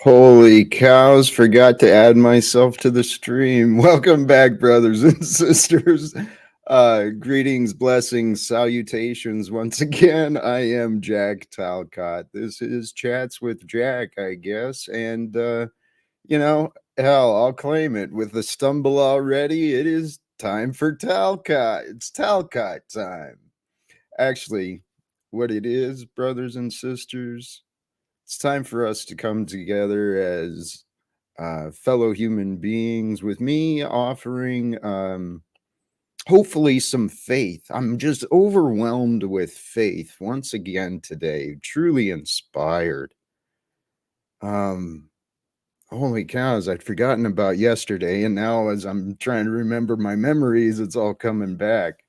Holy cows, forgot to add myself to the stream. Welcome back, brothers and sisters. Greetings, blessings, salutations. Once again, I am Jack Talcott. This is Chats with Jack, I guess. And, hell, I'll claim it. With the stumble already, it is time for Talcott. It's Talcott time. Actually, what it is, brothers and sisters, it's time for us to come together as fellow human beings, with me offering hopefully some faith. I'm just overwhelmed with faith once again today, truly inspired. Holy cows, I'd forgotten about yesterday, and now as I'm trying to remember my memories, it's all coming back.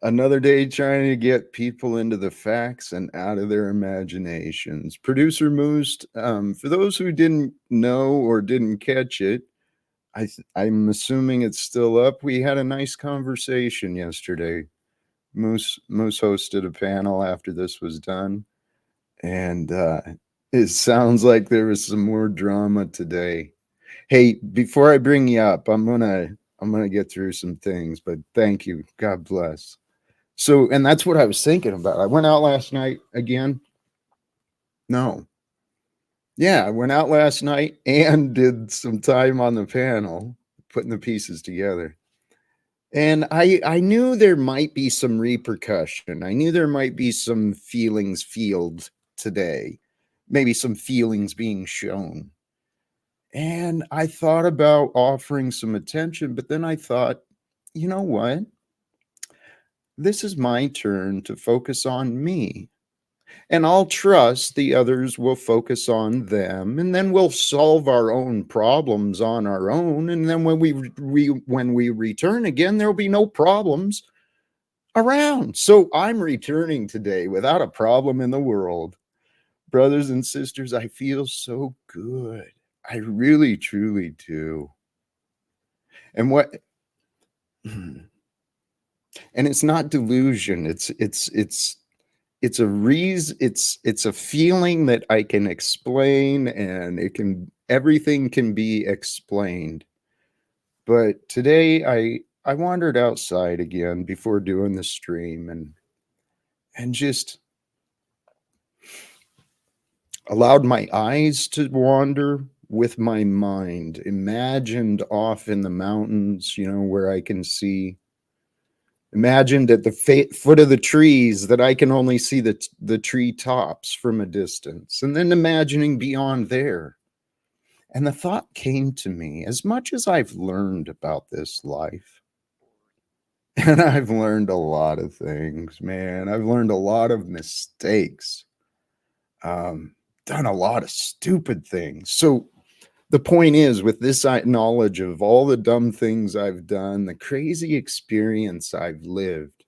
Another day trying to get people into the facts and out of their imaginations. Producer Moose, for those who didn't know or didn't catch it, I'm assuming it's still up. We had a nice conversation yesterday. Moose hosted a panel after this was done, and it sounds like there was some more drama today. Hey, before I bring you up, I'm gonna get through some things, but thank you. God bless. So, and that's what I was thinking about. I went out last night again. No. Yeah, I went out last night and did some time on the panel, putting the pieces together. And I knew there might be some repercussion. I knew there might be some feelings field today, maybe some feelings being shown. And I thought about offering some attention, but then I thought, you know what? This is my turn to focus on me. And I'll trust the others will focus on them, and then we'll solve our own problems on our own. And then when we return again, there'll be no problems around. So I'm returning today without a problem in the world. Brothers and sisters, I feel so good. I really, truly do. And what and it's not delusion. It's a reason, it's a feeling that I can explain, and everything can be explained. But today I wandered outside again before doing the stream, and just allowed my eyes to wander with my mind, imagined off in the mountains, where I can see. Imagined at the foot of the trees that I can only see the tree tops from a distance, and then imagining beyond there. And the thought came to me, as much as I've learned about this life, and I've learned a lot of things, man. I've learned a lot of mistakes, done a lot of stupid things. So the point is, with this knowledge of all the dumb things I've done, the crazy experience I've lived,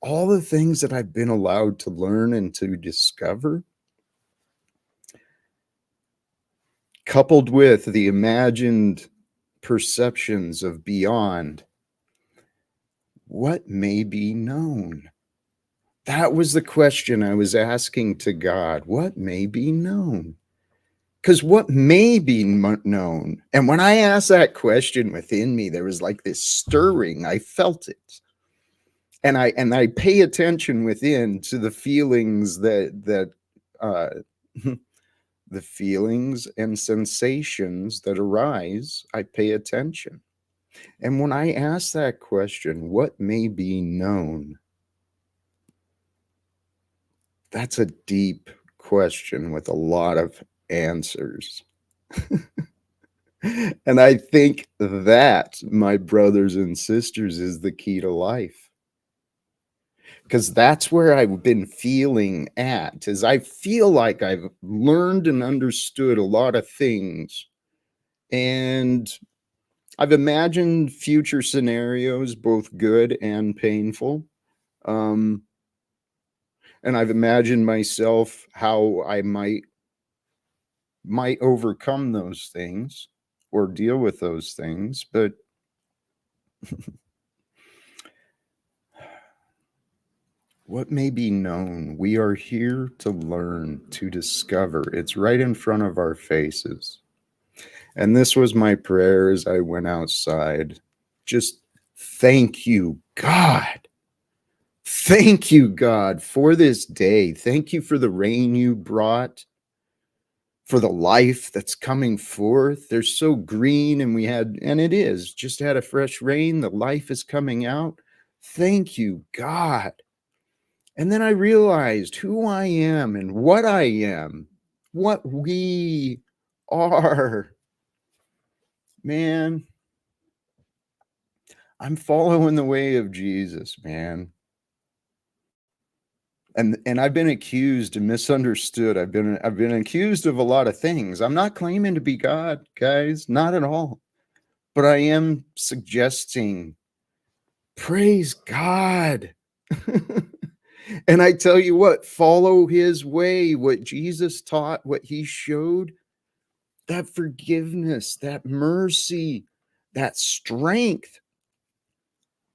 all the things that I've been allowed to learn and to discover, coupled with the imagined perceptions of beyond, what may be known? That was the question I was asking to God. What may be known? Because what may be known? And when I asked that question within me, there was like this stirring. I felt it. And I pay attention within to the feelings the feelings and sensations that arise. I pay attention. And when I ask that question, what may be known? That's a deep question with a lot of answers. And I think that, my brothers and sisters, is the key to life. Because that's where I've been feeling at, is I feel like I've learned and understood a lot of things. And I've imagined future scenarios, both good and painful. Um, and I've imagined myself how I might overcome those things or deal with those things. But what may be known, we are here to learn, to discover. It's right in front of our faces. And this was my prayer as I went outside. Just thank you, God. Thank you, God, for this day. Thank you for the rain you brought, for the life that's coming forth. They're so green, and and it is, just had a fresh rain. The life is coming out. Thank you, God. And then I realized who I am and what I am, what we are. Man, I'm following the way of Jesus, man. And I've been accused and misunderstood. I've been accused of a lot of things. I'm not claiming to be God, guys, not at all. But I am suggesting, praise God. And I tell you what, follow his way, what Jesus taught, what he showed, that forgiveness, that mercy, that strength,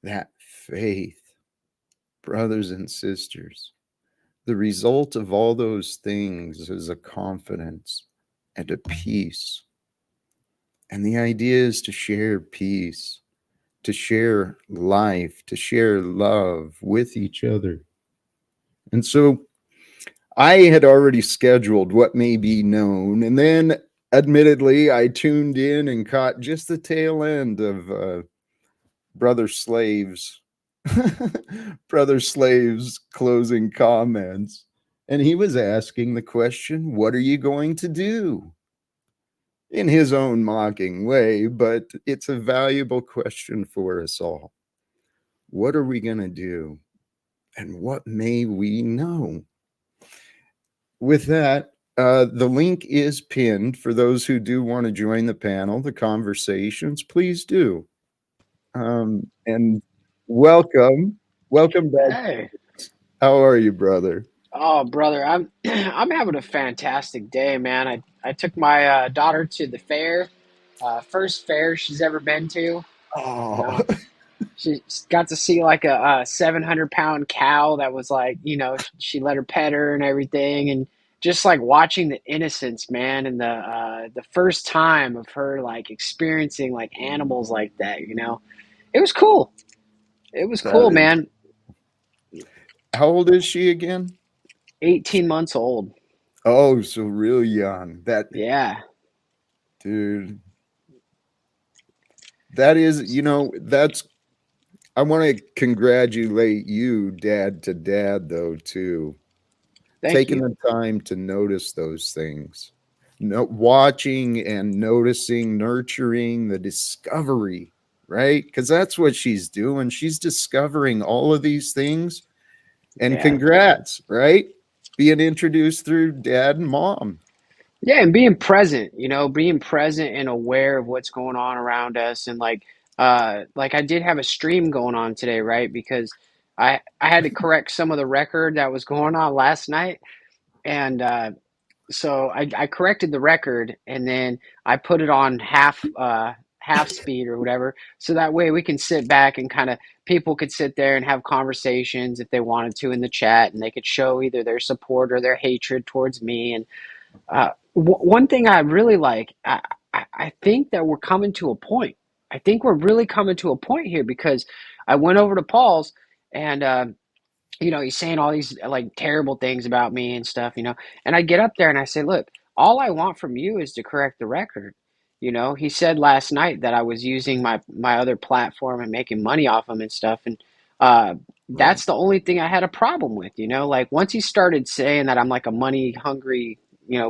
that faith, brothers and sisters. The result of all those things is a confidence and a peace. And the idea is to share peace, to share life, to share love with each other. And so I had already scheduled what may be known. And then, admittedly, I tuned in and caught just the tail end of Brother Slave's Brother Slave's closing comments. And he was asking the question, what are you going to do? In his own mocking way, but it's a valuable question for us all. What are we going to do? And what may we know? With that, the link is pinned for those who do want to join the panel, the conversations. Please do. And welcome. Welcome back. Hey, How are you, brother? oh brother, I'm I'm having a fantastic day, man. I took my daughter to the fair, first fair she's ever been to. You Oh, know, she got to see like a 700-pound cow that was like, she let her pet her and everything, and just like watching the innocence, man, and the first time of her like experiencing like animals like that. It was cool. It was that cool, is. man. How old is she again? 18 months old. Oh, so real young. Yeah, Dude, that is, I want to congratulate you, dad to dad, though, too. thank Taking you. the time to notice those things, watching and noticing, nurturing the discovery, right? Because that's what she's doing. She's discovering all of these things. And Yeah. congrats, right? Being introduced through dad and mom. Yeah, and being present, being present and aware of what's going on around us, and like I did have a stream going on today, right? Because I had to correct some of the record that was going on last night, and so I corrected the record, and then I put it on half speed or whatever, so that way we can sit back and kind of people could sit there and have conversations if they wanted to in the chat, and they could show either their support or their hatred towards me. And one thing I really like, I think that we're coming to a point. I think we're really coming to a point here, because I went over to Paul's, and he's saying all these like terrible things about me and stuff, and I get up there and I say, look, all I want from you is to correct the record. He said last night that I was using my other platform and making money off them and stuff, and Right. that's the only thing I had a problem with, you know? Like once he started saying that I'm like a money hungry,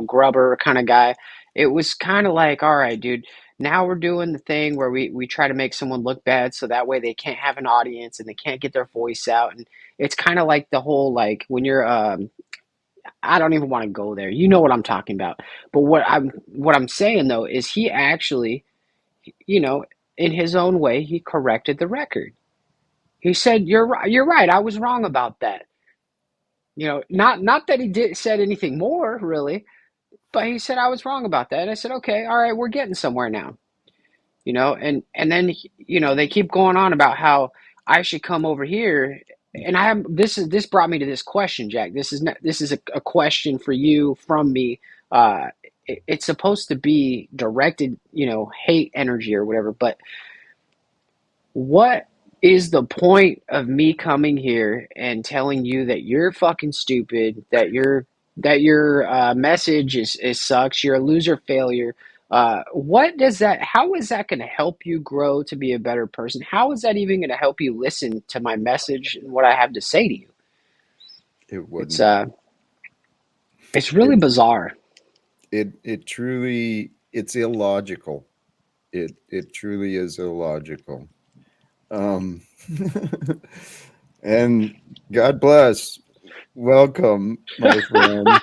grubber kind of guy, it was kind of like, all right, dude, now we're doing the thing where we try to make someone look bad so that way they can't have an audience and they can't get their voice out. And it's kind of like the whole like when you're I don't even want to go there. You know what I'm talking about. But what I'm saying though is he actually, you know, in his own way, he corrected the record. He said, "You're right. You're right. I was wrong about that." Not that he did said anything more really, but he said I was wrong about that. And I said, "Okay, all right, we're getting somewhere now." And then they keep going on about how I should come over here. And I have this brought me to this question, Jack. This is a question for you from me. It's supposed to be directed, hate energy or whatever, but what is the point of me coming here and telling you that you're fucking stupid, that your message is sucks, you're a loser failure? What does that? How is that going to help you grow to be a better person? How is that even going to help you listen to my message and what I have to say to you? It It's wouldn't. uh, it's really It's bizarre. it truly it's illogical. It truly is illogical. Um, and God bless. Welcome, my friend.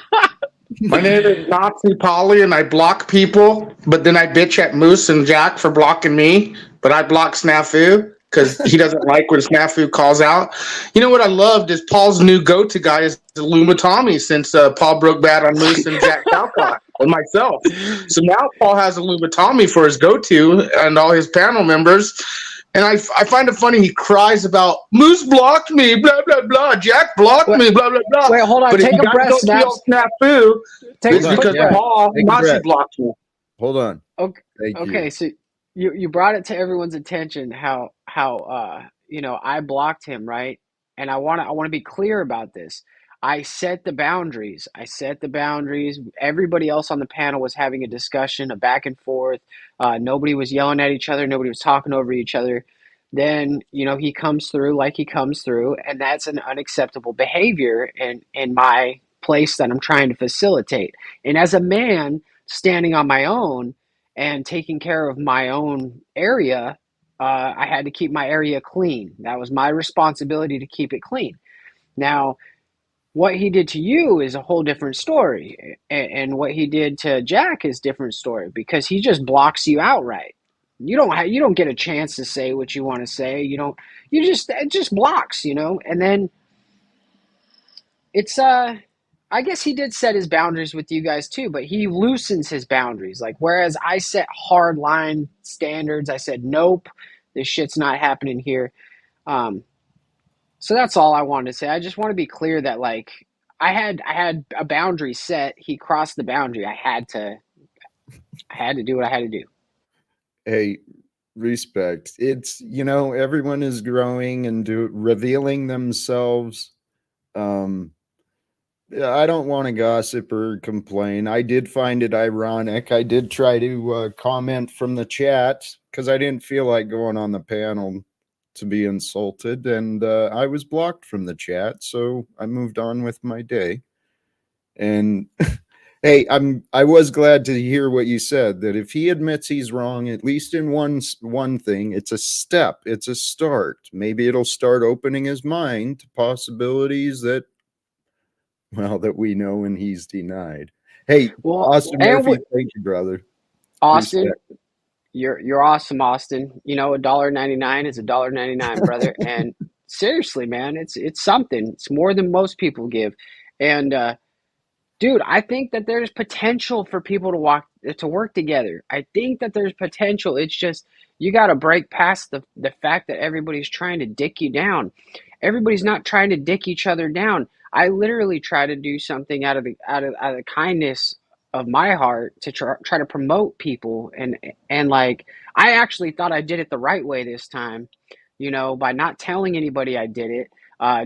My name is Nazi Polly, and I block people, but then I bitch at Moose and Jack for blocking me. But I block Snafu because he doesn't like when Snafu calls out. You know what I loved is Paul's new go-to guy is Luma Tommy since Paul broke bad on Moose and Jack Talcott and myself. So now Paul has a Luma Tommy for his go-to and all his panel members. And I find it funny he cries about Moose blocked me, blah blah blah. Jack blocked Wait, me, blah blah blah. wait, hold on. But if Take you a guys breath, don't see all Snaps. Snafu, Take Hold a it's on. quick because Yeah. breath. Paul Take a Nazi breath. blocked me. Hold on. Okay, Thank you. okay, so you brought it to everyone's attention how I blocked him, right? And I want to be clear about this. I set the boundaries. I set the boundaries. Everybody else on the panel was having a discussion, a back and forth. Nobody was yelling at each other. Nobody was talking over each other. Then he comes through like he comes through, and that's an unacceptable behavior in my place that I'm trying to facilitate. And as a man standing on my own and taking care of my own area, I had to keep my area clean. That was my responsibility to keep it clean. Now, what he did to you is a whole different story, and what he did to Jack is a different story because he just blocks you outright. You don't get a chance to say what you want to say. You don't. It just blocks, and then it's I guess he did set his boundaries with you guys too, but he loosens his boundaries. Like whereas I set hard line standards, I said nope, this shit's not happening here. Um, so that's all I wanted to say. I just want to be clear that like I had a boundary set. He crossed the boundary. I had to do what I had to do. Hey, respect. It's, everyone is growing and revealing themselves. Um, yeah, I don't want to gossip or complain. I did find it ironic. I did try to comment from the chat because I didn't feel like going on the panel to be insulted, and I was blocked from the chat, so I moved on with my day. And hey, I was glad to hear what you said, that if he admits he's wrong, at least in one thing, it's a step, it's a start. Maybe it'll start opening his mind to possibilities that, well, that we know and he's denied. Hey, Well, Austin and Murphy, what thank you, brother. Austin, Respect. you're awesome, Austin. $1.99 is $1.99, brother. And seriously, man, it's something. It's more than most people give. And dude, I think that there's potential for people to work together. I think that there's potential. It's just you got to break past the fact that everybody's trying to dick you down. Everybody's not trying to dick each other down. I literally try to do something out of the kindness of my heart to try to promote people and like I actually thought I did it the right way this time, by not telling anybody I did it,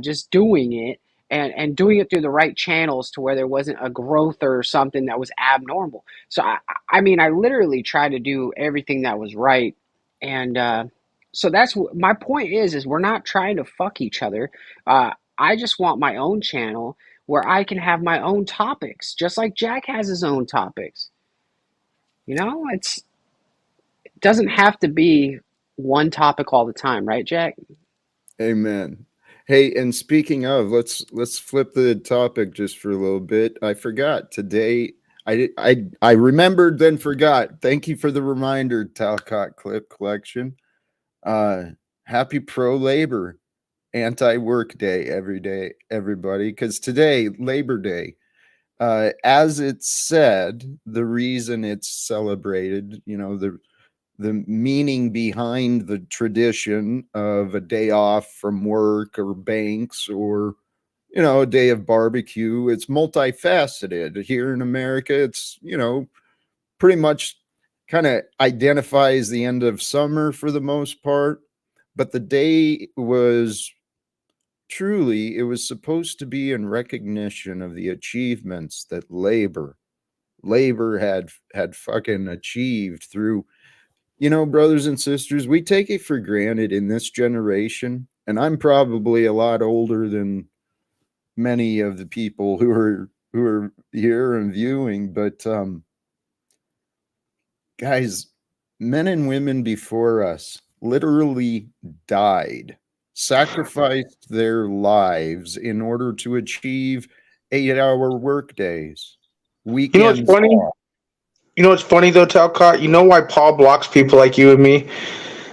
just doing it and doing it through the right channels to where there wasn't a growth or something that was abnormal. So I mean, I literally tried to do everything that was right, and So that's my point is we're not trying to fuck each other. I just want my own channel where I can have my own topics, just like Jack has his own topics. You know, it doesn't have to be one topic all the time, right, Jack? Amen. Hey, and speaking of, let's flip the topic just for a little bit. I forgot today. I remembered then forgot. Thank you for the reminder, Talcott Clip Collection. Happy pro labor, anti-work day every day, everybody. Because today, Labor Day, as it's said, the reason it's celebrated, the meaning behind the tradition of a day off from work or banks or a day of barbecue, it's multifaceted. Here in America, it's pretty much kind of identifies the end of summer for the most part, but the day was truly, it was supposed to be in recognition of the achievements that labor had fucking achieved through, brothers and sisters. We take it for granted in this generation, and I'm probably a lot older than many of the people who are here and viewing, but guys, men and women before us literally died, sacrificed their lives in order to achieve 8-hour work days, You know what's weekends funny? off. You know what's funny though, Talcott? You know why Paul blocks people like you and me?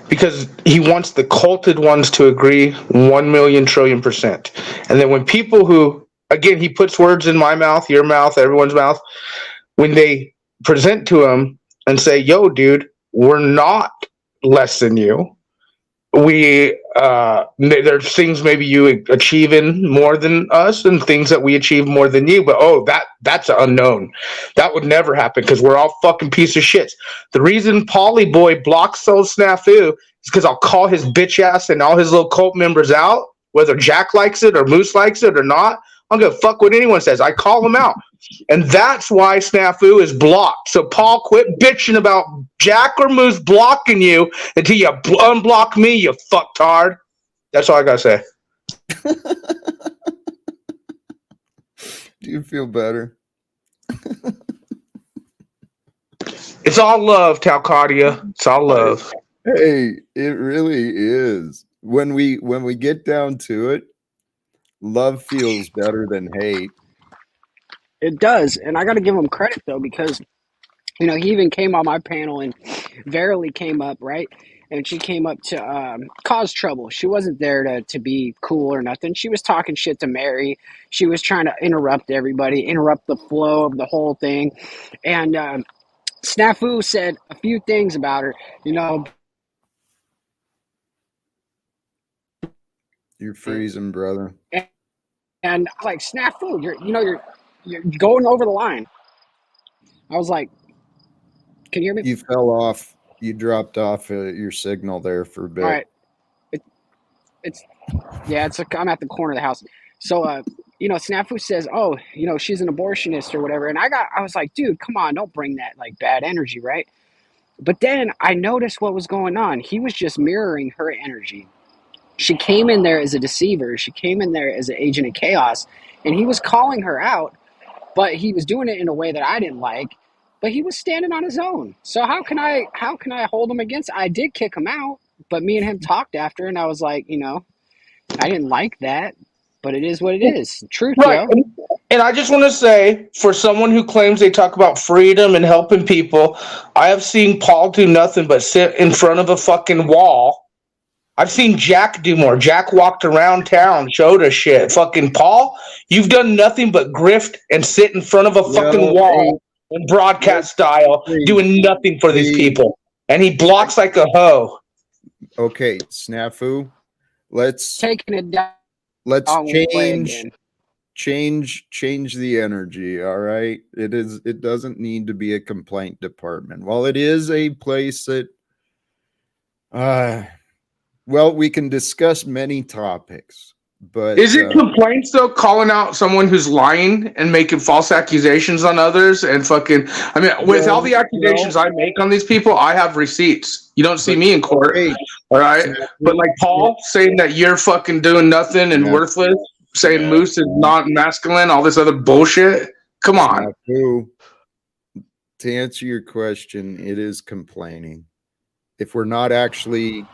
Because he wants the culted ones to agree 1,000,000,000,000,000,000%. And then when people who, again, he puts words in my mouth, your mouth, everyone's mouth, when they present to him and say, yo, dude, we're not less than you. There's things maybe you achieving more than us and things that we achieve more than you, but that's an unknown. That would never happen because we're all fucking piece of shits. The reason Polly Boy blocks those snafu is because I'll call his bitch ass and all his little cult members out, whether Jack likes it or Moose likes it or not. I don't give a fuck what anyone says. I call them out. And that's why Snafu is blocked. So, Paul, quit bitching about Jack or Moose blocking you until you unblock me, you fucktard. That's all I got to say. Do you feel better? It's all love, Talcadia. It's all love. Hey, it really is. When we get down to it, love feels better than hate. It does, and I got to give him credit though because he even came on my panel and Verily came up, right? And she came up to cause trouble. She wasn't there to be cool or nothing. She was talking shit to Mary. She was trying to interrupt everybody, interrupt the flow of the whole thing. And Snafu said a few things about her, You're freezing, brother. and like Snafu, you're going over the line. I was like, can you hear me? You fell off. You dropped off your signal there for a bit. All right. I'm at the corner of the house. So, Snafu says, oh, she's an abortionist or whatever. And I was like, dude, come on, don't bring that like bad energy, right? But then I noticed what was going on. He was just mirroring her energy. She came in there as a deceiver. She came in there as an agent of chaos. And he was calling her out, but he was doing it in a way that I didn't like. But he was standing on his own. So how can I hold him against? I did kick him out, but me and him talked after, and I was like, I didn't like that, but it is what it is. Truth, Right. yo. And I just want to say, for someone who claims they talk about freedom and helping people, I have seen Paul do nothing but sit in front of a fucking wall. I've seen Jack do more. Jack walked around town, showed us shit. Fucking Paul, you've done nothing but grift and sit in front of a fucking wall in broadcast style, doing nothing for these people. And he blocks like a hoe. Okay, Snafu, let's taking it down. Let's change the energy. All right, it doesn't need to be a complaint department. While it is a place that well, we can discuss many topics, But Is it complaints though, calling out someone who's lying and making false accusations on others and fucking? I mean, with all the accusations I make on these people, I have receipts. You don't see me in court, hey, all right? But like Paul saying that you're fucking doing nothing and worthless, saying Moose is not masculine, all this other bullshit. Come on. To answer your question, it is complaining. If we're not actually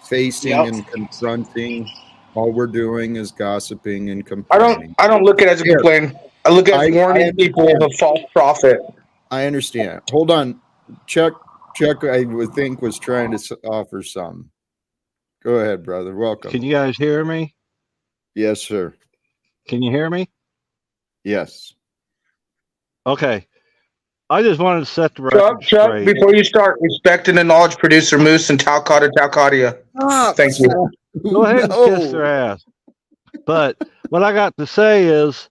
facing and confronting, all we're doing is gossiping and complaining. I don't look at it as a complaint. I look at it as warning people of a false prophet. I understand. Hold on. Chuck, I would think, was trying to offer some. Go ahead, brother. Welcome. Can you guys hear me? Yes, sir. Can you hear me? Yes. Okay. I just wanted to set the record Chuck, straight. before you start, respect and acknowledge producer Moose and Talcott and Talcottia. Thank you. Go ahead and kiss their ass. But what I got to say is,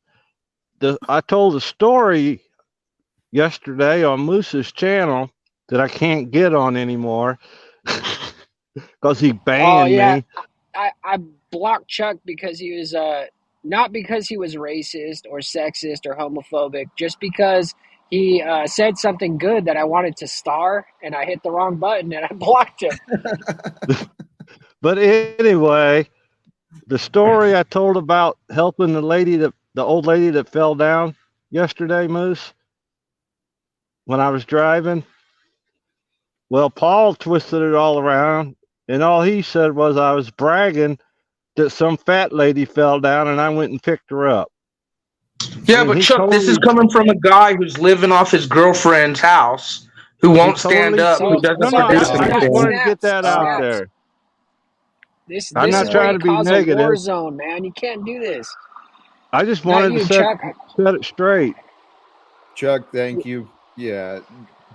I told a story yesterday on Moose's channel that I can't get on anymore because he banned me. I blocked Chuck because he was not because he was racist or sexist or homophobic, just because he said something good that I wanted to star, and I hit the wrong button and I blocked him. But anyway, the story I told about helping the old lady that fell down yesterday, Moose, when I was driving. Well, Paul twisted it all around, and all he said was I was bragging that some fat lady fell down and I went and picked her up. Yeah, but Chuck, this is coming from a guy who's living off his girlfriend's house, who won't stand up, who doesn't produce anything. I just wanted to get that out there. I'm not trying to be negative. A war zone, man. You can't do this. I just wanted to set it straight. Chuck, thank you. Yeah.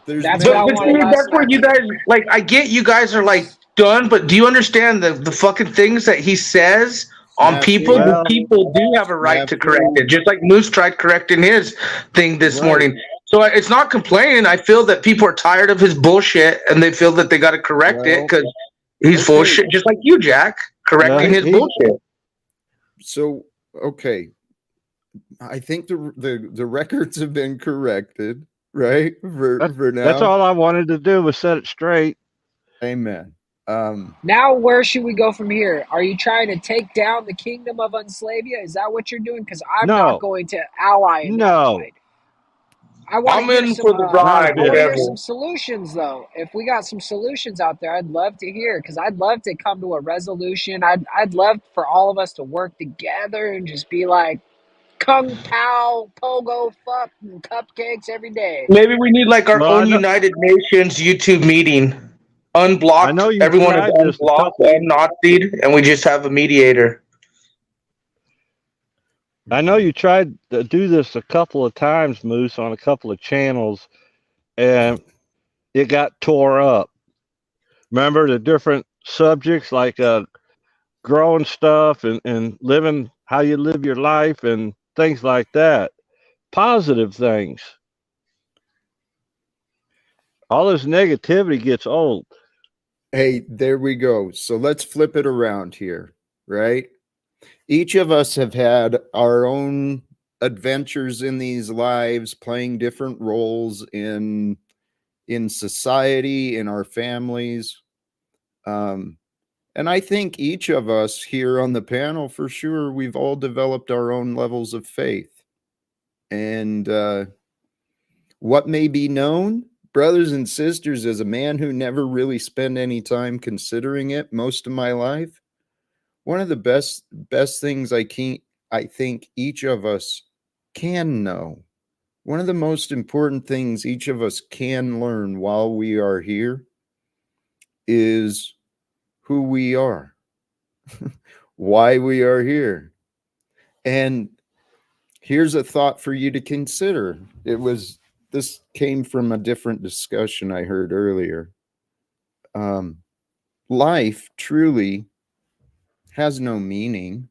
That's where you guys, like, I get you guys are like done, but do you understand the fucking things that he says on people? The people do have a right to correct it, just like Moose tried correcting his thing this morning. So it's not complaining. I feel that people are tired of his bullshit and they feel that they got to correct it because he's full of shit, just like you, Jack, correcting his bullshit. So, okay. I think the records have been corrected, right? For now. That's all I wanted to do was set it straight. Amen. Now, where should we go from here? Are you trying to take down the kingdom of Unslavia? Is that what you're doing? Because I'm not going to ally in that fight. I'm in for the ride. I want to hear some solutions, though. If we got some solutions out there, I'd love to hear, because I'd love to come to a resolution. I'd love for all of us to work together and just be like, kung pao, pogo, fuck, and cupcakes every day. Maybe we need like our own United Nations YouTube meeting. Unblocked. Everyone is unblocked, unnazied, and we just have a mediator. I know you tried to do this a couple of times, Moose, on a couple of channels, and it got tore up. Remember the different subjects like growing stuff and living how you live your life and things like that. Positive things. All this negativity gets old. Hey, there we go. So let's flip it around here, right? Each of us have had our own adventures in these lives, playing different roles in society, in our families. And I think each of us here on the panel, for sure, we've all developed our own levels of faith. And what may be known, brothers and sisters, as a man who never really spent any time considering it most of my life, one of the best things I think each of us can know, one of the most important things each of us can learn while we are here is who we are, why we are here. And here's a thought for you to consider. This came from a different discussion I heard earlier. Life truly has no meaning,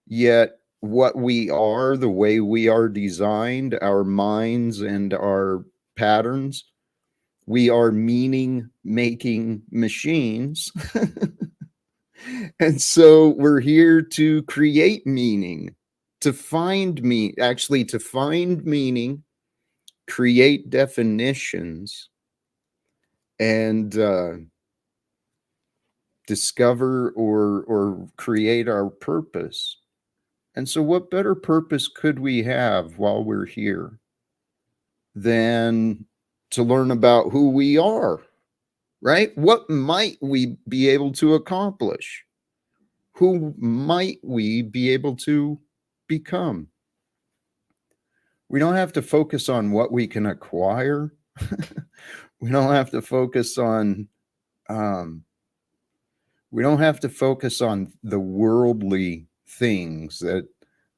yet what we are, the way we are designed, our minds and our patterns, we are meaning-making machines And so we're here to create meaning, to find to find meaning, create definitions, and discover or create our purpose. And so what better purpose could we have while we're here than to learn about who we are, right? What might we be able to accomplish? Who might we be able to become? We don't have to focus on what we can acquire. We don't have to focus on we don't have to focus on the worldly things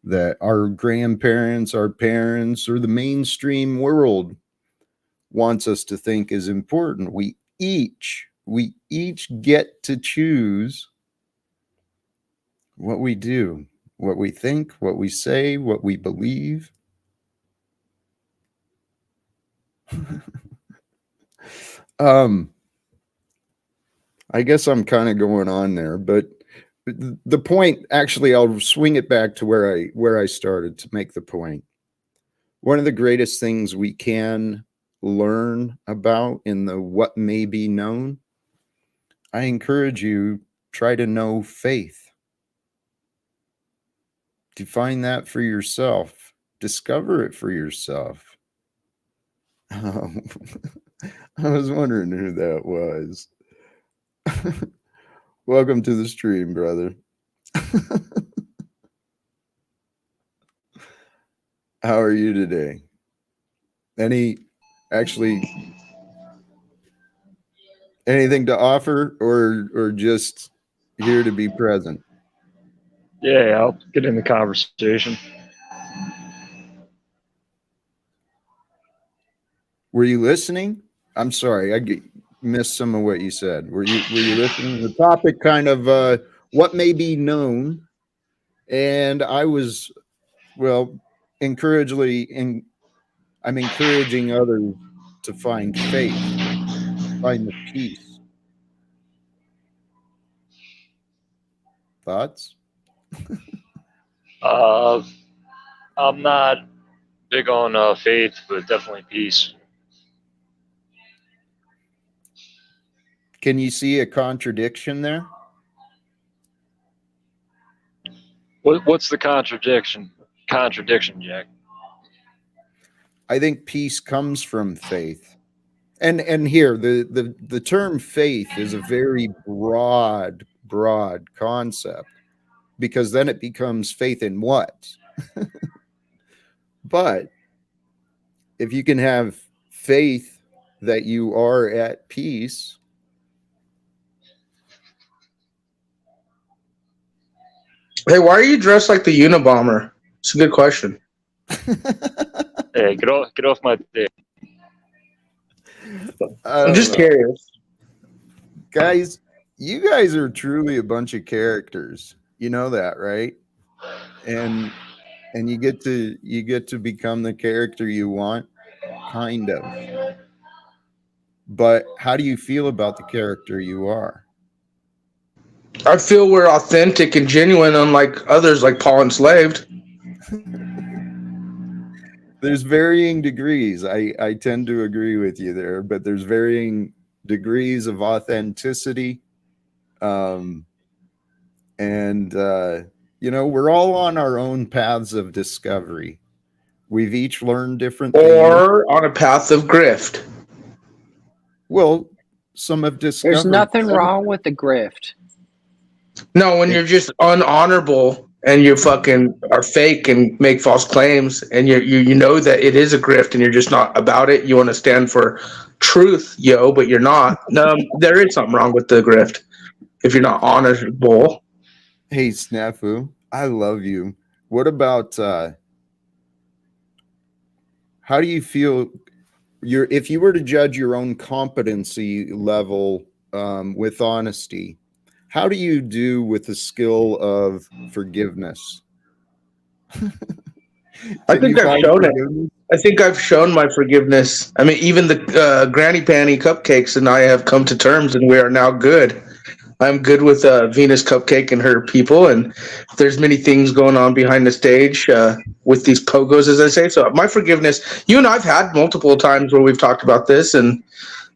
that our grandparents, our parents, or the mainstream world wants us to think is important. We each get to choose what we do, what we think, what we say, what we believe. I guess I'm kind of going on there, but the point, actually, I'll swing it back to where I started to make the point. One of the greatest things we can learn about in the what may be known, I encourage you, try to know faith. Define that for yourself. Discover it for yourself. I was wondering who that was. Welcome to the stream, brother. How are you today? Anything to offer, or just here to be present? Yeah, I'll get in the conversation. Were you listening? I'm sorry, I missed some of what you said. Were you listening? The topic kind of what may be known, and I was, well, I'm encouraging others to find faith, find the peace. Thoughts? I'm not big on faith, but definitely peace. Can you see a contradiction there? What's the contradiction? Jack? I think peace comes from faith. And here, the term faith is a very broad concept, because then it becomes faith in what? But if you can have faith that you are at peace, Hey, why are you dressed like the Unabomber? It's a good question. Hey, get off my dick. I'm just curious. Guys, you guys are truly a bunch of characters. You know that, right? And you get to become the character you want, kind of. But how do you feel about the character you are? I feel we're authentic and genuine, unlike others like Paul Enslaved. There's varying degrees. I tend to agree with you there, but there's varying degrees of authenticity. And we're all on our own paths of discovery. We've each learned different things. Or on a path of grift. Well, some have discovered. There's nothing wrong with the grift. No, when you're just unhonorable and you fucking are fake and make false claims, and you know that it is a grift and you're just not about it. You want to stand for truth, but you're not. No, there is something wrong with the grift if you're not honorable. Hey, Snafu, I love you. What about how do you feel if you were to judge your own competency level with honesty? How do you do with the skill of forgiveness? I think I've shown it. I think I've shown my forgiveness. I mean, even the granny panty cupcakes and I have come to terms, and we are now good. I'm good with Venus Cupcake and her people, and there's many things going on behind the stage with these pogos, as I say. So my forgiveness, you and I've had multiple times where we've talked about this, and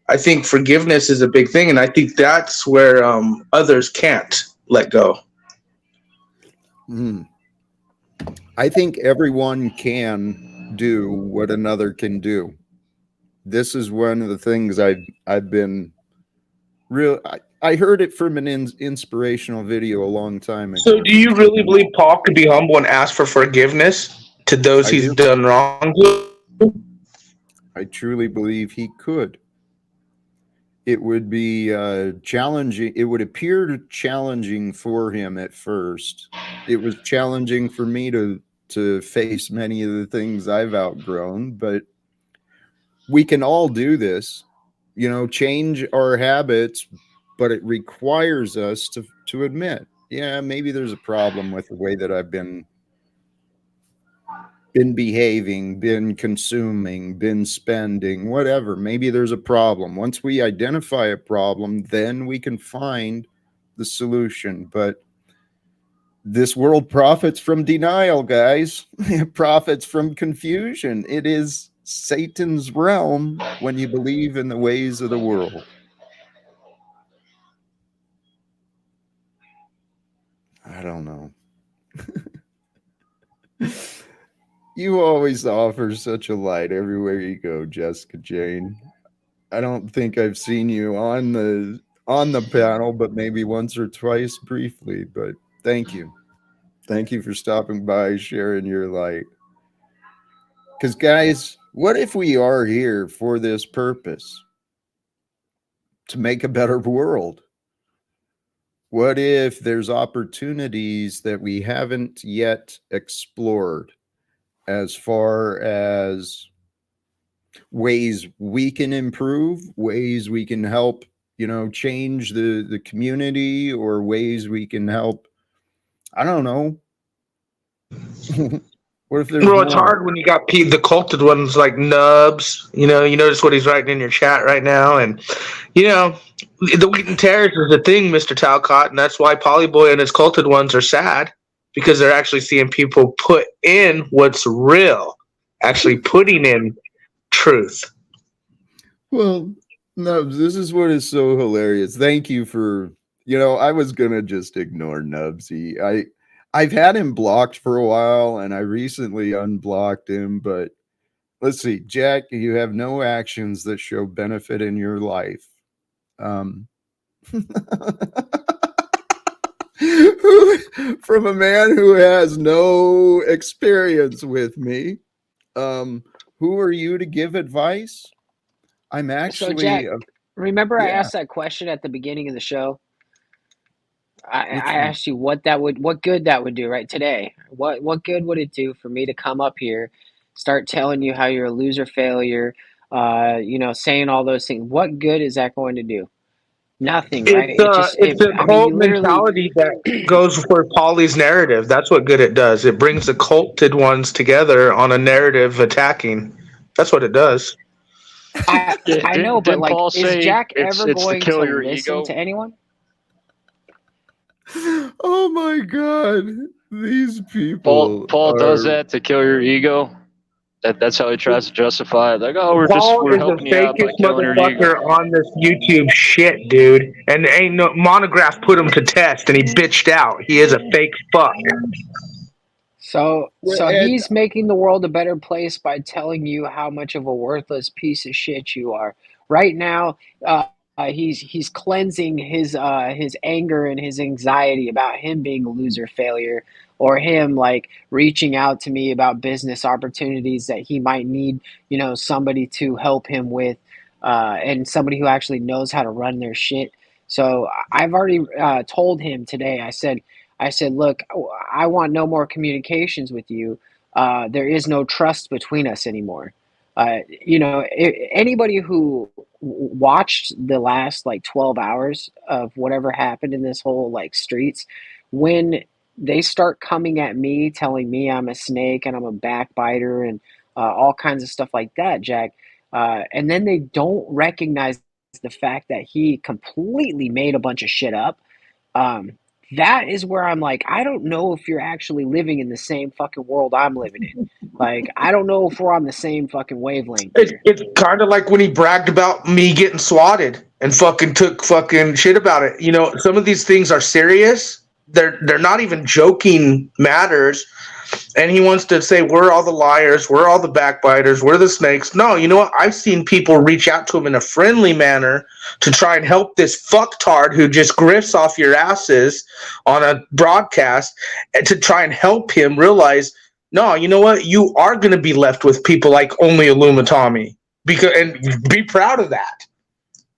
I think forgiveness is a big thing, and I think that's where others can't let go. I think everyone can do what another can do. This is one of the things I've been real. I heard it from an inspirational video a long time ago. So, do you really believe Paul could be humble and ask for forgiveness to those I he's do. done wrong to? I truly believe he could. It would be challenging. It would appear challenging for him at first. It was challenging for me to face many of the things I've outgrown, but we can all do this. You know, change our habits, but it requires us to admit, yeah, maybe there's a problem with the way that I've been behaving, been consuming, been spending, whatever. Maybe there's a problem. Once we identify a problem, then we can find the solution. But this world profits from denial, guys. It profits from confusion. It is Satan's realm when you believe in the ways of the world. I don't know. You always offer such a light everywhere you go, Jessica Jane. I don't think I've seen you on the panel, but maybe once or twice briefly. But thank you. Thank you for stopping by, sharing your light. Because, guys, what if we are here for this purpose? To make a better world? What if there's opportunities that we haven't yet explored as far as ways we can improve, ways we can help, change the community, or ways we can help, I don't know. What if there's Well, it's more? hard when you got the culted ones like Nubs. You notice what he's writing in your chat right now, and the wheat and tares is the thing, Mr. Talcott, and that's why Polyboy and his culted ones are sad, because they're actually seeing people put in what's real, actually putting in truth. Well, Nubs, this is what is so hilarious. Thank you for, I was gonna just ignore Nubsy. I've had him blocked for a while, and I recently unblocked him, but let's see, Jack, you have no actions that show benefit in your life. From a man who has no experience with me, who are you to give advice? I'm So actually, Jack, remember I yeah. asked that question at the beginning of the show? I Which one? asked you what good that would do right today. What good would it do for me to come up here, start telling you how you're a loser failure, saying all those things. What good is that going to do? Nothing, right? It's a I mean, cult you literally, mentality that goes for Polly's narrative. That's what good it does. It brings the culted ones together on a narrative attacking. That's what it does. I know, but Didn't like, Paul is say Jack ever it's to going to kill your listen ego? to anyone? Oh my God. These people Paul does are. that to kill your ego. That's how he tries to justify it. Like, oh, Paul we're is the helping you out by fakest killing your ego. motherfucker on this YouTube shit, dude. And ain't no Monograph put him to test, and he bitched out. He is a fake fuck. So And he's making the world a better place by telling you how much of a worthless piece of shit you are. Right now, he's cleansing his anger and his anxiety about him being a loser failure, or him like reaching out to me about business opportunities that he might need, somebody to help him with, and somebody who actually knows how to run their shit. So I've already told him today. I said, look, I want no more communications with you. There is no trust between us anymore. Anybody who watched the last like 12 hours of whatever happened in this whole like streets, when they start coming at me, telling me I'm a snake and I'm a backbiter and all kinds of stuff like that, Jack, and then they don't recognize the fact that he completely made a bunch of shit up, That is where I'm like, I don't know if you're actually living in the same fucking world I'm living in. Like, I don't know if we're on the same fucking wavelength here. It's kind of like when he bragged about me getting swatted and fucking took fucking shit about it. You know, some of these things are serious. They're not even joking matters. And he wants to say we're all the liars, we're all the backbiters, we're the snakes. No, you know what? I've seen people reach out to him in a friendly manner to try and help this fucktard who just grifts off your asses on a broadcast, and to try and help him realize, no, you know what? You are going to be left with people like only Tommy. Because, and be proud of that.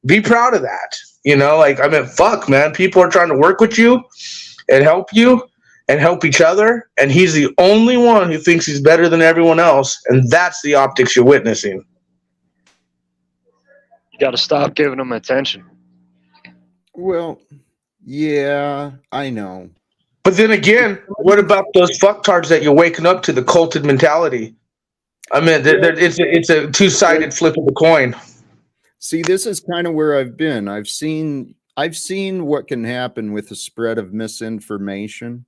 Be proud of that. You know, like, I mean, fuck, man. People are trying to work with you and help you and help each other, and he's the only one who thinks he's better than everyone else, and that's the optics you're witnessing. You got to stop giving them attention. Well, yeah, I know. But then again, what about those fucktards that you're waking up to the culted mentality? I mean, it's a two-sided flip of the coin. See, this is kind of where I've been. I've seen what can happen with the spread of misinformation,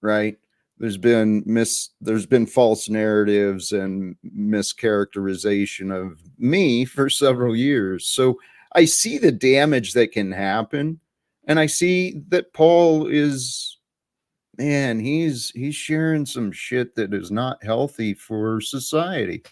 right? There's been false narratives and mischaracterization of me for several years. So I see the damage that can happen, and I see that Paul is, man, he's sharing some shit that is not healthy for society.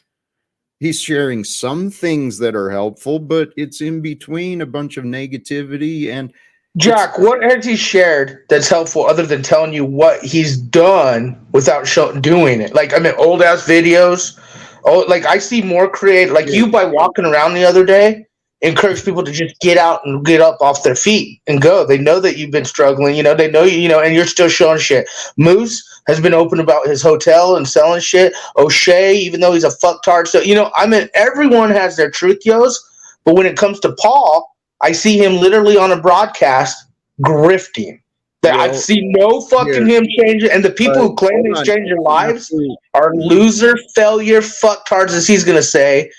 He's sharing some things that are helpful, but it's in between a bunch of negativity. And Jack, what has he shared that's helpful other than telling you what he's done without doing it? Like, I mean, old ass videos. Oh, like I see more creative. Like you, by walking around the other day, encourage people to just get out and get up off their feet and go. They know that you've been struggling. You know, they know you know, and you're still showing shit. Moose has been open about his hotel and selling shit. O'Shea, even though he's a fucktard, so you know, I mean, everyone has their truth, yos. But when it comes to Paul, I see him literally on a broadcast grifting. That Well, I've seen no fucking him change it. And the people who claim he's changed their lives are loser, failure, fucktards, as he's gonna say.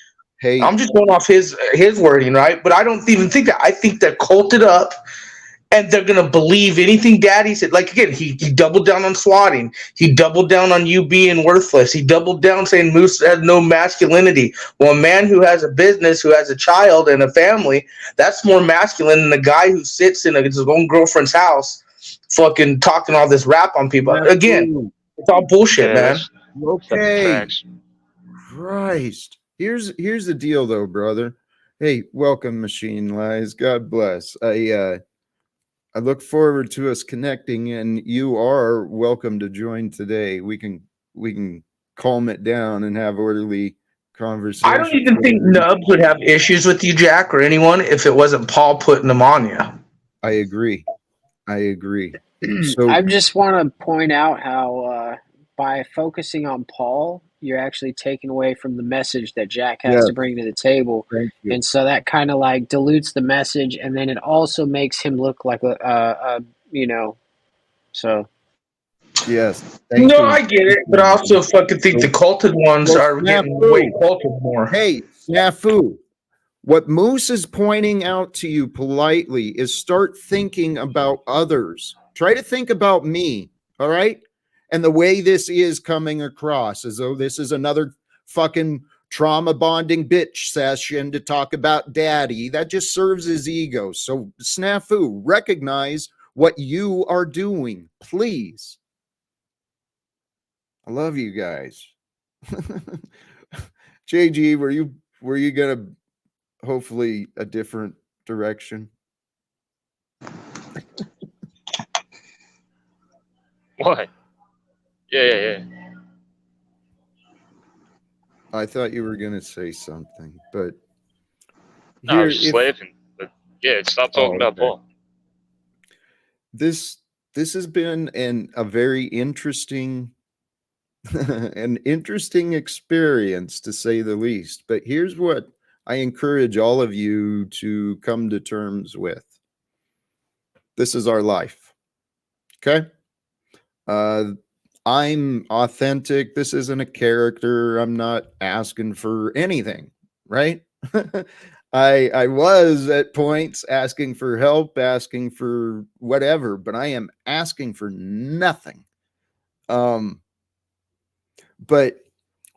Hey, I'm just going off his wording, right? But I don't even think that. I think they're culted up and they're gonna believe anything daddy said. Like again, he doubled down on swatting. He doubled down on you being worthless. He doubled down saying Moose had no masculinity. Well, a man who has a business, who has a child and a family, that's more masculine than the guy who sits in his own girlfriend's house, fucking talking all this rap on people. Again, it's all bullshit, man. Okay. Christ. Here's the deal though, brother. Hey, welcome, Machine Lies. God bless. I look forward to us connecting, and you are welcome to join today. We can calm it down and have orderly conversation. I don't even think Nubs would have issues with you, Jack, or anyone if it wasn't Paul putting them on you. I agree. So I just want to point out how by focusing on Paul, you're actually taking away from the message that Jack has to bring to the table. Thank you. And so that kind of like dilutes the message, and then it also makes him look like a you know, so. Yes. No, I get it, but I also fucking think the culted ones are getting way culted more. Hey, snafu. What Moose is pointing out to you politely is start thinking about others. Try to think about me, all right? And the way this is coming across as though this is another fucking trauma bonding bitch session to talk about daddy. That just serves his ego. So, snafu, recognize what you are doing, please. I love you guys. JG, were you gonna hopefully a different direction? What? Yeah. I thought you were gonna say something, but No, I was just laughing. But yeah, stop talking about Paul. This has been a very interesting an interesting experience, to say the least. But here's what I encourage all of you to come to terms with. This is our life. Okay? I'm authentic. This isn't a character. I'm not asking for anything, right? I was at points asking for help, asking for whatever, but I am asking for nothing. But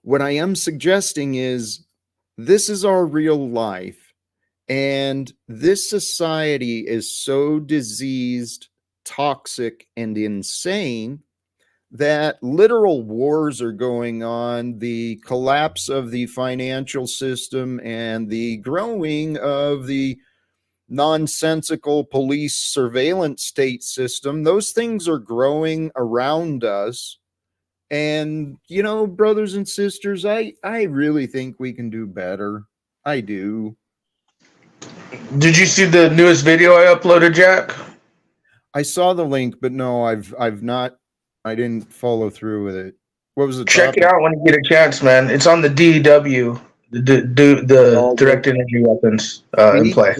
what I am suggesting is this is our real life, and this society is so diseased, toxic, and insane that literal wars are going on, the collapse of the financial system and the growing of the nonsensical police surveillance state system. Those things are growing around us. And, you know, brothers and sisters, I really think we can do better. I do. Did you see the newest video I uploaded, Jack? I saw the link, but no, I've not, I didn't follow through with it. What was the Check it topic? out when you get a chance, man. It's on the DEW, the All direct energy weapons in See, play.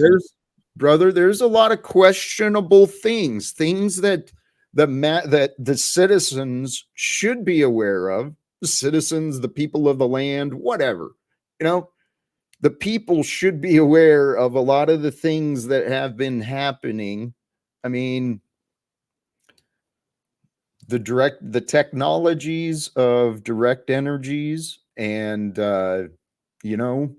there's a lot of questionable things that the citizens should be aware of. The citizens, the people of the land, whatever. You know, the people should be aware of a lot of the things that have been happening. I mean, the technologies of direct energies, and you know,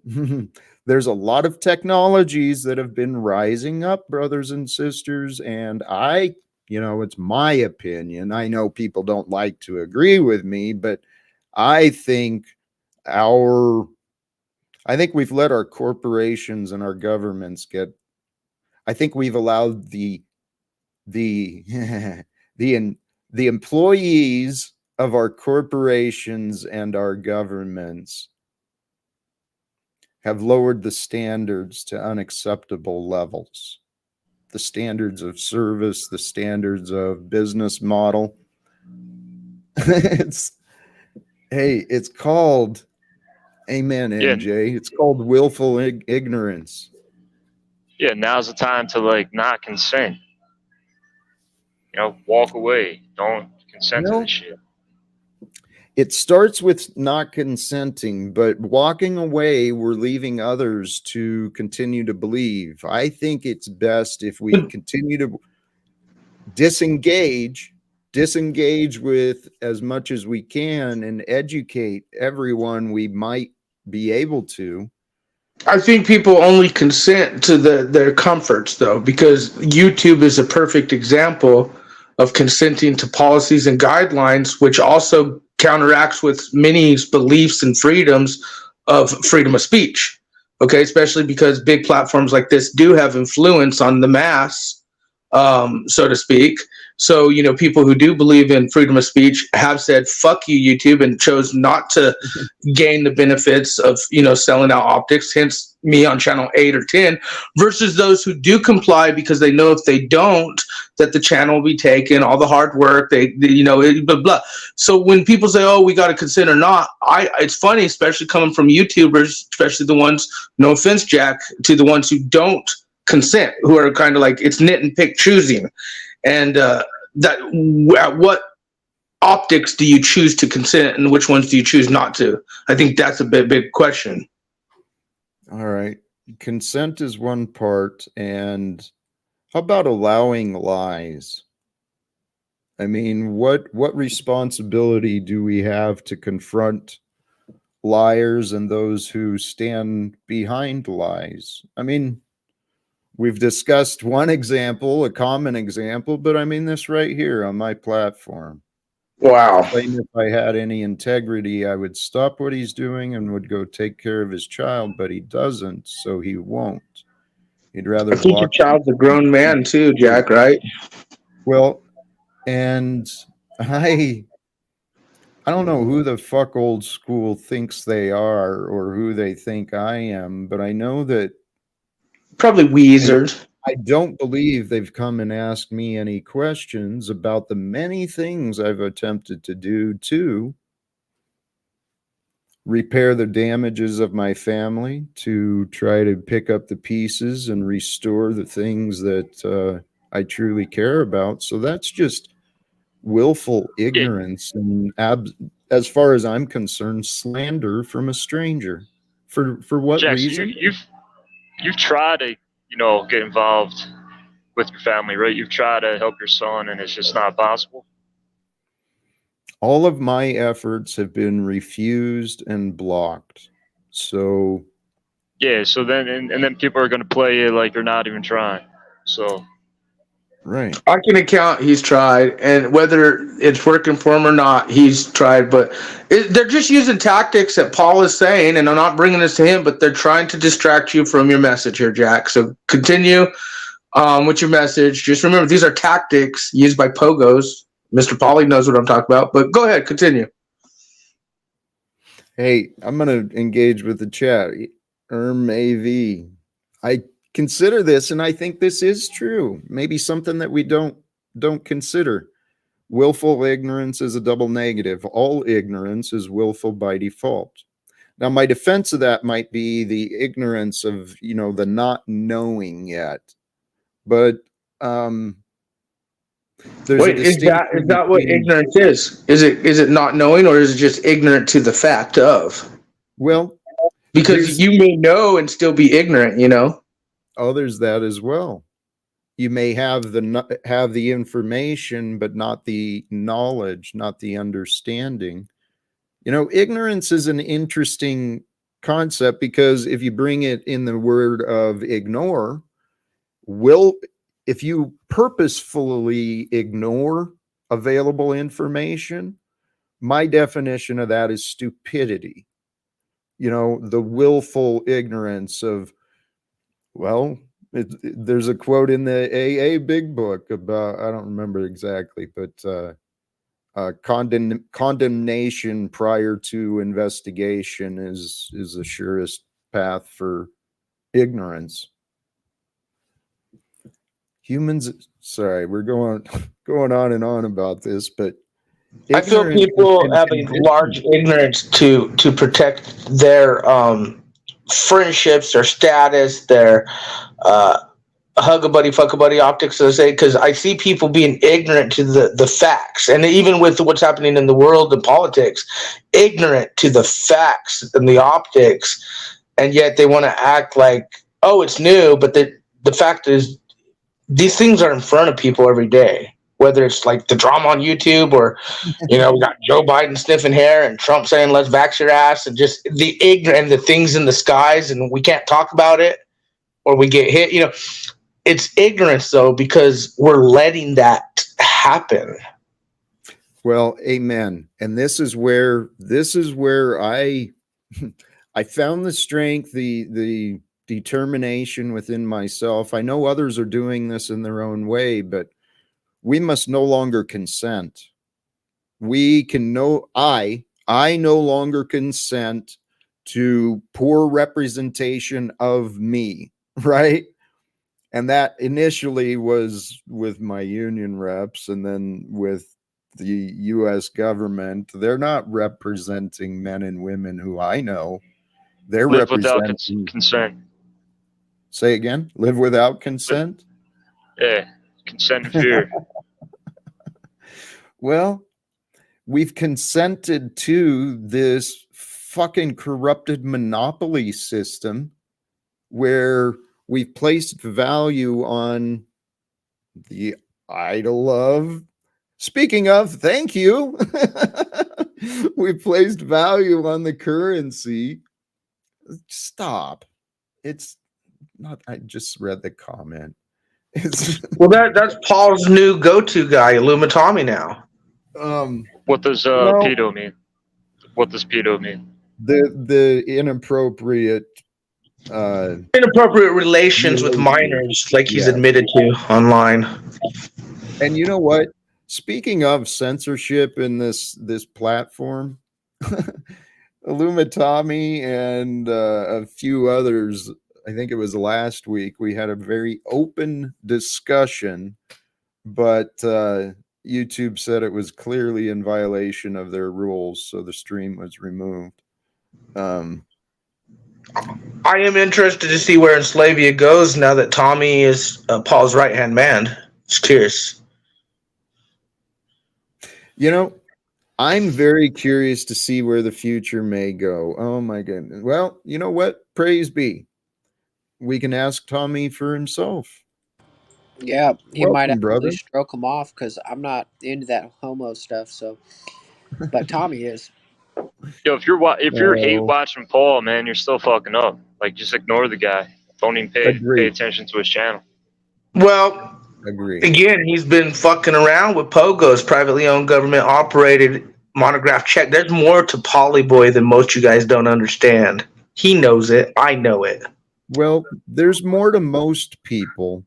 there's a lot of technologies that have been rising up, brothers and sisters, and you know, it's my opinion, I know people don't like to agree with me, but I think our I think we've let our corporations and our governments get, I think we've allowed the the the employees of our corporations and our governments have lowered the standards to unacceptable levels. The standards of service, the standards of business model. it's it's called, amen, Yeah, MJ. It's called willful ignorance. yeah. Now's the time to like not consent. You know, walk away. Don't consent to this Well, shit. it starts with not consenting, but walking away, we're leaving others to continue to believe. I think it's best if we continue to disengage with as much as we can and educate everyone we might be able to. I think people only consent to their comforts, though, because YouTube is a perfect example of consenting to policies and guidelines, which also counteracts with many beliefs and freedoms of freedom of speech. Okay, especially because big platforms like this do have influence on the mass, so to speak. So, you know, people who do believe in freedom of speech have said, fuck you, YouTube, and chose not to gain the benefits of, you know, selling out optics, hence me on channel 8 or 10, versus those who do comply because they know if they don't, that the channel will be taken, all the hard work, you know, blah, blah. So when people say, oh, we got to consent or not, it's funny, especially coming from YouTubers, especially the ones, no offense, Jack, to the ones who don't consent, who are kind of like, it's nit and pick choosing. And at what optics do you choose to consent and which ones do you choose not to? I think that's a big question. All right. Consent is one part. And how about allowing lies? I mean, what responsibility do we have to confront liars and those who stand behind lies? I mean, we've discussed one example, a common example, but I mean this right here on my platform. Wow. Claim if I had any integrity, I would stop what he's doing and would go take care of his child, but he doesn't, so he won't. He'd rather I think your child's a grown man too, Jack, right? Well, and I don't know who the fuck old school thinks they are or who they think I am, but I know that Probably Weezers. I don't believe they've come and asked me any questions about the many things I've attempted to do to repair the damages of my family, to try to pick up the pieces and restore the things that I truly care about. So that's just willful ignorance and as far as I'm concerned, slander from a stranger. For what Jack, so reason? you've tried to, get involved with your family, right? You've tried to help your son, and it's just not possible. All of my efforts have been refused and blocked. So Yeah. So then, and then people are going to play it like you're not even trying. So right. I can account he's tried, and whether it's working for him or not, he's tried. But they're just using tactics that Paul is saying, and I'm not bringing this to him, but they're trying to distract you from your message here, Jack. So continue with your message. Just remember, these are tactics used by pogos. Mr. Pauly knows what I'm talking about, but go ahead, continue. Hey, I'm going to engage with the chat. AV. I consider this, and I think this is true. Maybe something that we don't consider. Willful ignorance is a double negative. All ignorance is willful by default. Now, my defense of that might be the ignorance of, the not knowing yet. But there's Wait, is that what ignorance is? Is it not knowing, or is it just ignorant to the fact of? Well, because you may know and still be ignorant, Oh, there's that as well. You may have the information, but not the knowledge, not the understanding. Ignorance is an interesting concept, because if you bring it in the word of ignore, if you purposefully ignore available information, my definition of that is stupidity. The willful ignorance of, well, there's a quote in the AA Big Book about, I don't remember exactly, but condemnation prior to investigation is the surest path for ignorance. Humans, sorry, we're going on and on about this, but I feel people have a large ignorance to protect their friendships, their status, their hug a buddy, fuck a buddy optics, as I say, because I see people being ignorant to the facts, and even with what's happening in the world and politics, ignorant to the facts and the optics, and yet they want to act like, oh, it's new, but the fact is, these things are in front of people every day. Whether it's like the drama on YouTube, or we got Joe Biden sniffing hair and Trump saying let's vax your ass, and just the ignorant and the things in the skies, and we can't talk about it or we get hit. It's ignorance, though, because we're letting that happen. Well, amen. And this is where I I found the strength, the determination within myself. I know others are doing this in their own way, but we must no longer consent. I no longer consent to poor representation of me, right? And that initially was with my union reps, and then with the US government. They're not representing men and women who I know. They're live without consent. Say again? Live without consent? Yeah, consent and fear. Well, we've consented to this fucking corrupted monopoly system where we've placed value on the idol of, speaking of, thank you. We placed value on the currency. Stop. It's not, I just read the comment. Well, that's Paul's new go-to guy, Illumitami now. What does pedo mean? What does pedo mean? The inappropriate relations with minors, like he's admitted to online. And you know what? Speaking of censorship in this platform, Illumitami and a few others, I think it was last week, we had a very open discussion, but YouTube said it was clearly in violation of their rules, so the stream was removed. I am interested to see where Enslavia goes now that Tommy is Paul's right-hand man. Just curious. I'm very curious to see where the future may go. Oh my goodness. Well, you know what? Praise be. we can ask Tommy for himself. Yeah, he might Welcome, actually brother. stroke him off because I'm not into that homo stuff. So, but Tommy is. Yo, if you're hate Oh, watching Paul, man, you're still fucking up. Like, just ignore the guy. Don't even pay agree. attention to his channel. Well, Agree. again, he's been fucking around with Pogos, privately owned, government operated monograph check. There's more to Polyboy than most you guys don't understand. He knows it. I know it. Well, there's more to most people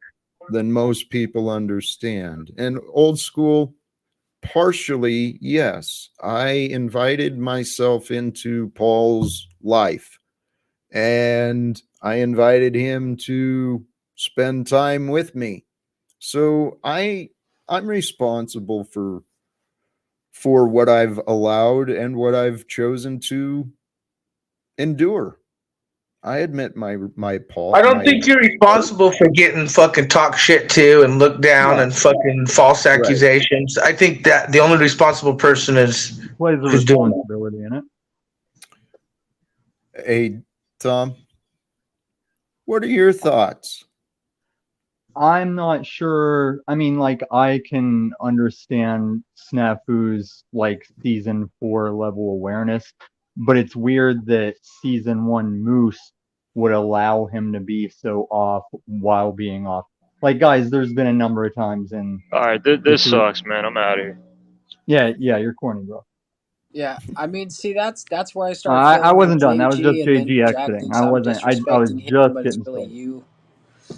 than most people understand. And old school, partially, yes. I invited myself into Paul's life, and I invited him to spend time with me. So I'm responsible for what I've allowed and what I've chosen to endure. I admit my I Paul, don't my think you're responsible for getting fucking talk shit to and looked down no, and fucking false right. accusations. I think that the only responsible person is Plays a who's doing it. responsibility in it. Hey, Tom, what are your thoughts? I'm not sure. I mean, like, I can understand Snafu's like season 4 level awareness, but it's weird that season 1 Moose would allow him to be so off while being off. Like, guys, there's been a number of times in All right, this sucks, man. I'm out of here. yeah, you're corny, bro. Yeah, I mean, see, that's where I start feeling I like wasn't done. That was just JG, and then JG Jack exiting. thinks I I'm wasn't. I was disrespecting him, just but it's getting really started. you.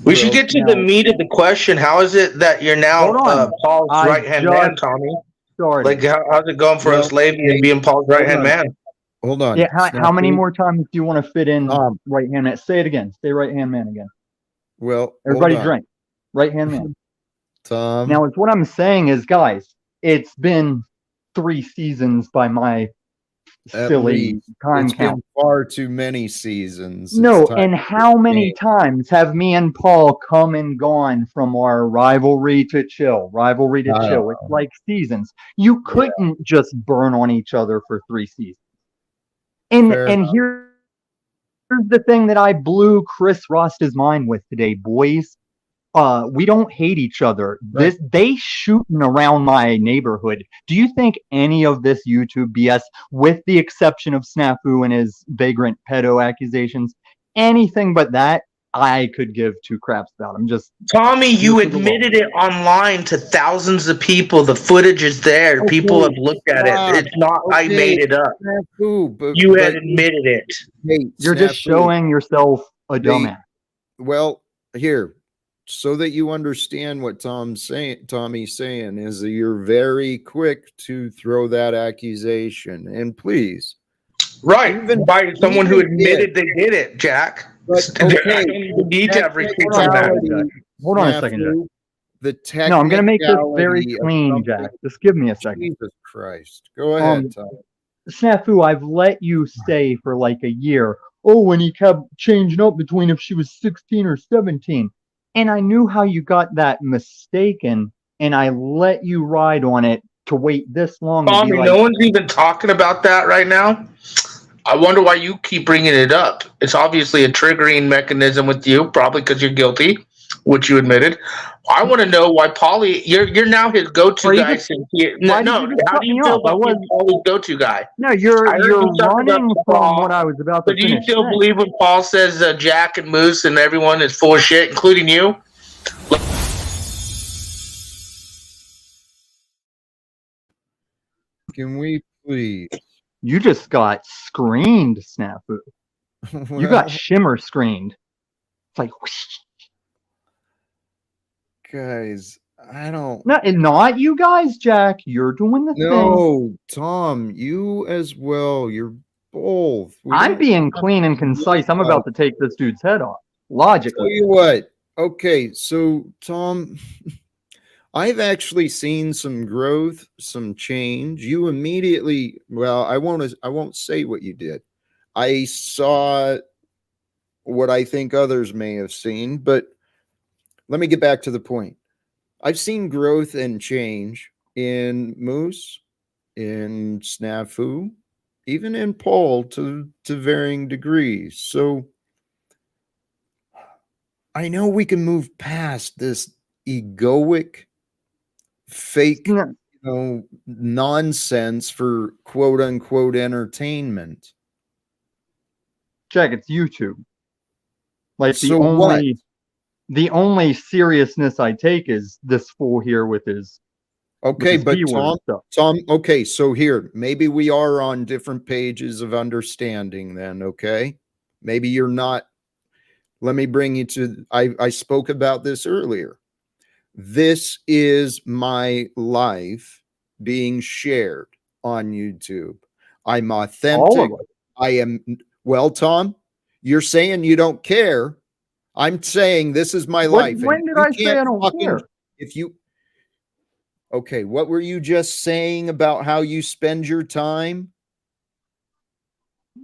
We should Well, get to Now, the meat of the question. How is it that you're now hold on. Paul's I right hand just man, Tommy? started. Like, how's it going for well, us, Slavey, and hey, being Paul's right hand on. man? Hold on. Yeah, how many Snafu, more times do you want to fit in right hand man? Say it again. Say right hand man again. well, Everybody hold on. drink. Right hand man. Tom, Now, it's what I'm saying is, guys, it's been 3 seasons by my at silly least time it's count. been far too many seasons. It's No, time and for how many change. times have me and Paul come and gone from our rivalry to chill? Rivalry to I don't chill. It's know. like seasons. You Yeah, couldn't just burn on each other for 3 seasons. And fair and enough. here's the thing that I blew Chris Ross's mind with today, boys. We don't hate each other. Right. They shooting around my neighborhood. Do you think any of this YouTube BS, with the exception of Snafu and his vagrant pedo accusations, anything but that, I could give 2 craps about? I'm just Tommy, you this is a law. admitted it online to thousands of people. The footage is there. People have Okay, looked at it. stop. It's not I Okay, made it up. Snafu, You had but admitted it. hey, You're just Snafu, showing yourself a they dumbass. well here, so that you understand what Tommy's saying is that you're very quick to throw that accusation, and please, Right. even By someone who even if, admitted they did it, Jack. but I okay, don't even the need to have receipts on that. technicality, Hold on a second, Jack. Snafu, the No, I'm gonna make this very technicality of clean, something. Jack. Just give me a second. Jesus Christ, go ahead, Tom. Snafu, I've let you say for like a year, oh, when he kept changing up between if she was 16 or 17. And I knew how you got that mistaken, and I let you ride on it to wait this long to be Tommy, like, no one's even talking about that right now. I wonder why you keep bringing it up. It's obviously a triggering mechanism with you, probably because you're guilty, which you admitted. I want to know why Paulie. You're now his go-to guy. why did you just How cut do you me feel off? about being Paulie's go-to guy? No, you're I heard you talking about running from Paul. what I was about to So do you finish still saying. believe when Paul says Jack and Moose and everyone is full of shit, including you? Can we please? You just got screened, Snafu. You got Well, shimmer screened. It's like, whoosh. guys, I don't. Not you guys, Jack. You're doing the thing. No, Tom, you as well. You're both. I'm being clean and concise. I'm about to take this dude's head off. Tell Logically. you what. Okay, so Tom, I've actually seen some growth, some change. You immediately, well, I won't say what you did. I saw what I think others may have seen, but let me get back to the point. I've seen growth and change in Moose, in Snafu, even in Paul to varying degrees. So I know we can move past this egoic, fake, No, nonsense for quote unquote entertainment. Jack, it's YouTube. Like So what? the only seriousness I take is this fool here with his Okay, his but P-word stuff. Tom, okay, so here, maybe we are on different pages of understanding then, okay? Maybe you're not. Let me bring you to, I spoke about this earlier. This is my life being shared on YouTube. I'm All authentic. of it. I am, well, Tom, you're saying you don't care. I'm saying this is my life. When And did you I say can't I don't fucking, care? if you, okay, what were you just saying about how you spend your time?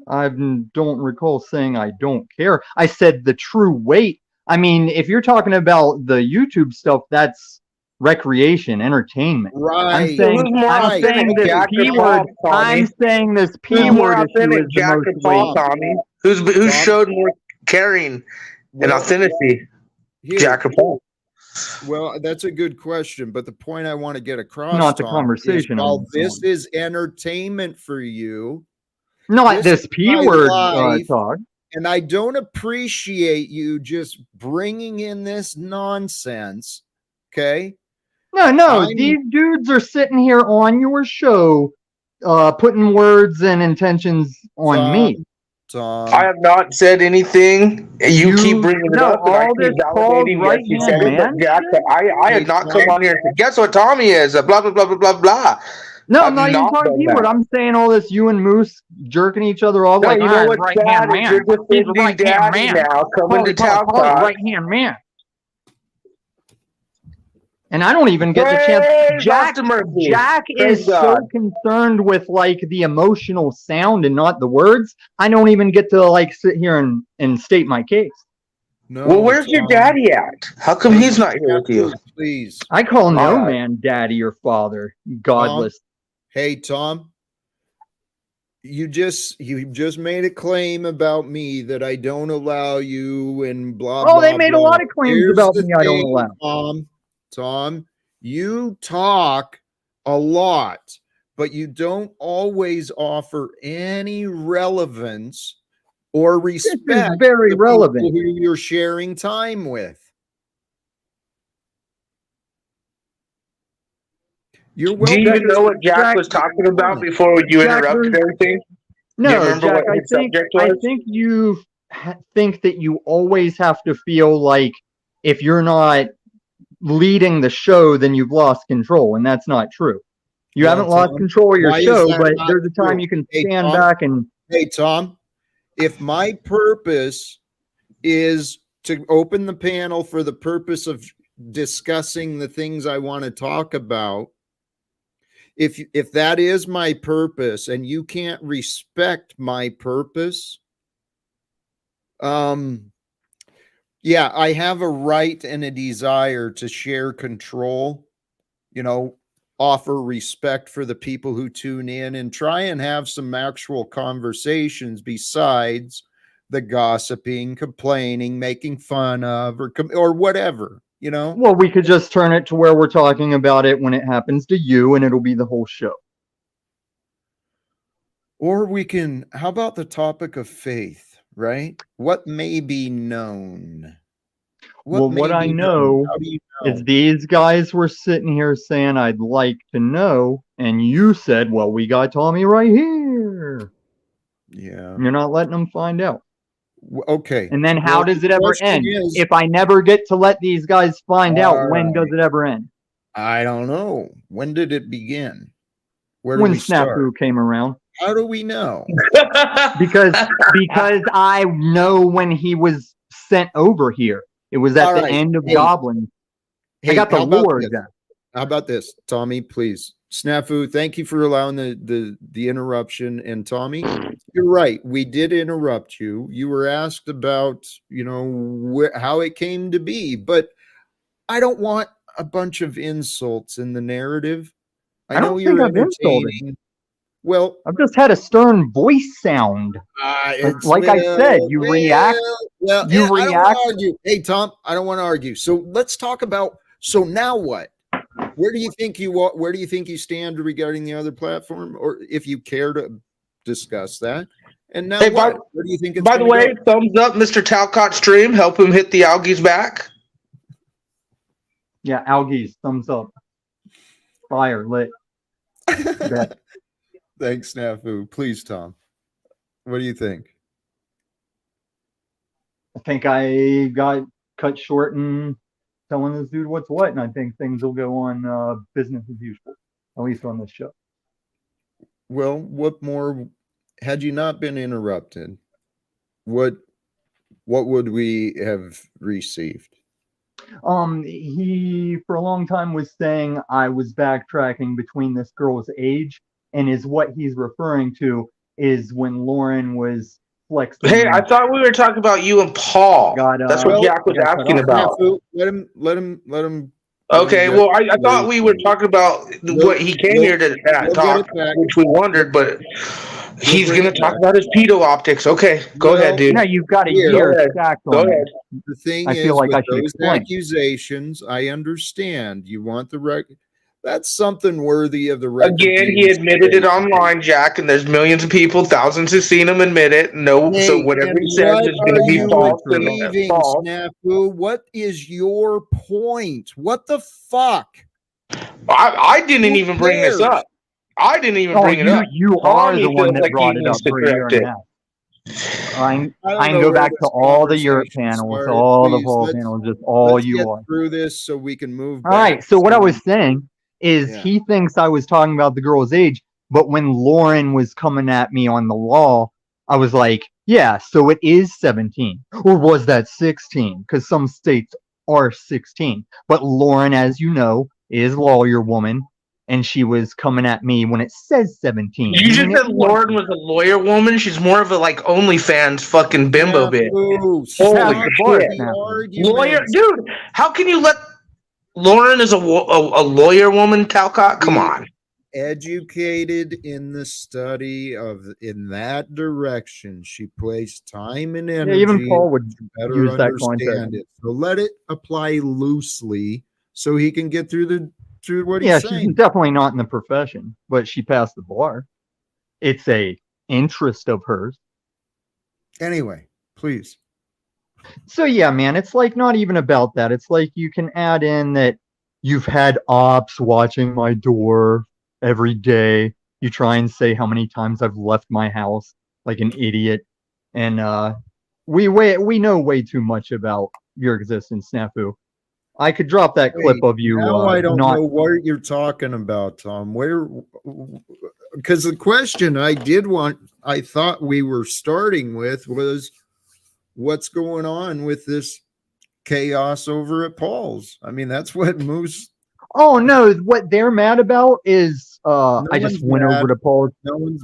I don't recall saying I don't care. I said the true weight. I mean, if you're talking about the YouTube stuff, that's recreation, entertainment. I'm Right. So who's more I'm Right. authentic, saying this Jack or P word. Paul, Tommy? I'm saying this P Who's more word issue authentic, is the Jack most or Paul, weight. Tommy? Who Tom, showed more caring and well, authenticity, Jack here, or Paul? well, that's a good question, but the point I want to get across, Not the Tom, is conversation while I'm this on. is entertainment for you, Not this is this P my word life, talk. and I don't appreciate you just bringing in this nonsense. Okay, No, I'm these dudes are sitting here on your show, putting words and intentions on Tom. me. I have not said anything. You keep You bringing it no, up, and I all keep this called validating. Yes, right you hand said it, but man Jack, shit? I Hey, had not come Tom. on here and said, guess what Tommy is? Blah blah blah blah blah blah. No, I'm I've not even not talking done P word. that. I'm saying all this you and Moose jerking each other off No, like, you know what's right sad hand is you're man. He's a defending right hand Daddy man. now, coming to Polly, Talcott. right hand man. And I don't even get the chance. Praise Jack Austin Murphy. Jack Praise is God. so concerned with like the emotional sound and not the words. I don't even get to like sit here and state my case. No, Well, where's your Tom. daddy at? How come Hey, he's not here with you? please, I call no Alright. man daddy or father. Tom. Godless. Hey, Tom. You just made a claim about me that I don't allow you and blah Oh, blah they made a blah. lot of claims Here's about the me I don't thing, allow. Tom, you talk a lot, but you don't always offer any relevance or This is respect very to the people relevant. who you're sharing time with. You're Do you welcome even know what Jack Jack, was talking about before you Jack, interrupted everything? Do you no, remember Jack, what his subject was? I think you think that you always have to feel like if you're not leading the show, then you've lost control, and that's not true. You Well, haven't lost Tom, control of your why is show, that but not there's a time true? you can Hey, stand Tom. back and Hey, Tom, if my purpose is to open the panel for the purpose of discussing the things I want to talk about, if that is my purpose and you can't respect my purpose, yeah, I have a right and a desire to share control, offer respect for the people who tune in and try and have some actual conversations besides the gossiping, complaining, making fun of, or whatever, well, we could just turn it to where we're talking about it when it happens to you, and it'll be the whole show. Or we can, how about the topic of faith, right? What may be known? What I know How do you is know? these guys were sitting here saying, I'd like to know, and you said, well, we got Tommy right here. Yeah. You're not letting them find out. Okay. And then how Well, does the it ever question end? is, If I never get to let these guys find out, all when does right, it ever end? I don't know. When did it begin? Where do When we start? Snafu came around. How do we know? Because I know when he was sent over here. It was at All the right. end of Hey, Goblin. I got the how about lore this? down. How about this, Tommy? Please, Snafu. Thank you for allowing the interruption. And Tommy, you're right. We did interrupt you. You were asked about how it came to be, but I don't want a bunch of insults in the narrative. I I know don't think you're I've insulted. entertaining. Well, I've just had a stern voice sound. Like I said, you react. Well, You I don't want react. to argue. Hey, Tom, I don't want to argue. So let's talk about. So now what? Where do you think you stand regarding the other platform, or if you care to discuss that? And now Hey, what? Where do you think it's by the gonna way, go? thumbs up, Mr. Talcott stream. Help him hit the algaes back. Yeah, algae, thumbs up. Fire lit. Bet. Thanks, Snafu. Please, Tom. What do you think? I think I got cut short in telling this dude what's what, and I think things will go on business as usual, at least on this show. Well, what more? Had you not been interrupted, what would we have received? He for a long time was saying I was backtracking between this girl's age, and is what he's referring to is when Lauren was flexing. Hey, I thought we were talking about you and Paul. That's what Jack was asking about. Let him. Okay, well, I thought we were talking about what he came here to talk, which we wondered, but he's going to talk about his pedo optics. Okay, go ahead, dude. No, you've got a year stacked on. Go ahead. The thing I is, feel like with I should those explain. accusations, I understand. You want the record. That's something worthy of the record. Again, he admitted it online, Jack, and there's millions of people, thousands who've seen him admit it. No, Hey, so whatever he says is going to be false and false. Snafu, what is your point? What the fuck? I didn't even bring this up. I didn't even bring it up. You are the one that brought it up for a year and a half. I can go back to all the Europe panels, all the fall panels, just all you are. Through this so we can move. All right. So what I was saying is he thinks I was talking about the girl's age, but when Lauren was coming at me on the law, I was like, yeah, so it is 17. Or was that 16? Because some states are 16. But Lauren, as you know, is lawyer woman, and she was coming at me when it says 17. You just said Lauren was a lawyer woman? She's more of a like OnlyFans fucking bimbo bitch. Holy shit. Lawyer, dude, how can you let Lauren is a lawyer woman, Talcott? Come on. Educated in the study in that direction. She placed time and energy. Yeah, even Paul would to better use that understand concept. it. So let it apply loosely so he can get through what yeah, he's saying. She's definitely not in the profession, but she passed the bar. It's a interest of hers. Anyway, please. So yeah, man, it's like not even about that. It's like you can add in that you've had ops watching my door every day. You try and say how many times I've left my house like an idiot. And we know way too much about your existence, Snafu. I could drop that clip of you. Now I don't know what you're talking about, Tom. Because the question I thought we were starting with was what's going on with this chaos over at Paul's. I mean, that's what Moose. Oh no, what they're mad about is I just went over to Paul's.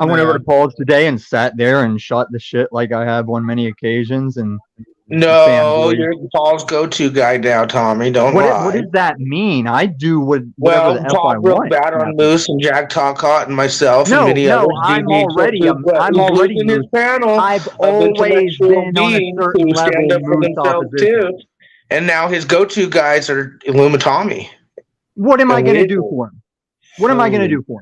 I went over to Paul's today and sat there and shot the shit like I have on many occasions. And no, you're Paul's go-to guy now, Tommy. Don't lie. What does that mean? I do whatever the F I real want. bad on Moose and Jack Talcott and myself and many others. I'm already in his panel. I've always been on a certain level for themselves too. And now his go-to guys are Illumitami. What am I going to do for him? What am I going to do for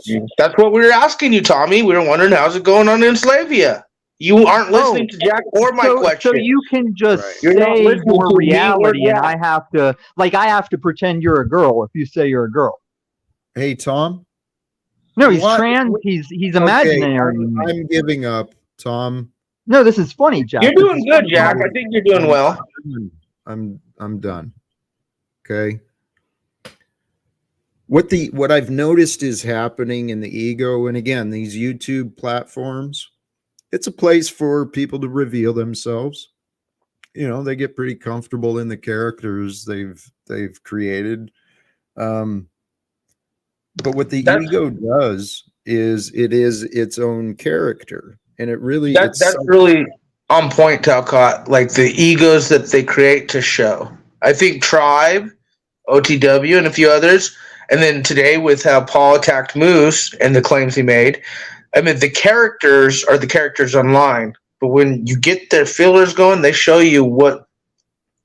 him? That's what we were asking you, Tommy. We were wondering how's it going on in Slavia. You aren't listening to Jack or my question. So you can just say your reality, and I have to pretend you're a girl if you say you're a girl. Hey, Tom. No, he's trans. He's imaginary. I'm giving up, Tom. No, this is funny, Jack. You're doing good, Jack. I think you're doing well. I'm done. Okay. What I've noticed is happening in the ego, and again, these YouTube platforms, it's a place for people to reveal themselves. You know, they get pretty comfortable in the characters they've created. But what the ego does is it is its own character, and it really that's really on point, Talcott. Like the egos that they create to show. I think Tribe, OTW, and a few others And then today, with how Paul attacked Moose and the claims he made, I mean, the characters are the characters online, but when you get their feelers going, they show you what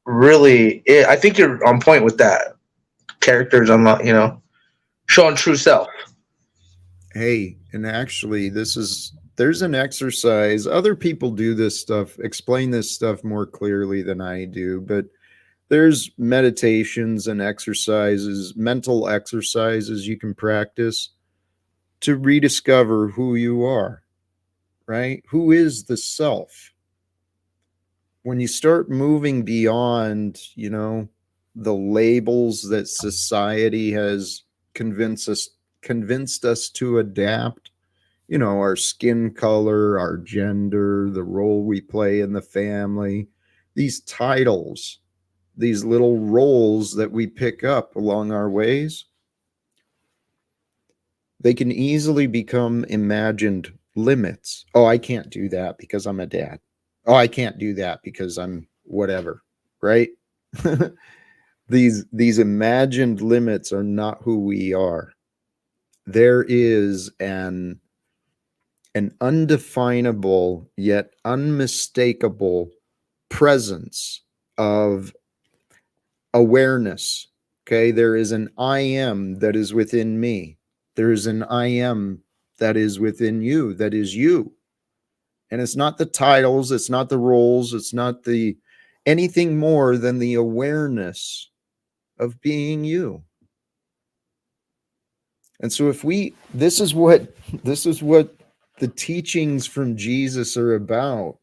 really is. I think you're on point with that. Characters online, showing true self. Hey, and actually, there's an exercise. Other people do this stuff, explain this stuff more clearly than I do, but there's meditations and exercises, mental exercises you can practice to rediscover who you are, right? Who is the self? When you start moving beyond, the labels that society has convinced us to adapt, our skin color, our gender, the role we play in the family, these titles, these little roles that we pick up along our ways, they can easily become imagined limits. Oh, I can't do that because I'm a dad. Oh, I can't do that because I'm whatever, right? These imagined limits are not who we are. There is an undefinable yet unmistakable presence of awareness. Okay, there is an I am that is within me. There is an I am that is within you, that is you. And it's not the titles, it's not the roles, it's not the anything more than the awareness of being you. And so this is what the teachings from Jesus are about.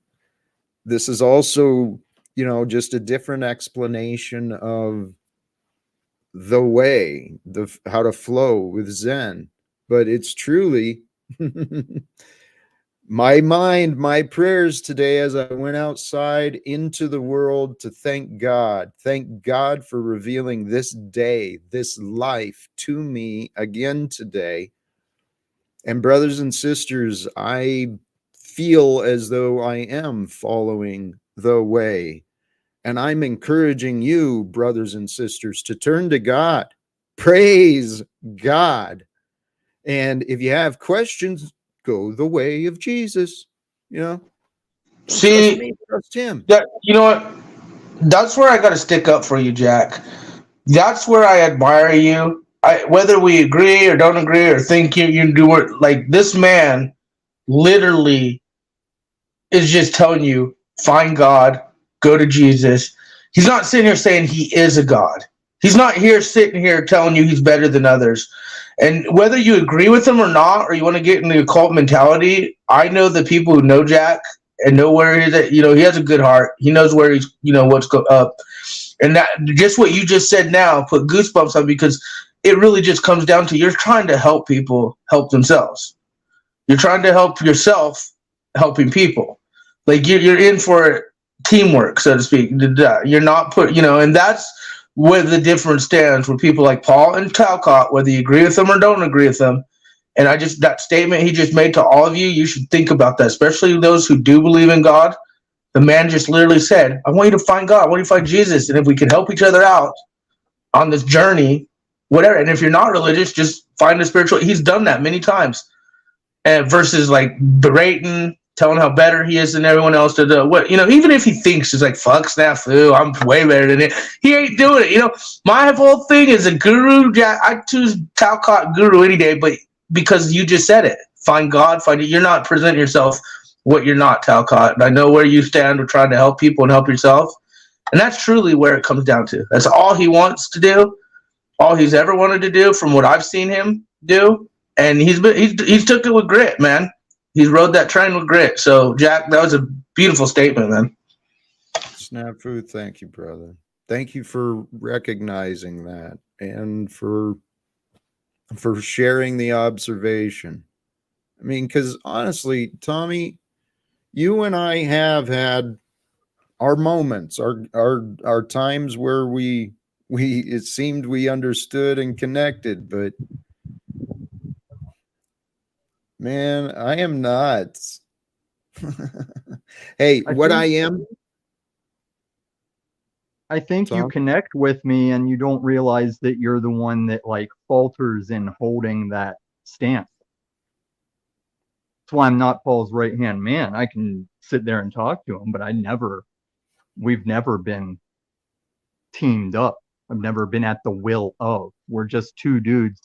This is also, just a different explanation of the way, how to flow with Zen. But it's truly my prayers today as I went outside into the world to thank God for revealing this day, this life to me again today. And brothers and sisters, I feel as though I am following the way. And I'm encouraging you, brothers and sisters, to turn to God. Praise God. And if you have questions, go the way of Jesus. Trust See, me, trust him. that you know what? That's where I got to stick up for you, Jack. That's where I admire you. Whether we agree or don't agree or think you do it, like this man literally is just telling you, find God, go to Jesus. He's not sitting here saying he is a God. He's not here sitting here telling you he's better than others. And whether you agree with him or not, or you want to get in the occult mentality, I know the people who know Jack and know where he's at. He has a good heart. He knows where he's, what's up. And that just what you just said now put goosebumps on, because it really just comes down to you're trying to help people help themselves. You're trying to help yourself helping people. Like you're in for teamwork, so to speak. You're not and that's where the difference stands with people like Paul and Talcott, whether you agree with them or don't agree with them. And that statement he just made to all of you, you should think about that, especially those who do believe in God. The man just literally said, I want you to find God. I want you to find Jesus. And if we can help each other out on this journey, whatever. And if you're not religious, just find a spiritual. He's done that many times. And versus like berating, telling how better he is than everyone else. Even if he thinks he's like, fuck snafu, I'm way better than it. He ain't doing it. My whole thing is a guru. I choose Talcott guru any day, but because you just said it, find God, find it. You're not presenting yourself what you're not, Talcott. And I know where you stand with trying to help people and help yourself. And that's truly where it comes down to. That's all he wants to do, all he's ever wanted to do from what I've seen him do. And he's took it with grit, man. He's rode that train with grit. So, Jack, that was a beautiful statement, man. Snafu, thank you, brother. Thank you for recognizing that and for sharing the observation. I mean, because honestly, Tommy, you and I have had our moments, our times where we it seemed we understood and connected, but man, I am not. Hey, what I am, I think you Tom? connect with me and you don't realize that you're the one that like falters in holding that stance. That's why I'm not Paul's right hand man. I can sit there and talk to him, but we've never been teamed up. I've never been at the will of. We're just two dudes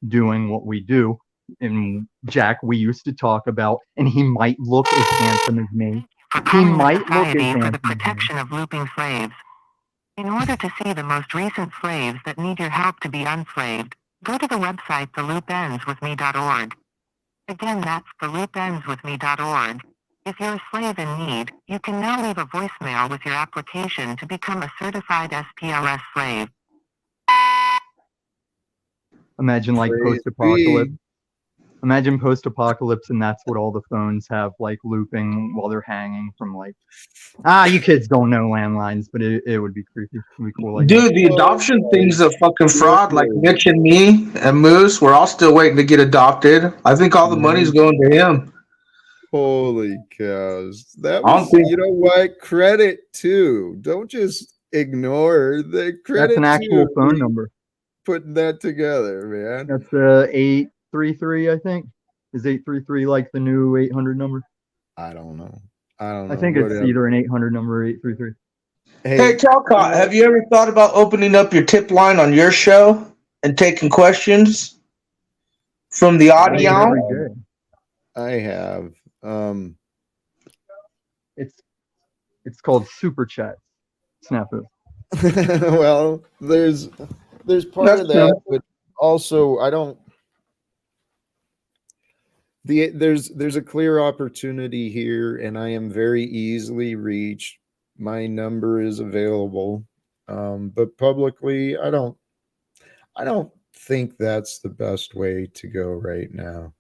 doing what we do. And Jack, we used to talk about, and he might look as handsome as me. He might look as handsome for the protection of looping slaves. In order to see the most recent slaves that need your help to be unslaved, go to the website theloopenswithme.org. Again, that's theloopenswithme.org. If you're a slave in need, you can now leave a voicemail with your application to become a certified SPLS slave. Imagine like Praise post-apocalypse. be. Imagine post-apocalypse, and that's what all the phones have, like looping while they're hanging from like. You kids don't know landlines, but it would be creepy. It would be cool. Like Dude, the adoption thing's a fucking fraud. Like Mitch and me and Moose, we're all still waiting to get adopted. I think all the money's going to him. Holy cows. That I don't was, think- you know what? Credit too. Don't just ignore the credit. that's an actual to phone number. Putting that together, man. That's 833, I think. Is 833 like the new 800 number? I don't know. I think it's Whatever. either an 800 number or 833. Hey, Talcott, have you ever thought about opening up your tip line on your show and taking questions from the audience? Every day. I have. It's called Super Chat. Snafu. Well, there's part of that, but also I don't. There's a clear opportunity here, and I am very easily reached. My number is available, but publicly, I don't think that's the best way to go right now.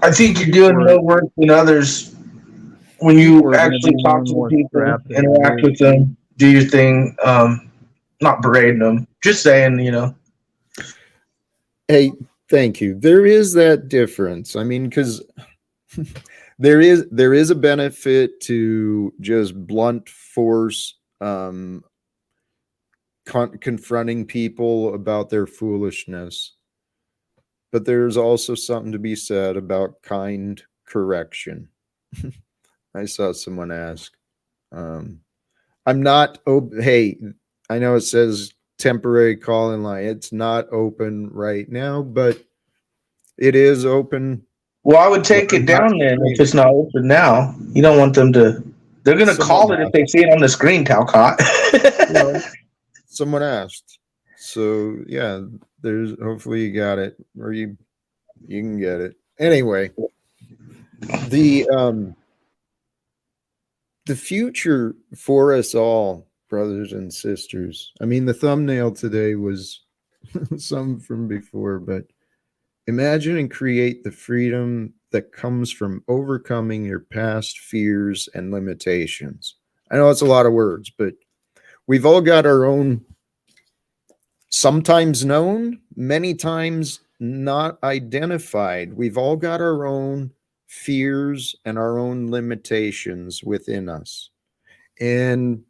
I think you're doing more work than others when you actually talk to people, interact with them, do your thing. Not berating them, just saying, Hey, thank you. There is that difference. I mean, because there is a benefit to just blunt force confronting people about their foolishness. But there's also something to be said about kind correction. I saw someone ask. I'm not. Hey, I know it says temporary call-in line. It's not open right now, but it is open. Well, I would take it down then if it's not open now. You don't want them to. They're going to call it if they see it on the screen, Talcott. Someone asked. So, yeah, there's hopefully you got it, or you can get it. Anyway, the future for us all, brothers and sisters. I mean, the thumbnail today was some from before, but imagine and create the freedom that comes from overcoming your past fears and limitations. I know it's a lot of words, but we've all got our own, sometimes known, many times not identified. We've all got our own fears and our own limitations within us. And,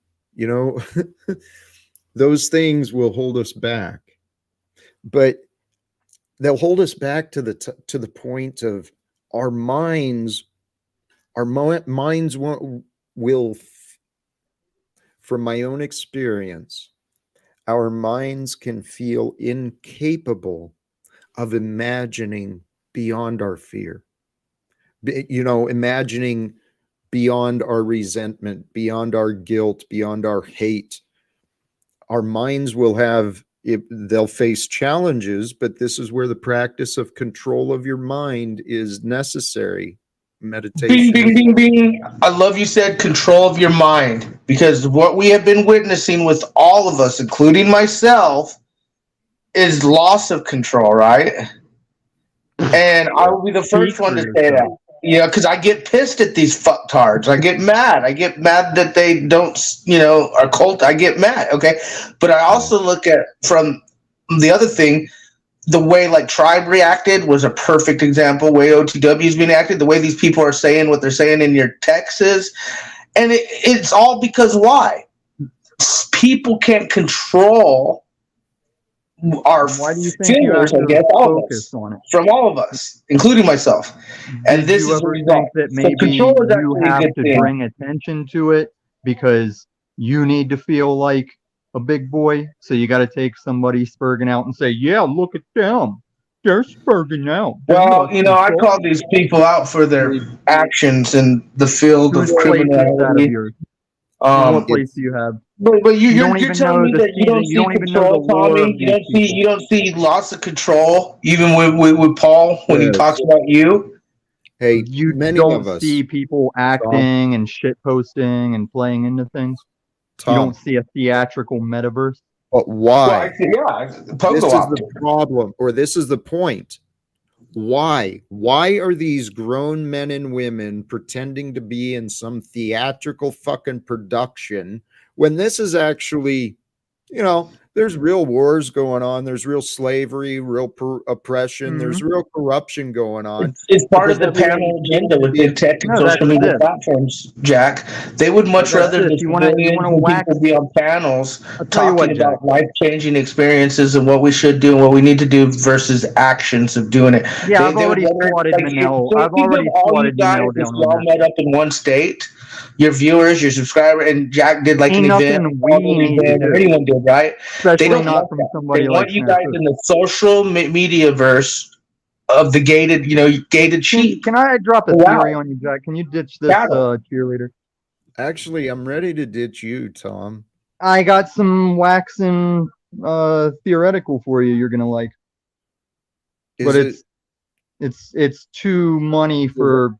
those things will hold us back. But they'll hold us back to the point of our minds will, from my own experience, our minds can feel incapable of imagining beyond our fear, imagining beyond our resentment, beyond our guilt, beyond our hate. Our minds will they'll face challenges, but this is where the practice of control of your mind is necessary. Meditation. Bing, bing, bing, bing. I love you said control of your mind, because what we have been witnessing with all of us, including myself, is loss of control, right? And I will be the first one to say that. Because I get pissed at these fucktards. I get mad. I get mad that they don't, are cult. I get mad, okay? But I also look at, from the other thing, the way like Tribe reacted was a perfect example. The way OTW is being acted, the way these people are saying what they're saying in your texts, And it's all because why? People can't control our Why do you think you have feelings, I to guess, all of focus us, on it? from all of us, including myself. And Did this you is the ever result. think that So maybe control is you actually a have good to thing. bring attention to it because you need to feel like a big boy? So you got to take somebody spurging out and say, yeah, look at them. They're spurging out. They Well, must be I fun." call these people out for their actions in the field Whose of place is that of criminality. yours? What place It's do you have? But You you're don't even telling know me the that you don't season. You see don't even know the control, lore Tommy. of these people. You don't see loss of control, even with Paul when he Yes. talks about you. Hey, You many don't of us, see people acting and shit posting and playing into things. You don't Tom, see a theatrical metaverse. but Well, why? This Pogo is op. the problem, or this is the point. Why? Why are these grown men and women pretending to be in some theatrical fucking production when this is actually, there's real wars going on, there's real slavery, real oppression, there's real corruption going on. It's part because of the everyone panel seems agenda to with be big tech and No, that's social media this. platforms, Jack. They would much That's rather this. the You wanna civilians and wax. people be on panels I'll tell you what, talking Jack. about life-changing experiences and what we should do and what we need to do versus actions of doing it. Yeah, I've They would already rather, swatted like, Manel. so I've think of already all you swatted guys Manel if down you on all that. met up in one state, your viewers, your subscriber, and Jack did like Ain't an event, nothing we need to or do, anyone did, right? They especially don't not want from that. somebody They like want you guys Snafu. in the social media verse of the gated sheep. Can I drop a Wow. theory on you, Jack? Can you ditch this Cattle. cheerleader? Actually, I'm ready to ditch you, Tom. I got some waxing theoretical for you. You're gonna like, but it's too money for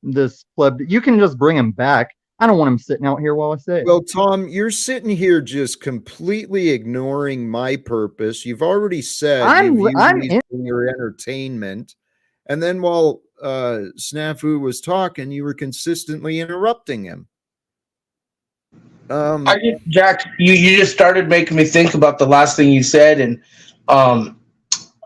this pleb. You can just bring him back. I don't want him sitting out here while I say it. Well, Tom, you're sitting here just completely ignoring my purpose. You've already said I'm these for your entertainment. And then while Snafu was talking, you were consistently interrupting him. Jack, you just started making me think about the last thing you said, and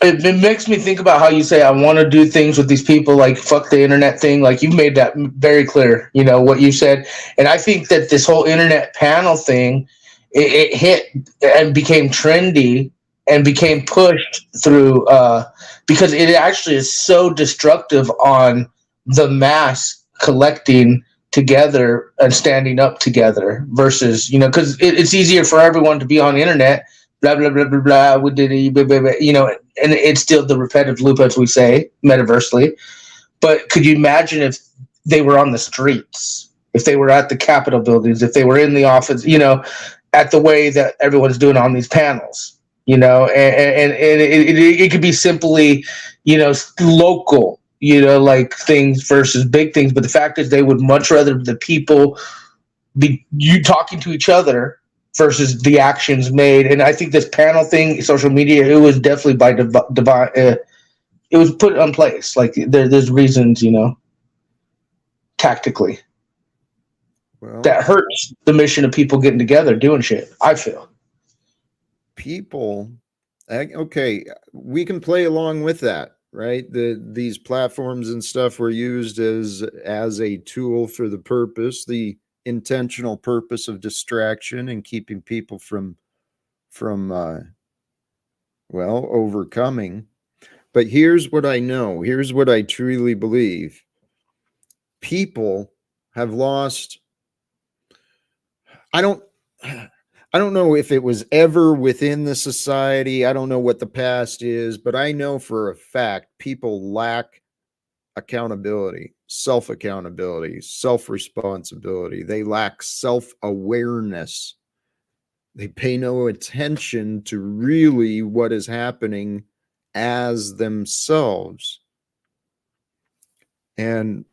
it makes me think about how you say I want to do things with these people, like fuck the internet thing. Like you've made that very clear, what you said, and I think that this whole internet panel thing, it hit and became trendy and became pushed through because it actually is so destructive on the mass collecting together and standing up together versus because it's easier for everyone to be on the internet, blah blah blah blah blah, we did it, blah, blah, blah, and it's still the repetitive loop, as we say, metaversely. But could you imagine if they were on the streets, if they were at the Capitol buildings, if they were in the office, at the way that everyone's doing on these panels, and it could be simply, local, like things versus big things. But the fact is, they would much rather the people be you talking to each other versus the actions made. And I think this panel thing, social media, it was definitely by divine. It was put in place. Like there's reasons, tactically, that hurts the mission of people getting together doing shit, I feel. People, okay, we can play along with that, right? These platforms and stuff were used as a tool for the purpose, the intentional purpose of distraction and keeping people from overcoming. But here's what I know. Here's what I truly believe. People have lost. I don't know if it was ever within the society. I don't know what the past is, but I know for a fact people lack accountability, self-accountability, self-responsibility. They lack self-awareness. They pay no attention to really what is happening as themselves. And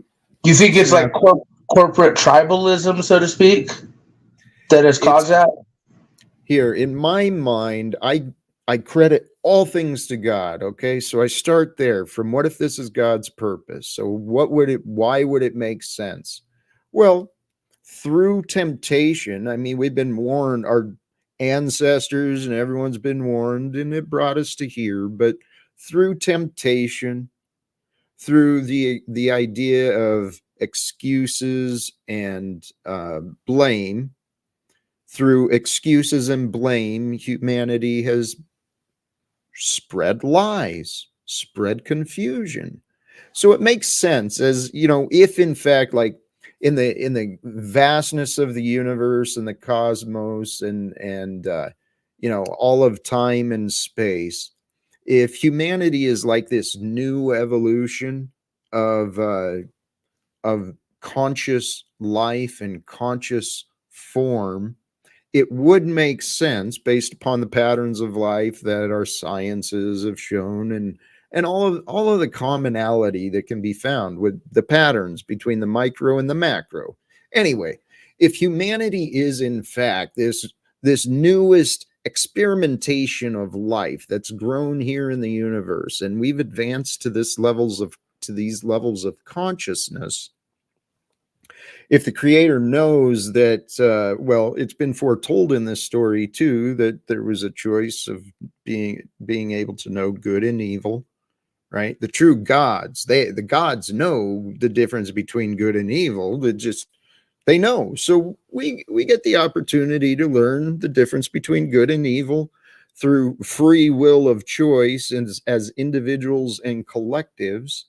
you think it's like corporate tribalism, so to speak, that has caused that? Here, in my mind, I credit all things to God. Okay, so I start there from what if this is God's purpose? So why would it make sense? Well, through temptation, I mean, we've been warned, our ancestors and everyone's been warned, and it brought us to here, but through temptation, through the idea of excuses and blame. Through excuses and blame, humanity has spread lies, spread confusion. So it makes sense, as you know, if in fact, like in the vastness of the universe and the cosmos and you know, all of time and space, if humanity is like this new evolution of conscious life and conscious form, it would make sense based upon the patterns of life that our sciences have shown, and all of the commonality that can be found with the patterns between the micro and the macro. Anyway, if humanity is in fact this newest experimentation of life that's grown here in the universe, and we've advanced to these levels of consciousness, if the creator knows that, well, it's been foretold in this story too, that there was a choice of being able to know good and evil, right? The true gods, the gods know the difference between good and evil. They know. So we get the opportunity to learn the difference between good and evil through free will of choice, and as individuals and collectives.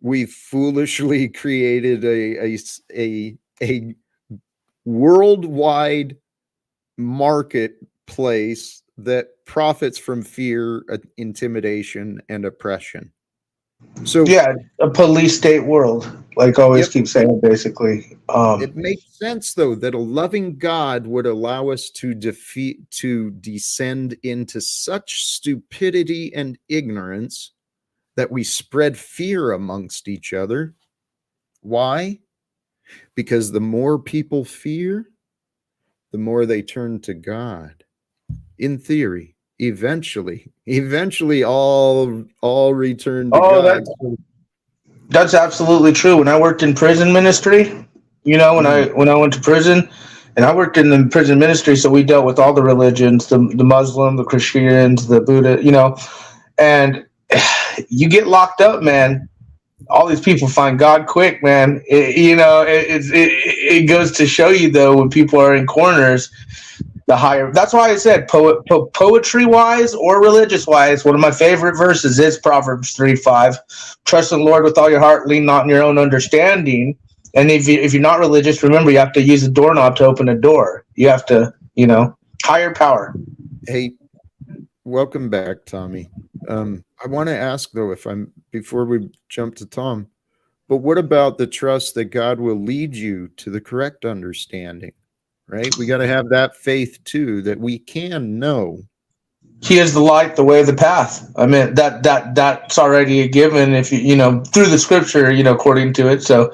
We foolishly created a worldwide marketplace that profits from fear, intimidation, and oppression. So yeah, a police state world, like I always keep saying, basically. It makes sense, though, that a loving God would allow us to descend into such stupidity and ignorance that we spread fear amongst each other. Why? Because the more people fear, the more they turn to God. In theory, eventually all return to God. That's absolutely true. When I worked in prison ministry, you know, when I went to prison, and I worked in the prison ministry, so we dealt with all the religions, the Muslim, the Christians, the Buddha, you know, and you get locked up, man. All these people find God quick, man. It goes to show you, though, when people are in corners, the higher. That's why I said poetry wise or religious wise, one of my favorite verses is Proverbs 3:5. Trust in the Lord with all your heart, lean not on your own understanding. And if you're not religious, remember you have to use a doorknob to open a door. You have to, higher power. Hey, welcome back, Tommy. I want to ask, though, before we jump to Tom, but what about the trust that God will lead you to the correct understanding, right? We got to have that faith too, that we can know. He is the light, the way, the path. I mean, that's already a given if through the scripture, according to it. So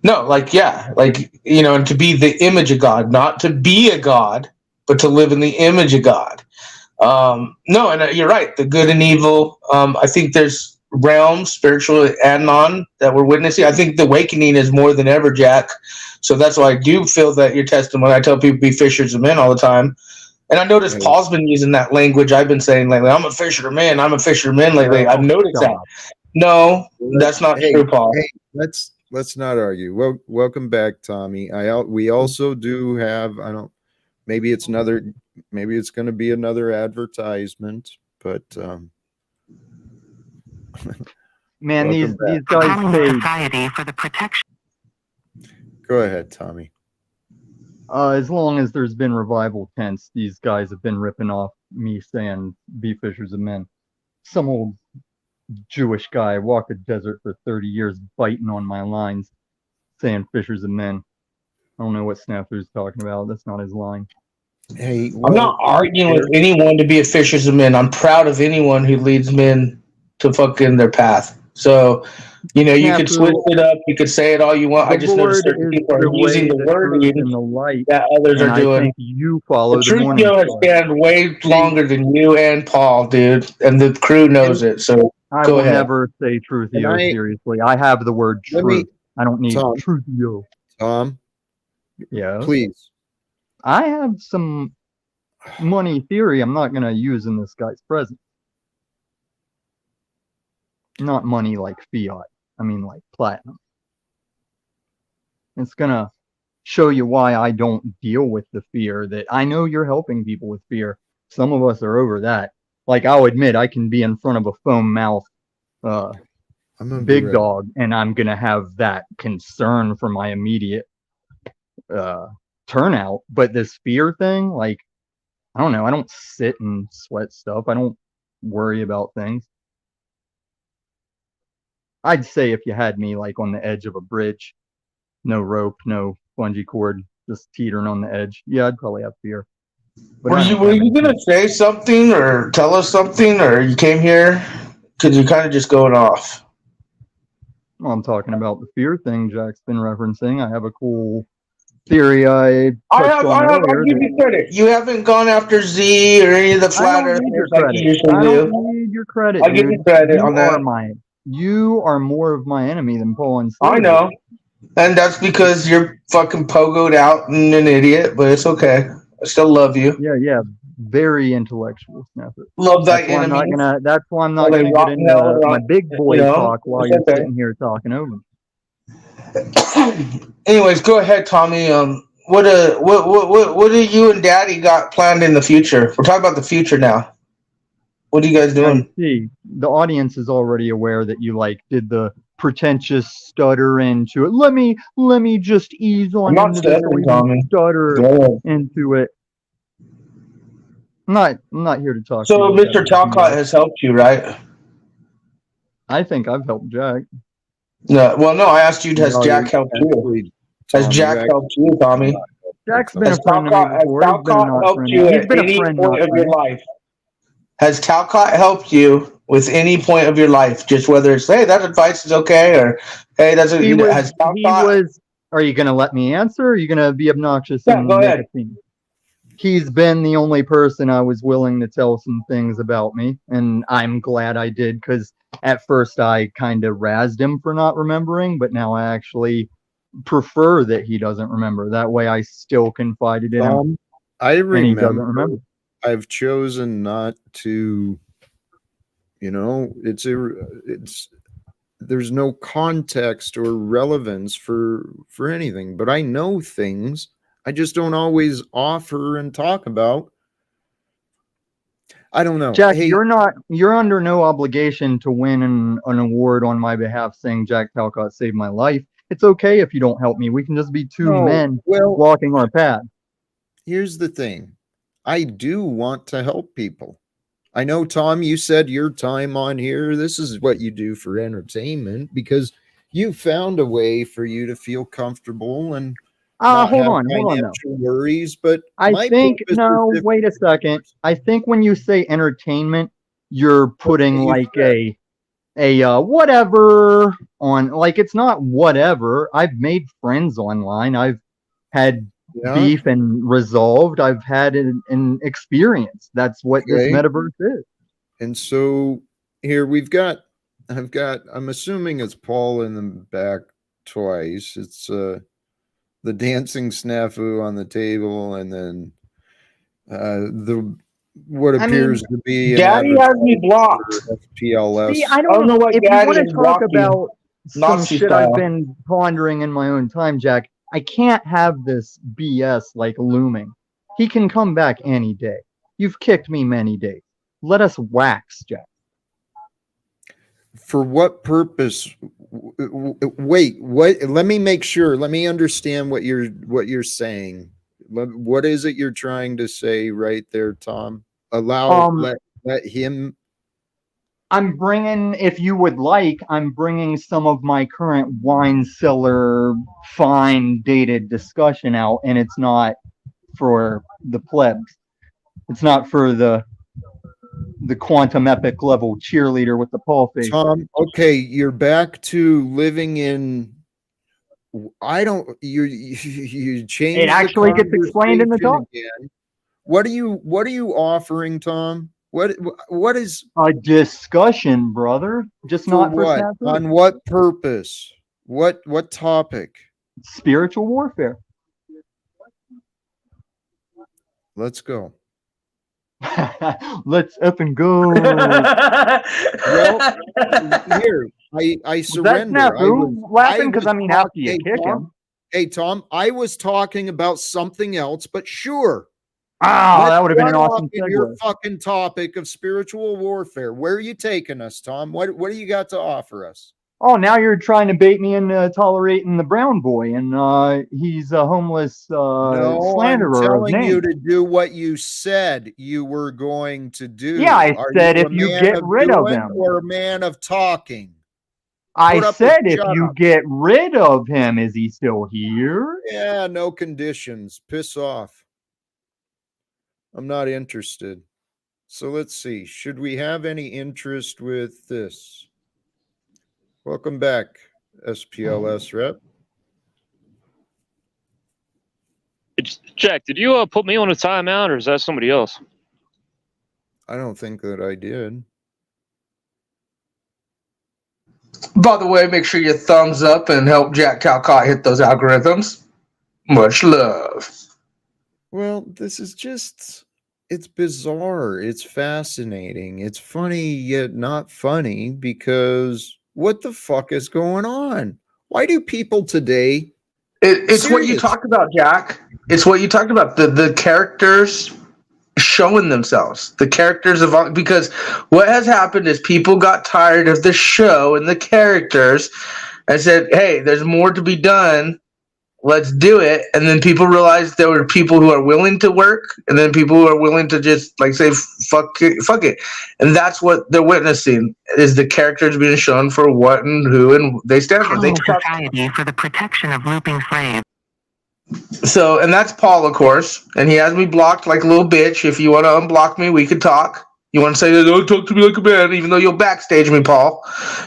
no, and to be the image of God, not to be a God, but to live in the image of God. No, and you're right. The good and evil. I think there's realms, spiritual and non, that we're witnessing. I think the awakening is more than ever, Jack. So that's why I do feel that your testimony. I tell people be fishers of men all the time, and I noticed Paul's been using that language. I've been saying lately, I'm a fisher of men. I'm a fisher of men lately. I've noticed that. No, that's not true, Paul. Hey, let's not argue. Well, welcome back, Tommy. We also do have. Maybe it's going to be another advertisement, but man, these guys say Society for the protection. Go ahead, Tommy. As long as there's been revival tents, these guys have been ripping off me saying be fishers of men. Some old Jewish guy walked the desert for 30 years biting on my lines saying fishers of men. I don't know what Snafu's talking about. That's not his line. Hey, I'm not arguing with anyone to be a fishers of men. I'm proud of anyone who leads men to fucking their path. So, you could switch it up. You could say it all you want. I just noticed certain people are using the wording in the light that others are doing. I think you follow the truth has stand way longer than you and Paul, dude, and the crew knows it. So I go will ahead. never say truthio seriously. I have the word truth. I don't need truthio. Tom, yeah, please. I have some money theory I'm not going to use in this guy's presence. Not money like fiat. I mean like platinum. It's gonna show you why I don't deal with the fear that I know you're helping people with fear. Some of us are over that. Like I'll admit I can be in front of a foam mouth I'm gonna be big right dog and I'm gonna have that concern for my immediate turnout. But this fear thing, like I don't know, I don't sit and sweat stuff. I don't worry about things. I'd say if you had me like on the edge of a bridge, no rope, no bungee cord, just teetering on the edge, yeah, I'd probably have fear. But Were I you don't were have you any gonna say something or tell us something, or you came here because you're kind of just going off? Well, I'm talking about the fear thing Jack's been referencing. I have a cool theory I touched on I'll earlier give that you credit. You haven't gone after Z or any of the I flat don't need your earthers like you credit. usually I do. don't need your credit, I'll give you dude. credit on that. You are more of my enemy than Paul and I Sylvia. know. And that's because you're fucking pogoed out and an idiot, but it's okay. I still love you. Yeah. Very intellectual, Snapper. Love thy That's why I'm not enemies. gonna While they get rot in hell into or my not, big boy talk while it's you're okay. sitting here talking over me. Anyways, go ahead, Tommy. What do you and Daddy got planned in the future? We're talking about the future now. What are you guys Now you doing? see, the audience is already aware that you like did the pretentious stutter into it. Let me just ease on I'm not into this, or stuttering, even Tommy. stutter Go ahead. into it. I'm not here to talk to So you about Mr. Talcott BS. has helped you, right? I think I've helped Jack. No. Well, no. I asked you, has No, Jack helped you? actually, Has Tom, Jack helped you, Tommy? Jack's been Has a friend to me before. He's been a Talcott not helped friend you now. He's at been a any friend, point not of your friend. life? Has Talcott helped you with any point of your life? Just whether it's, hey, that advice is okay, or hey, that's a, He you know, was. has He Talcott? was. Are you gonna let me answer? Or are you gonna be obnoxious Yeah, go and make ahead. a scene? He's been the only person I was willing to tell some things about me, and I'm glad I did, because at first I kind of razzed him for not remembering, but now I actually prefer that he doesn't remember. That way I still confided in him, I and he doesn't remember. remember. I've chosen not to. It's there's no context or relevance for anything, but I know things. I just don't always offer and talk about. I don't know. Jack, Hey, you're under no obligation to win an award on my behalf saying Jack Talcott saved my life. It's okay if you don't help me. We can just be two no. men Well, walking our path. here's the thing. I do want to help people. I know, Tom, you said your time on here, this is what you do for entertainment because you found a way for you to feel comfortable and not Hold have on though. financial worries. But I my think purpose is no, different. wait a second. I think when you say entertainment, you're putting You like said, a whatever on, like it's not whatever. I've made friends online. I've had yeah, beef and resolved. I've had an experience. That's what this okay. metaverse is. And so here I'm assuming it's Paul in the back twice. It's the dancing snafu on the table, and then the what I mean, appears to be an Daddy has me advertisement blocked. for SPLS. see, I I don't know why if you Daddy want to has talk blocked you, about some Nazi shit I've style. been pondering in my own time, Jack, I can't have this BS like looming. He can come back any day. You've kicked me many days. Let us wax, Jack. For what purpose? Wait, what? Let me make sure. Let me understand what you're saying. What is it you're trying to say right there, Tom? Um, Let him. I'm bringing, if you would like, I'm bringing some of my current wine cellar fine dated discussion out, and it's not for the plebs. It's not for the quantum epic level cheerleader with the Paul face. Tom, okay, you're back to living in. I don't. You changed. It actually gets explained in the talk. Again. What are you offering, Tom? What is A discussion, brother. Just for not for what? snafu. On what purpose? What topic? Spiritual warfare. Let's go. Let's up and go. Well, here, I Was that surrender. Snafu laughing? Because I mean, after you hey, kick Tom, him. hey, Tom, I was talking about something else, but sure. Oh, Let's that would have been an run awesome off in your segue. fucking topic of spiritual warfare. Where are you taking us, Tom? What do you got to offer us? Oh, now you're trying to bait me into tolerating the brown boy, and he's a homeless No, I'm slanderer of telling you names. to do what you said you were going to do. Yeah, I Are said you if a you man get of rid of doing him. or a man of talking? I Put up or said if shut you up. get rid of him, is he still here? Yeah, no conditions. Piss off. I'm not interested. So let's see. Should we have any interest with this? Welcome back, SPLS rep. Jack, did you put me on a timeout, or is that somebody else? I don't think that I did. By the way, make sure you thumbs up and help Jack Talcott hit those algorithms. Much love. Well, this is just, it's bizarre. It's fascinating. It's funny yet not funny because what the fuck is going on? Why do people today? It's what you Serious. talked about, Jack. It's what you talked about. The characters showing themselves. The characters of, because what has happened is people got tired of the show and the characters and said, "Hey, there's more to be done. Let's do it." And then people realized there were people who are willing to work, and then people who are willing to just like say fuck it. And that's what they're witnessing, is the characters being shown for what and who and they stand for. They Human Society for the Protection of Looping Slaves. So, and that's Paul, of course, and he has me blocked like a little bitch. If you want to unblock me, we could talk. You want to say, "Oh, talk to me like a man," even though you'll backstage me, Paul.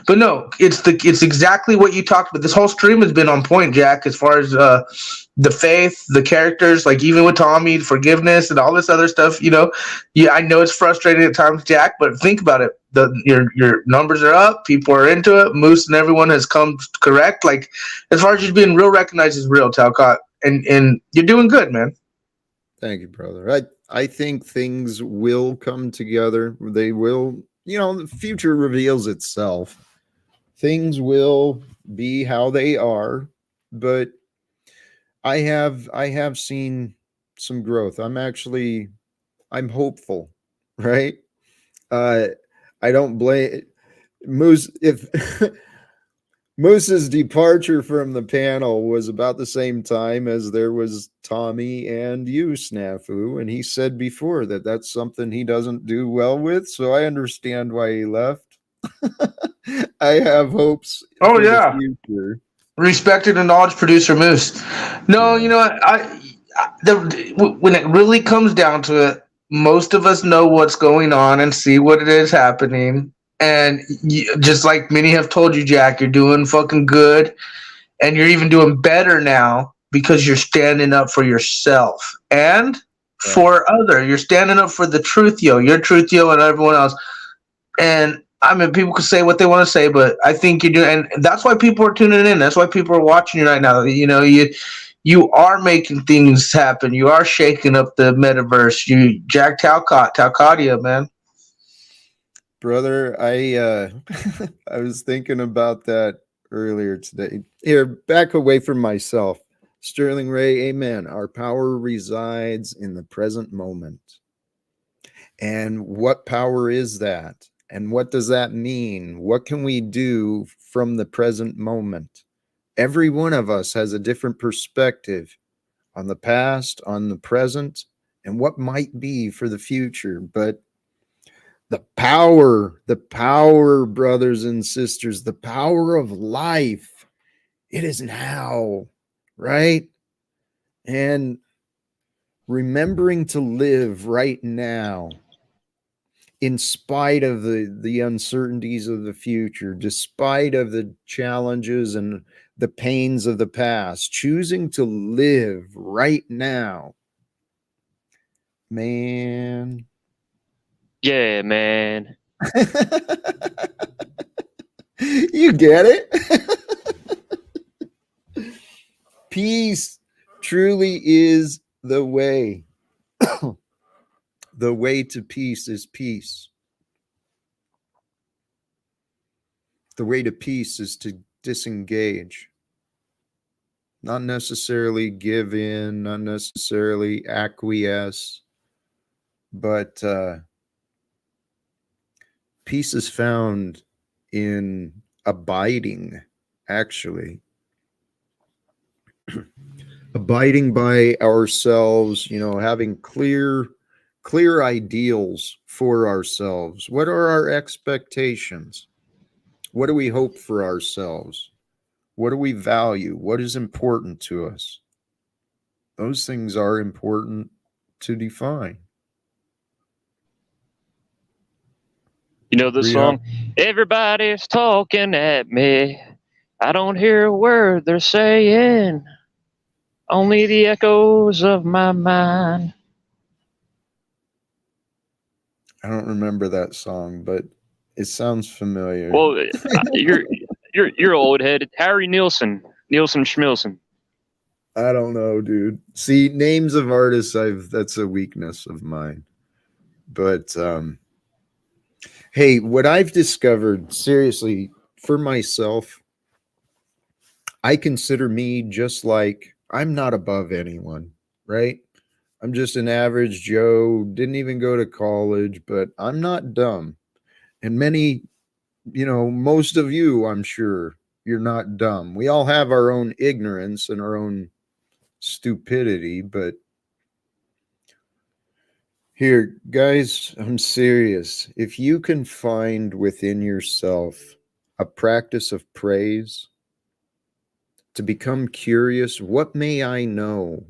But no, it's exactly what you talked about. This whole stream has been on point, Jack, as far as the faith, the characters, like even with Tommy, forgiveness, and all this other stuff. Yeah, I know it's frustrating at times, Jack, but think about it. Your numbers are up. People are into it. Moose and everyone has come correct. Like as far as just being real, recognized as real, Talcott. And you're doing good, man. Thank you, brother. I think things will come together. They will, the future reveals itself. Things will be how they are, but I have seen some growth. I'm hopeful, right? I don't blame Moose if Moose's departure from the panel was about the same time as there was Tommy and you, Snafu, and he said before that that's something he doesn't do well with, so I understand why he left. I have hopes Oh for yeah, the future. respected and knowledge producer Moose. No, you know what? When it really comes down to it, most of us know what's going on and see what it is happening. And just like many have told you, Jack, you're doing fucking good, and you're even doing better now because you're standing up for yourself and for other. You're standing up for the truth, your truth, and everyone else. And I mean, people can say what they want to say, but I think you do, and that's why people are tuning in. That's why people are watching you right now. You are making things happen. You are shaking up the metaverse. Jack Talcottia, man. Brother, I I was thinking about that earlier today. Here, back away from myself. Sterling Ray, amen. Our power resides in the present moment. And what power is that? And what does that mean? What can we do from the present moment? Every one of us has a different perspective on the past, on the present, and what might be for the future. But the power, brothers and sisters, the power of life, it is now, right? And remembering to live right now in spite of the uncertainties of the future, despite of the challenges and the pains of the past, choosing to live right now, man. Yeah, man. You get it? Peace truly is the way. The way to peace is peace. The way to peace is to disengage, not necessarily give in, not necessarily acquiesce, but peace is found in abiding, actually. Abiding by ourselves, having clear ideals for ourselves. What are our expectations? What do we hope for ourselves? What do we value? What is important to us? Those things are important to define. You know the song, Everybody's talking at me. I don't hear a word they're saying. Only the echoes of my mind. I don't remember that song, but it sounds familiar. Well, you're old headed. Harry Nilsson Schmilson. I don't know, dude. See, names of artists, that's a weakness of mine. But hey, what I've discovered, seriously, for myself, I consider me just like I'm not above anyone, right? I'm just an average Joe, didn't even go to college, but I'm not dumb. And many, most of you, I'm sure, you're not dumb. We all have our own ignorance and our own stupidity, but here, guys, I'm serious. If you can find within yourself a practice of praise, to become curious, what may I know?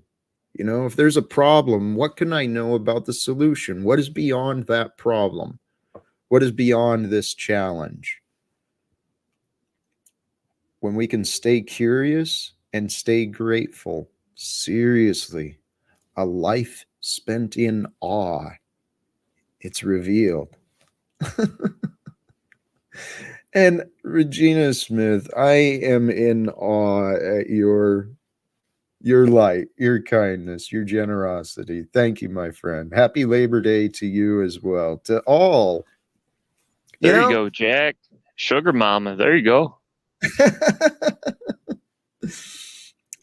If there's a problem, what can I know about the solution? What is beyond that problem? What is beyond this challenge? When we can stay curious and stay grateful, seriously, a life spent in awe, it's revealed. And Regina Smith, I am in awe at your light, your kindness, your generosity. Thank you, my friend. Happy Labor Day to you as well. To all. There you go, Jack. Sugar mama. There you go.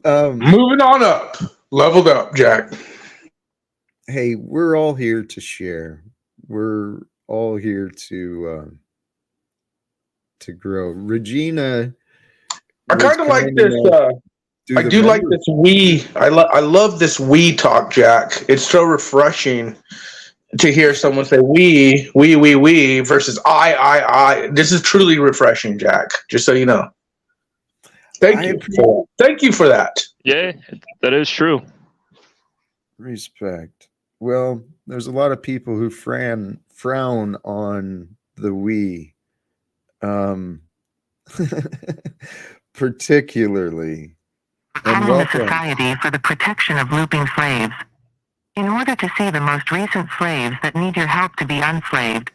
Moving on up. Leveled up, Jack. Hey, we're all here to share. We're all here to grow. Regina, I kind of like this. I do like this we. I love this we talk, Jack. It's so refreshing to hear someone say we versus I. This is truly refreshing, Jack. Just so you know. Thank you for that. Yeah, that is true. Respect. Well, there's a lot of people who frown on the we. Particularly. And the Society for the Protection of Looping Slaves. In order to see the most recent slaves that need your help to be unslaved.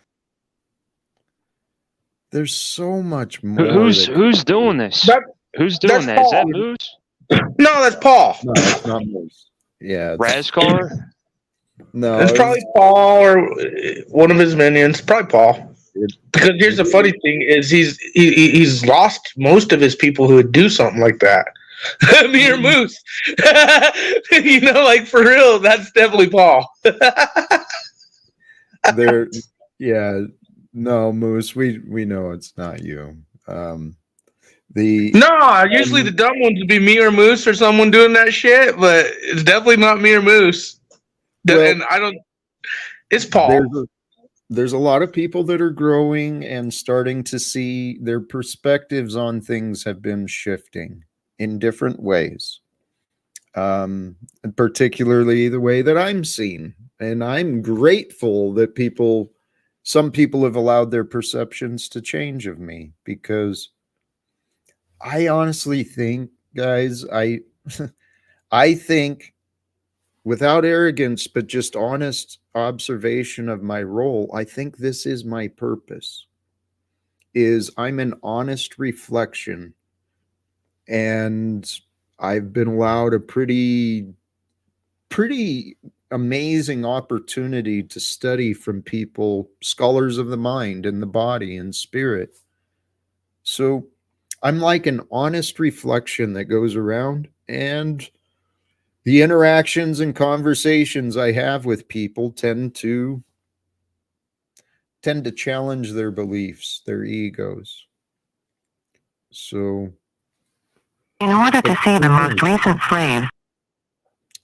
There's so much more. Who's doing this? Who's doing that? Is that Moose? No, that's Paul. No, it's not Moose. Yeah. Razzcar? No. It's probably Paul or one of his minions. Probably Paul. Because here's the funny thing is he's lost most of his people who would do something like that. Me or Moose. Like for real, that's definitely Paul. No, Moose, we know it's not you. Usually the dumb ones would be me or Moose or someone doing that shit, but it's definitely not me or Moose. And it's Paul. There's a lot of people that are growing and starting to see their perspectives on things have been shifting in different ways. Particularly the way that I'm seen. And I'm grateful that some people have allowed their perceptions to change of me, because I honestly think, guys, I think, without arrogance, but just honest observation of my role, I think this is my purpose. I'm an honest reflection, and I've been allowed a pretty amazing opportunity to study from people, scholars of the mind and the body and spirit. So I'm like an honest reflection that goes around, and the interactions and conversations I have with people tend to challenge their beliefs, their egos. So In order to see the most recent slaves.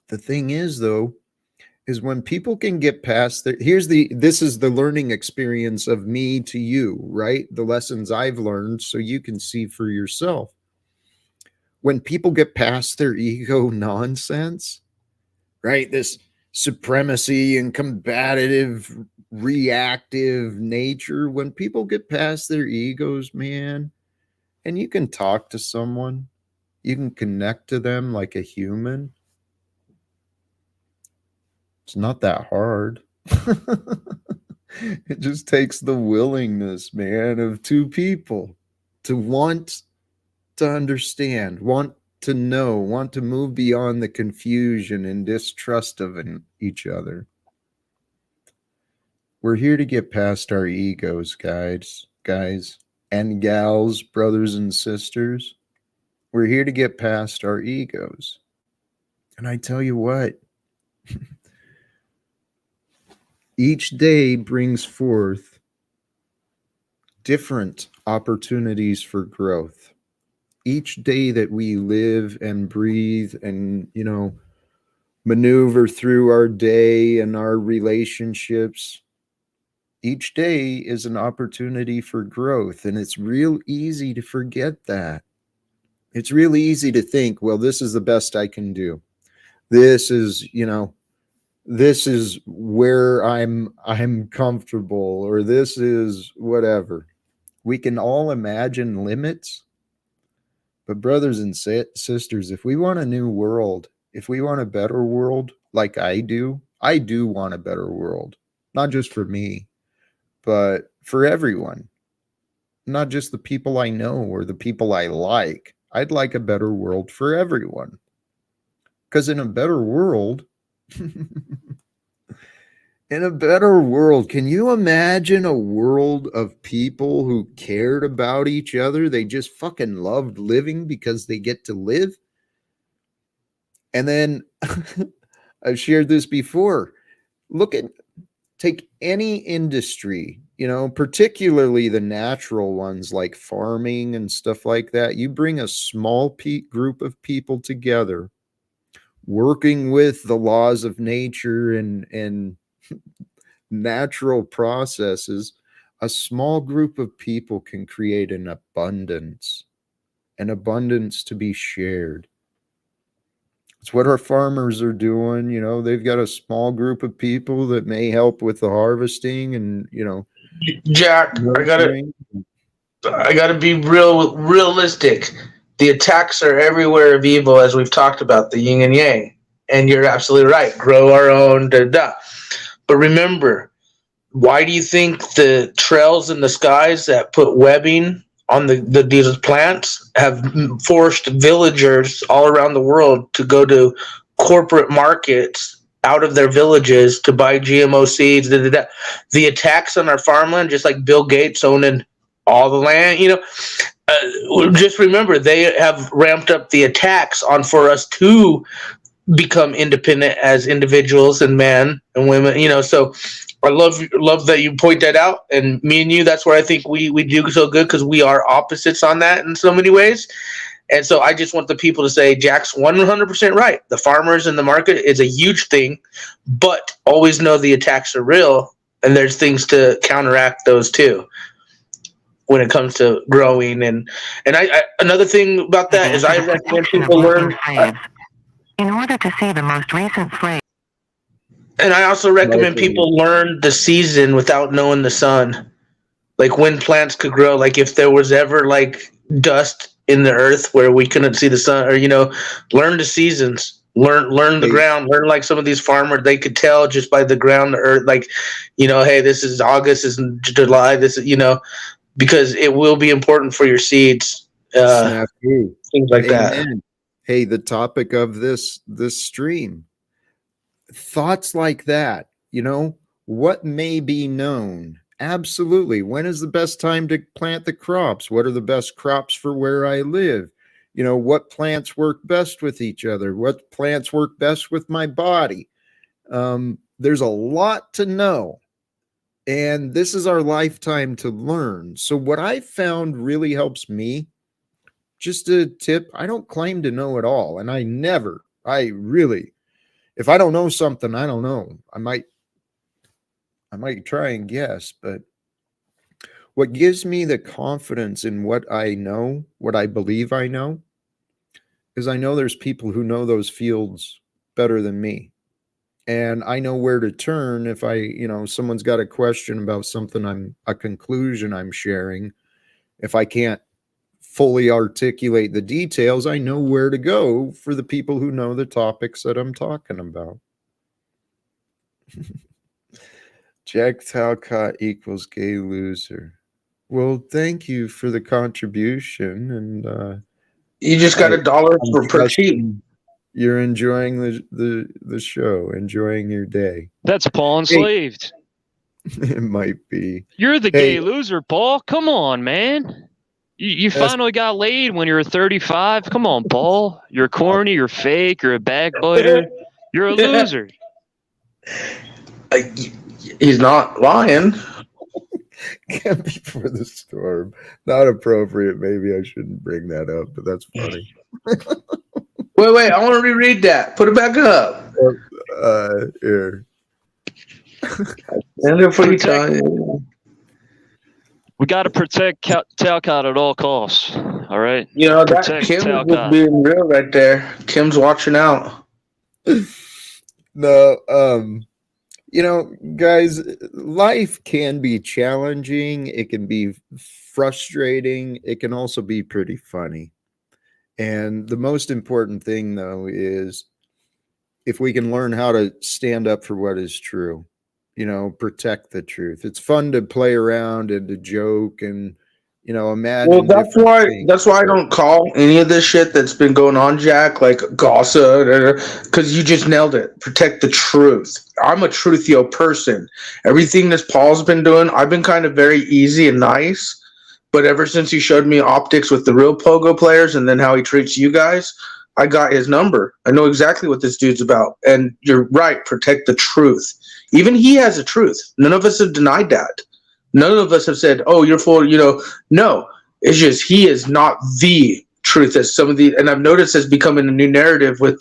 The thing is, though, is when people can get past their, this is the learning experience of me to you, right? The lessons I've learned so you can see for yourself. When people get past their ego nonsense, right? This supremacy and combative, reactive nature, when people get past their egos, man, and you can talk to someone, you can connect to them like a human. It's not that hard. It just takes the willingness, man, of two people to want to understand, want to know, want to move beyond the confusion and distrust of each other. We're here to get past our egos, guys and gals, brothers and sisters. We're here to get past our egos. And I tell you what, each day brings forth different opportunities for growth. Each day that we live and breathe and, maneuver through our day and our relationships, each day is an opportunity for growth. And it's real easy to forget that. It's really easy to think, well, this is the best I can do. This is, this is where I'm comfortable, or this is whatever. We can all imagine limits, but brothers and sisters, if we want a new world, if we want a better world, like I do want a better world, not just for me, but for everyone, not just the people I know or the people I like. I'd like a better world for everyone, because in a better world, can you imagine a world of people who cared about each other? They just fucking loved living because they get to live. And then I've shared this before. Take any industry, particularly the natural ones like farming and stuff like that. You bring a small group of people together, working with the laws of nature and natural processes. A small group of people can create an abundance to be shared. It's what our farmers are doing. They've got a small group of people that may help with the harvesting and, Jack, I gotta be realistic. The attacks are everywhere of evil, as we've talked about, the yin and yang. And you're absolutely right. Grow our own, But remember, why do you think the trails in the skies that put webbing on these plants have forced villagers all around the world to go to corporate markets out of their villages to buy GMO seeds? The attacks on our farmland, just like Bill Gates owning all the land, just remember, they have ramped up the attacks on for us to become independent as individuals and men and women, so I love that you point that out. And me and you, that's where I think we do so good, because we are opposites on that in so many ways. And so I just want the people to say Jack's 100% right. The farmers and the market is a huge thing, but always know the attacks are real, and there's things to counteract those too when it comes to growing. And I another thing about that is I recommend people learn. In order to see the most recent slave. And I also recommend people learn the season without knowing the sun. Like when plants could grow, like if there was ever like dust in the earth where we couldn't see the sun, or, learn the seasons, learn the ground, learn like some of these farmers, they could tell just by the ground, the earth, like, hey, this is August, this is July, this is, because it will be important for your seeds, things like that. Hey, the topic of this stream, thoughts like that, what may be known? Absolutely. When is the best time to plant the crops? What are the best crops for where I live? What plants work best with each other? What plants work best with my body? There's a lot to know. And this is our lifetime to learn. So what I found really helps me, just a tip, I don't claim to know it all. And I really, if I don't know something, I don't know. I might try and guess, but what gives me the confidence in what I know, what I believe I know, is I know there's people who know those fields better than me. And I know where to turn if someone's got a question about something, a conclusion I'm sharing. If I can't fully articulate the details, I know where to go for the people who know the topics that I'm talking about. Jack Talcott equals gay loser. Well, thank you for the contribution, and you just got $1 per cheat. You're enjoying the show, enjoying your day. That's Paul enslaved. It might be. You're the gay loser, Paul. Come on, man. You finally got laid when you were 35. Come on, Paul. You're corny. You're fake. You're a backbiter. You're a loser. He's not lying. Can't before the storm. Not appropriate. Maybe I shouldn't bring that up, but that's funny. Wait. I want to reread that. Put it back up. Here. We got to protect Talcott at all costs. All right. That Kim was being real right there. Kim's watching out. No, guys, life can be challenging. It can be frustrating. It can also be pretty funny. And the most important thing, though, is if we can learn how to stand up for what is true, protect the truth. It's fun to play around and to joke and, imagine. Well, that's why I don't call any of this shit that's been going on, Jack, like gossip, because you just nailed it. Protect the truth. I'm a truthio person. Everything this Paul's been doing, I've been kind of very easy and nice. But ever since he showed me optics with the real pogo players and then how he treats you guys, I got his number. I know exactly what this dude's about. And you're right, protect the truth. Even he has a truth. None of us have denied that. None of us have said, oh, you're full, No, it's just he is not the truth as some of the, and I've noticed has becoming a new narrative with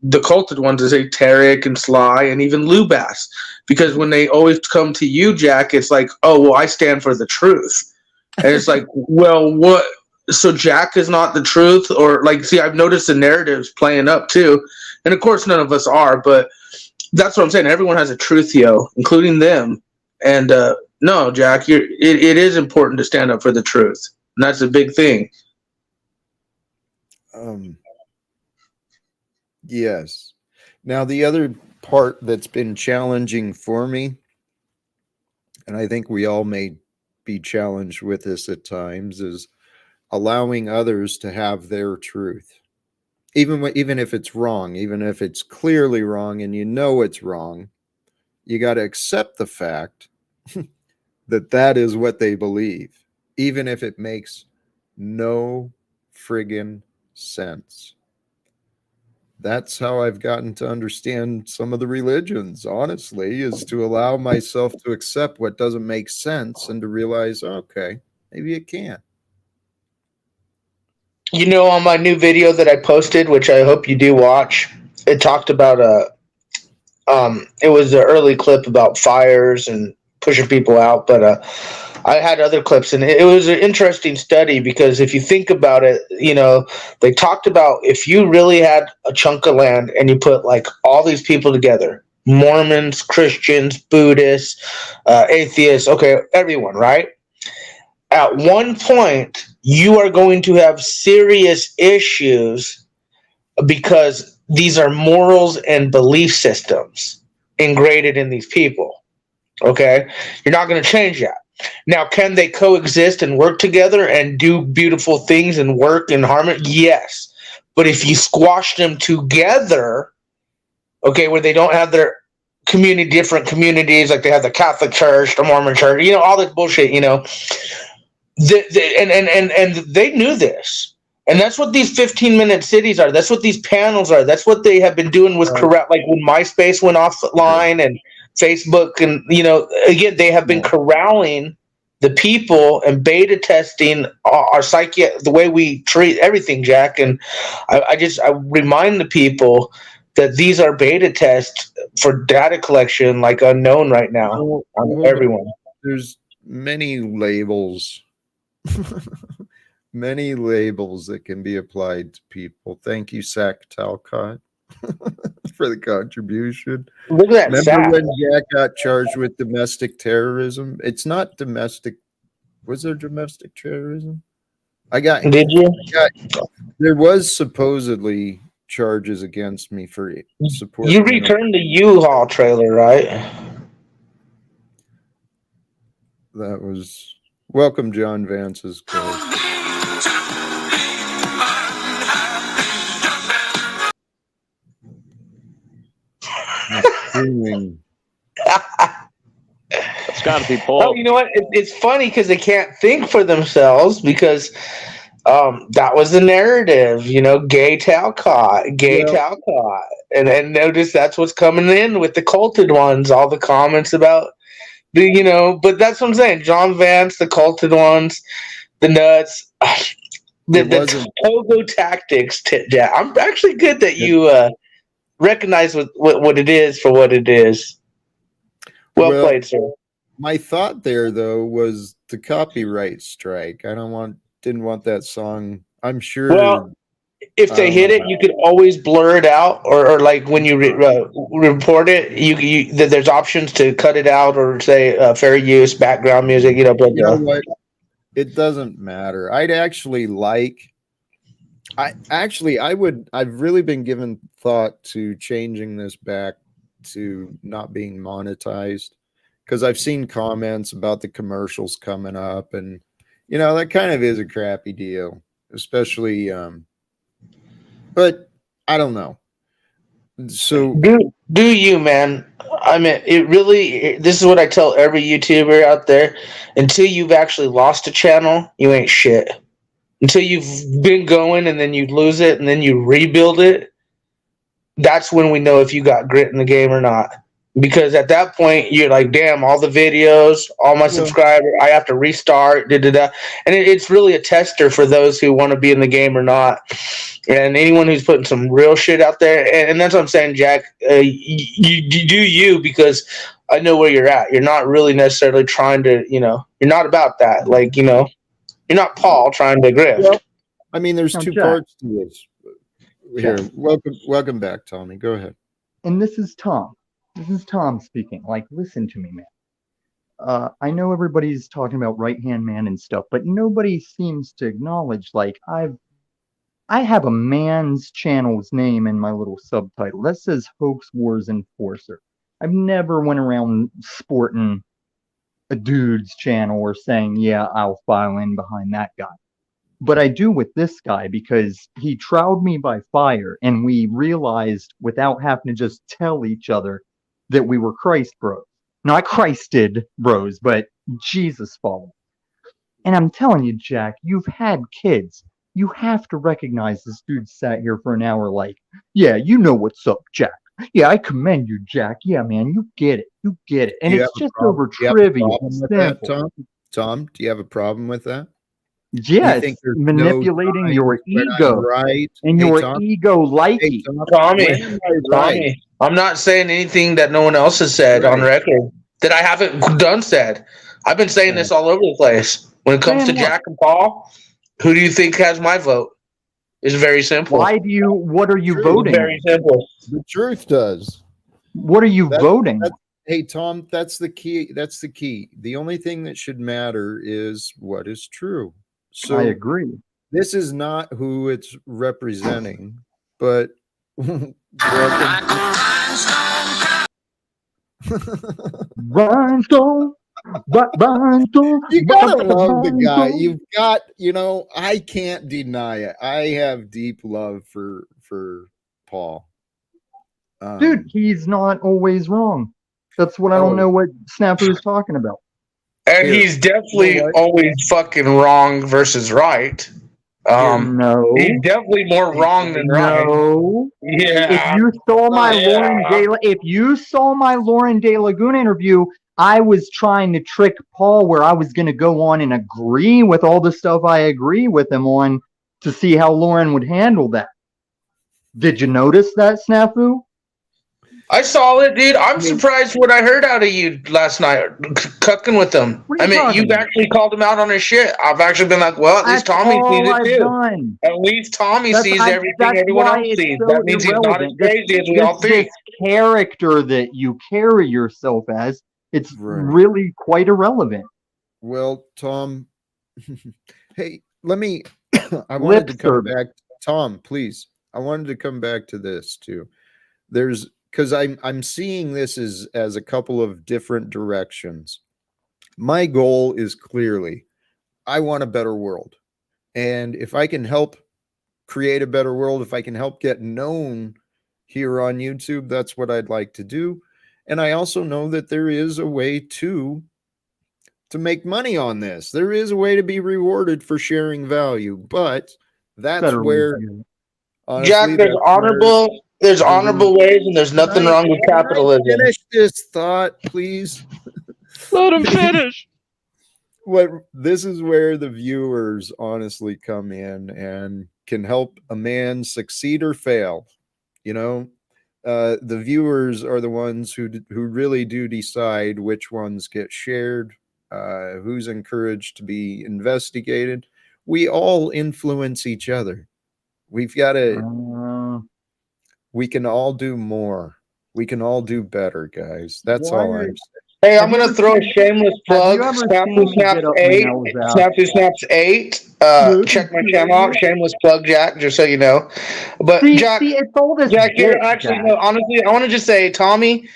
the culted ones as Tarek and Sly and even Lubass. Because when they always come to you, Jack, it's like, oh, well, I stand for the truth. And it's like, well, what? So Jack is not the truth? Or see, I've noticed the narratives playing up too. And of course, none of us are, but that's what I'm saying. Everyone has a truthio, including them. And no, Jack, it is important to stand up for the truth. And that's a big thing. Yes. Now, the other part that's been challenging for me, and I think we all may be challenged with this at times, is allowing others to have their truth, even if it's wrong, even if it's clearly wrong and it's wrong. You got to accept the fact that is what they believe, even if it makes no friggin' sense. That's how I've gotten to understand some of the religions, honestly, is to allow myself to accept what doesn't make sense and to realize, okay, maybe it can. On my new video that I posted, which I hope you do watch, it talked about it was an early clip about fires and pushing people out, but I had other clips, and it was an interesting study because if you think about it, they talked about if you really had a chunk of land and you put all these people together, Mormons, Christians, Buddhists, atheists, okay, everyone, right? At one point, you are going to have serious issues because these are morals and belief systems ingrained in these people. Okay? You're not going to change that. Now, can they coexist and work together and do beautiful things and work in harmony? Yes. But if you squash them together, okay, where they don't have their different communities, like they have the Catholic Church, the Mormon Church, all this bullshit, and they knew this. And that's what these 15-minute cities are. That's what these panels are. That's what they have been doing with correct, like when MySpace went offline and Facebook, and again, they have been corralling the people and beta testing our psyche, the way we treat everything, Jack. And I remind the people that these are beta tests for data collection, like unknown right now on everyone. There's many labels. Many labels that can be applied to people. Thank you, Jack Talcott, for the contribution. Look at that. Remember when Jack got charged with domestic terrorism? It's not domestic. Was there domestic terrorism? Did you? There was supposedly charges against me for support. You returned the U-Haul trailer, right? That was welcome, John Vance's call. It's got to be Paul. Oh, you know what? It's funny because they can't think for themselves because that was the narrative. Gay Talcott. And notice that's what's coming in with the culted ones. All the comments about but that's what I'm saying. John Vance, the culted ones, the nuts, the pogo tactics. Yeah, I'm actually good that you recognize what it is for what it is. Well played, sir. My thought there, though, was the copyright strike. Didn't want that song. I'm sure. Well, if they hit it, you could always blur it out, or like when you report it, there's options to cut it out or say fair use, background music. But you know what? It doesn't matter. I've really been given thought to changing this back to not being monetized, because I've seen comments about the commercials coming up, and that kind of is a crappy deal, especially but I don't know. So do you, man? I mean, this is what I tell every YouTuber out there: until you've actually lost a channel, you ain't shit. Until you've been going and then you lose it and then you rebuild it, that's when we know if you got grit in the game or not. Because at that point, you're like, damn, all the videos, all my subscribers, I have to restart, And it's really a tester for those who want to be in the game or not. And anyone who's putting some real shit out there. And that's what I'm saying, Jack. You do you, because I know where you're at. You're not really necessarily trying to, you're not about that. Like, you're not Paul trying to grift. Well, I mean, there's two parts to this. Here, welcome back, Tommy. Go ahead. And this is Tom. This is Tom speaking. Like, listen to me, man. I know everybody's talking about right-hand man and stuff, but nobody seems to acknowledge, like, I have a man's channel's name in my little subtitle. That says Hoax Wars Enforcer. I've never went around sporting a dude's channel or saying, yeah, I'll file in behind that guy. But I do with this guy because he trialed me by fire, and we realized without having to just tell each other that we were Christ bros. Not Christed bros, but Jesus followers. And I'm telling you, Jack, you've had kids. You have to recognize this dude sat here for an hour like, yeah, you know what's up, Jack. Yeah, I commend you, Jack. Yeah, man, you get it. You get it. And it's just over trivia. Tom, do you have a problem with that? Yes, manipulating your ego, right? And your ego liking. Tommy, I'm not saying anything that no one else has said on record that I haven't said. I've been saying this all over the place. When it comes to Jack and Paul, who do you think has my vote? It's very simple. What are you voting? It's very simple. The truth does. What are you voting? Hey, Tom, that's the key. That's the key. The only thing that should matter is what is true. So I agree. This is not who it's representing, but Rhinestone. You gotta love the guy. You've got, I can't deny it. I have deep love for Paul. Dude, he's not always wrong. That's what I don't know what Snafu's talking about. And he's definitely always fucking wrong versus right. No. He's definitely more wrong than right. No. Yeah. If you saw my Lauren De Laguna interview, I was trying to trick Paul where I was going to go on and agree with all the stuff I agree with him on to see how Lauren would handle that. Did you notice that, Snafu? I saw it, dude. I'm surprised what I heard out of you last night, cucking with him. I mean, you actually called him out on his shit. I've actually been like, well, at least Tommy sees it too. At least Tommy sees everything everyone else sees. That means he's not as crazy as we all think. This character that you carry yourself as, it's really quite irrelevant. Well, Tom, hey, let me, I wanted to come back. Tom, please. I wanted to come back to this too. Because I'm seeing this as a couple of different directions. My goal is clearly, I want a better world. And if I can help create a better world, if I can help get known here on YouTube, that's what I'd like to do. And I also know that there is a way to make money on this. There is a way to be rewarded for sharing value, but that's where honestly, Jack, there's honorable ways, and there's nothing wrong with capitalism. Finish this thought, please. Let him finish. This is where the viewers honestly come in and can help a man succeed or fail. You know, the viewers are the ones who really do decide which ones get shared, who's encouraged to be investigated. We all influence each other. We've got to. We can all do more. We can all do better, guys. That's all I'm saying. Hey, I'm gonna throw a shameless plug. Snafu Snaps 8. Check my channel out. Shameless plug, Jack. Just so you know. But Jack, you're actually no. Honestly, I want to just say, Tommy,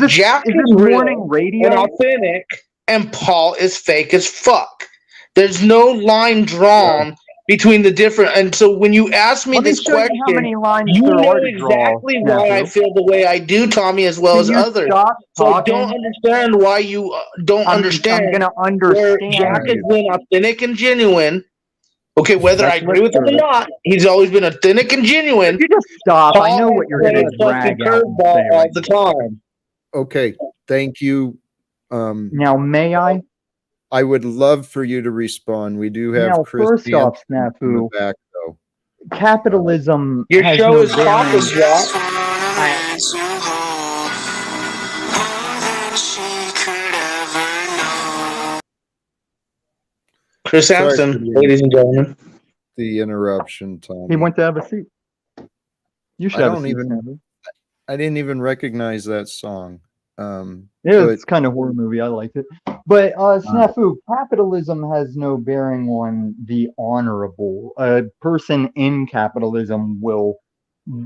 Jack is real and authentic, and Paul is fake as fuck. There's no line drawn between the different, and so when you ask me this question, you know exactly why I feel the way I do, Tommy, as well as others. So I don't understand why you don't understand. I'm gonna understand. Where Jack has been authentic and genuine. Okay, whether I agree with him or not, he's always been authentic and genuine. You just stop. I know what you're going to drag out all the time. Okay, thank you. Now, may I? I would love for you to respond. We do have Chris. First off, Snafu, back, though. Capitalism. Your show is popping, Jack. Chris Sampson, ladies and gentlemen. The interruption, Tom. He went to have a seat. You should have a seat. I didn't even recognize that song. It's kind of horror movie. I liked it. But Snafu, capitalism has no bearing on the honorable. A person in capitalism will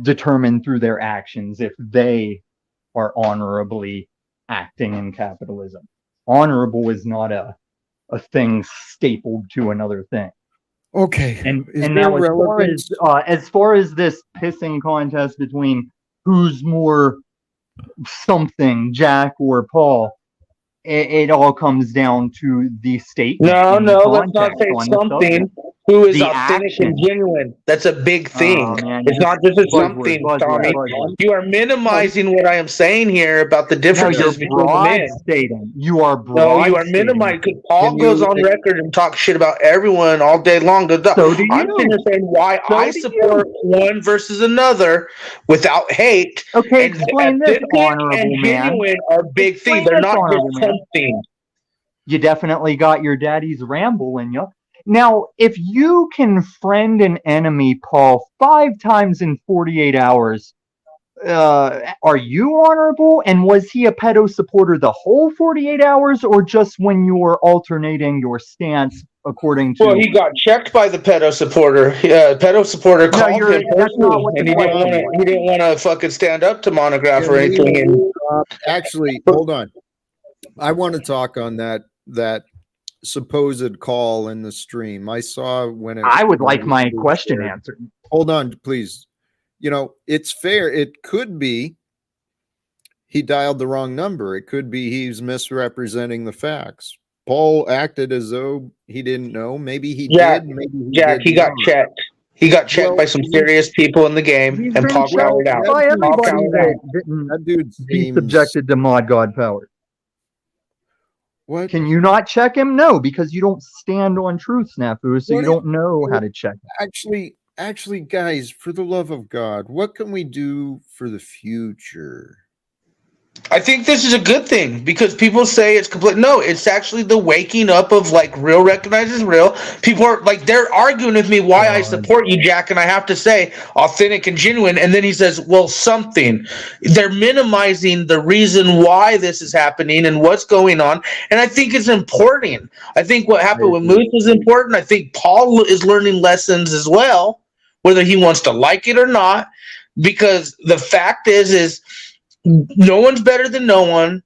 determine through their actions if they are honorably acting in capitalism. Honorable is not a thing stapled to another thing. Okay. And now as far as this pissing contest between who's more something, Jack or Paul, it all comes down to the statement. No, let's not say something. Who is authentic and genuine? That's a big thing. It's not just a something, Tommy. You are minimizing what I am saying here about the differences between the men. You are broad. No, you are minimizing because Paul goes on record and talks shit about everyone all day long. So do you. I'm saying why I support one versus another without hate. Okay, explain this, honorable and man. Genuine are big things. They're not just something. You definitely got your daddy's ramble in you. Now, if you can friend an enemy, Paul, 5 times in 48 hours, are you honorable? And was he a pedo supporter the whole 48 hours or just when you were alternating your stance according to... Well, he got checked by the pedo supporter. Pedo supporter called him personally, and he didn't want to fucking stand up to Monograph or anything. Actually, hold on. I want to talk on that supposed call in the stream. I saw when it... I would like my question answered. Hold on, please. You know, it's fair. It could be he dialed the wrong number. It could be he's misrepresenting the facts. Paul acted as though he didn't know. Maybe he did. Maybe he Jack, did he got not. checked. He got checked by some serious people in the game, He's and been Paul checked counted out. by Paul everybody counted that out. didn't That dude be seems subjected to mod god powers. what? Can you not check him? No, because you don't stand on truth, Snafu, so you don't know how to check him. Actually, guys, for the love of God, what can we do for the future? I think this is a good thing because people say it's complete. No, it's actually the waking up of like real recognizes real. People are like, they're arguing with me why I support you, Jack, and I have to say authentic and genuine. And then he says, well, something. They're minimizing the reason why this is happening and what's going on. And I think it's important. I think what happened with Moose is important. I think Paul is learning lessons as well, whether he wants to like it or not, because the fact is no one's better than no one,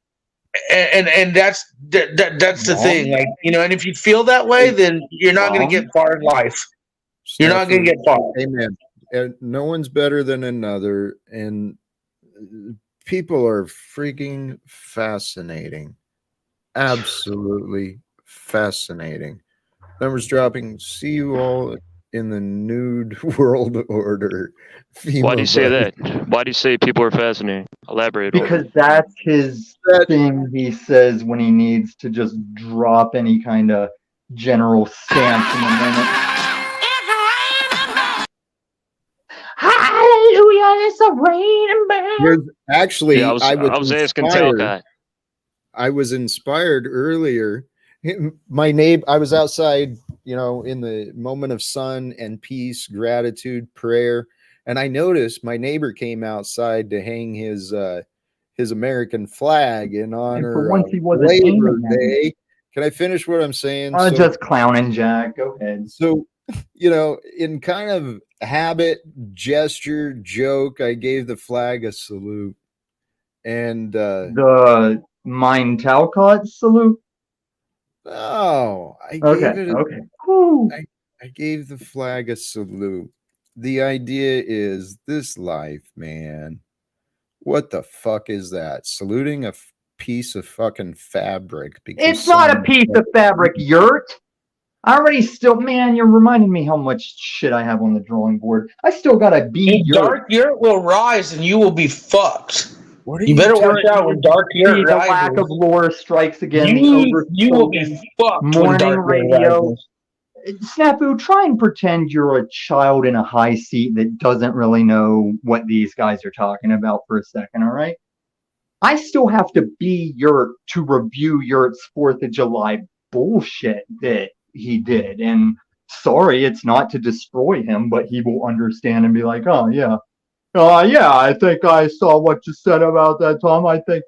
and that's the thing. Like, you know, and if you feel that way, then you're not going to get far in life. You're not going to get far. Amen. And no one's better than another, and people are freaking fascinating. Absolutely fascinating. Numbers dropping. See you all in the nude world order. Why do you say that? Why do you say people are fascinating? Elaborate. Because that's his thing he says when he needs to just drop any kind of general stance in the moment. Hallelujah, it's a raining man. Actually, yeah, I was asking Talcott. I was inspired earlier. I was outside, you know, in the moment of sun and peace, gratitude, prayer, and I noticed my neighbor came outside to hang his American flag in honor of Labor Day. Can I finish what I'm saying? Just clowning, Jack. Go ahead. So, you know, in kind of habit, gesture, joke, I gave the flag a salute, and the Mind Talcott salute. Oh, I gave it. Okay. I gave the flag a salute. The idea is this life, man. What the fuck is that? Saluting a piece of fucking fabric. It's not a piece of fabric, Yurt. I already man, you're reminding me how much shit I have on the drawing board. I still gotta be Yurt. Dark Yurt will rise and you will be fucked. You better watch out when Dark Yurt rises. The lack of lore strikes again. You will be fucked. Morning radio. Snafu, try and pretend you're a child in a high seat that doesn't really know what these guys are talking about for a second, all right? I still have to be Yurt to review Yurt's 4th of July bullshit that he did. And sorry, it's not to destroy him, but he will understand and be like, oh, yeah. Yeah, I think I saw what you said about that, Tom. I think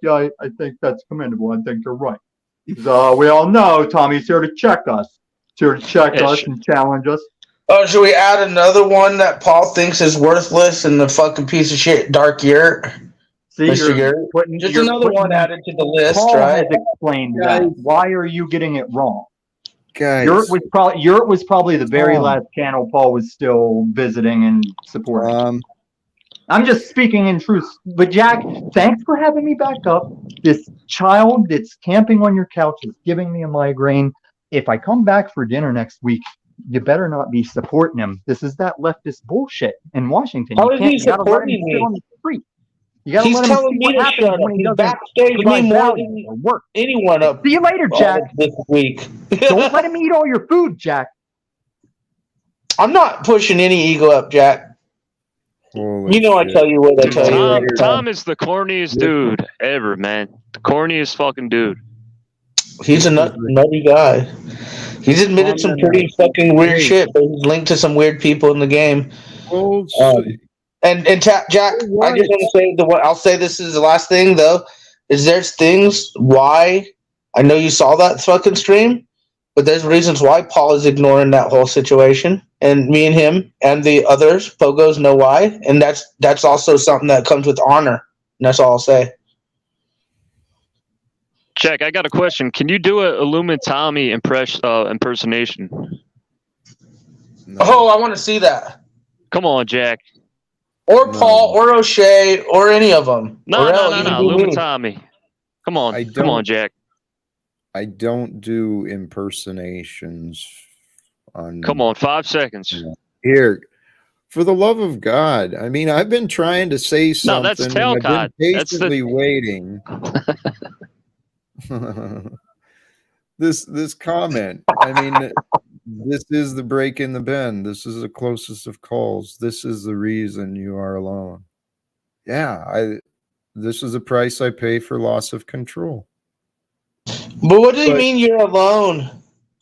that's commendable. I think you're right. We all know Tommy's here to check us. Here to check us and challenge us. Oh, should we add another one that Paul thinks is worthless and the fucking piece of shit, Dark Yurt? See, you're putting, just another one added to the list, Paul right? has explained that. Why are you getting it wrong? Guys, Yurt was probably the very last channel Paul was still visiting and supporting. I'm just speaking in truth. But Jack, thanks for having me back up. This child that's camping on your couch is giving me a migraine. If I come back for dinner next week, you better not be supporting him. This is that leftist bullshit in Washington. How is he supporting me? On the street. You gotta He's let him telling see me what to happens shut up. when he He's doesn't backstage me more than anyone up. See you later, Jack. This week. Don't let him eat all your food, Jack. I'm not pushing any ego up, Jack. Holy I tell you what I tell you. Tom is the corniest dude ever, man. The corniest fucking dude. He's a nutty guy. He's admitted some pretty fucking weird shit, but he's linked to some weird people in the game. And Jack, I just want to say I'll say this is the last thing though. Is there's things why I know you saw that fucking stream, but there's reasons why Paul is ignoring that whole situation. And me and him and the others, Pogos, know why. And that's also something that comes with honor. And that's all I'll say. Jack, I got a question. Can you do a Illuminati impersonation? No. Oh, I want to see that. Come on, Jack. or No. Paul, or O'Shea, or any of them. No. Lumitami. Come on, Jack. I don't do impersonations on. Come on, 5 seconds. Here, for the love of God. I mean, I've been trying to say something. No, that's and I've been Talcott. patiently waiting. This comment. I mean, this is the break in the bend. This is the closest of calls. This is the reason you are alone. Yeah, this is the price I pay for loss of control. But what do you mean you're alone?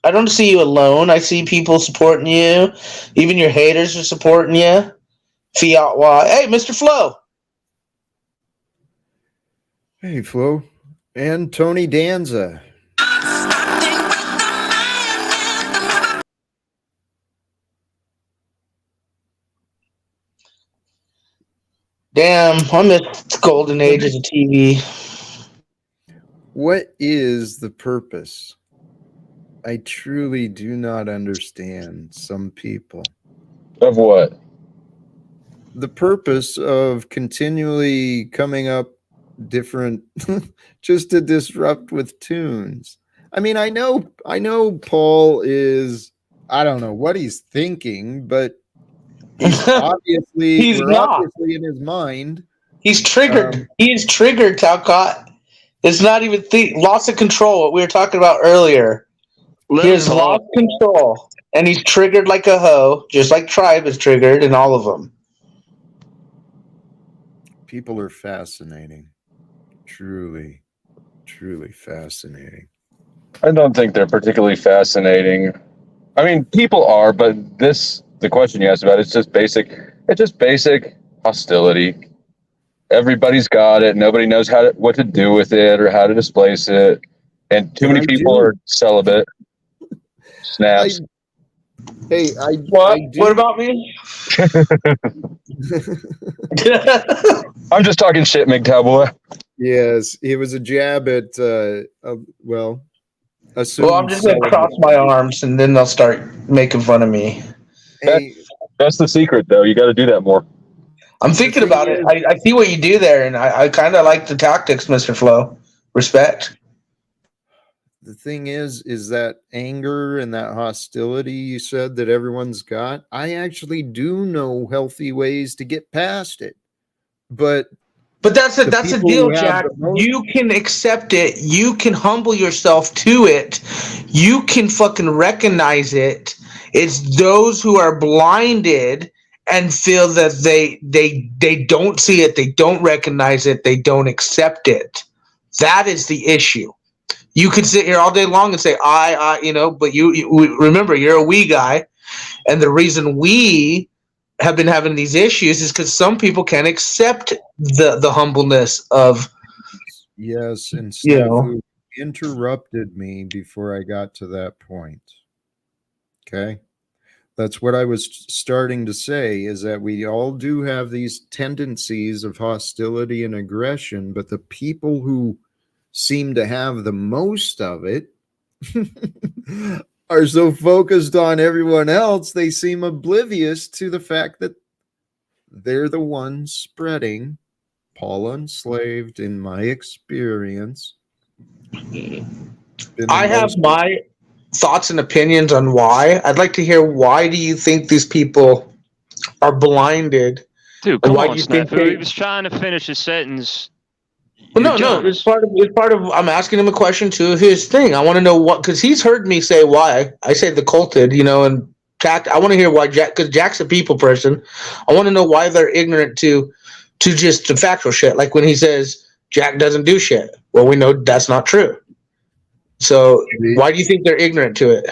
I don't see you alone. I see people supporting you. Even your haters are supporting you. Fiat Y. Hey, Mr. Flo. Hey, Flo. And Tony Danza. Damn, I miss the golden ages of TV. What is the purpose? I truly do not understand some people. Of what? The purpose of continually coming up different just to disrupt with tunes. I mean, I know Paul is, I don't know what he's thinking, but he's obviously obviously in his mind. He's triggered. He is triggered, Talcott. It's not even loss of control, what we were talking about earlier. He has lost control, and he's triggered like a hoe, just like Tribe is triggered, and all of them. People are fascinating. Truly, truly fascinating. I don't think they're particularly fascinating. I mean, people are, but the question you asked about, it's just basic hostility. Everybody's got it. Nobody knows what to do with it or how to displace it. And too many people are celibate. Snaps. What about me? I'm just talking shit, MGTOW boy. Yes, it was a jab at well, I'm just going to cross my arms, and then they'll start making fun of me. That's the secret, though. You got to do that more. I'm thinking about it. I see what you do there, and I kind of like the tactics, Mr. Flo. Respect. The thing is that anger and that hostility you said that everyone's got, I actually do know healthy ways to get past it. But that's a deal, Jack. You can accept it. You can humble yourself to it. You can fucking recognize it. It's those who are blinded and feel that they don't see it, they don't recognize it, they don't accept it. That is the issue. You could sit here all day long and say, but you remember, you're a we guy. And the reason we have been having these issues is because some people can't accept the humbleness of. Yes, and Snafu interrupted me before I got to that point. Okay? That's what I was starting to say, is that we all do have these tendencies of hostility and aggression, but the people who seem to have the most of it are so focused on everyone else, they seem oblivious to the fact that they're the ones spreading Paul Unslaved, in my experience. I have my thoughts and opinions on why. I'd like to hear, why do you think these people are blinded? Dude, come on, Snafu. He was trying to finish his sentence. Well, no. It's part of. I'm asking him a question to his thing. I want to know what, because he's heard me say why. I say the culted, and Jack. I want to hear why Jack, because Jack's a people person. I want to know why they're ignorant to just the factual shit. Like when he says Jack doesn't do shit. Well, we know that's not true. So why do you think they're ignorant to it?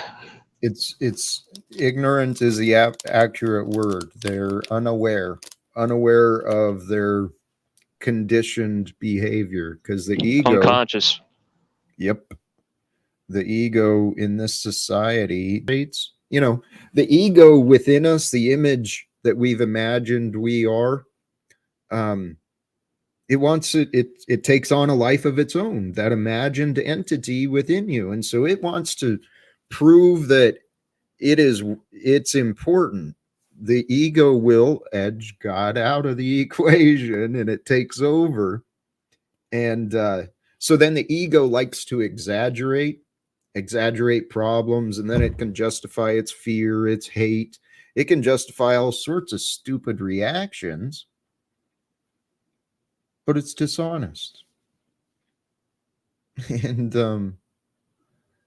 It's ignorant is the accurate word. They're unaware of their conditioned behavior, because the ego, unconscious. Yep. The ego in this society, the ego within us, the image that we've imagined we are, it takes on a life of its own, that imagined entity within you. And so it wants to prove that it's important, the ego will edge God out of the equation, and it takes over. And so then the ego likes to exaggerate problems, and then it can justify its fear, its hate. It can justify all sorts of stupid reactions, but it's dishonest. And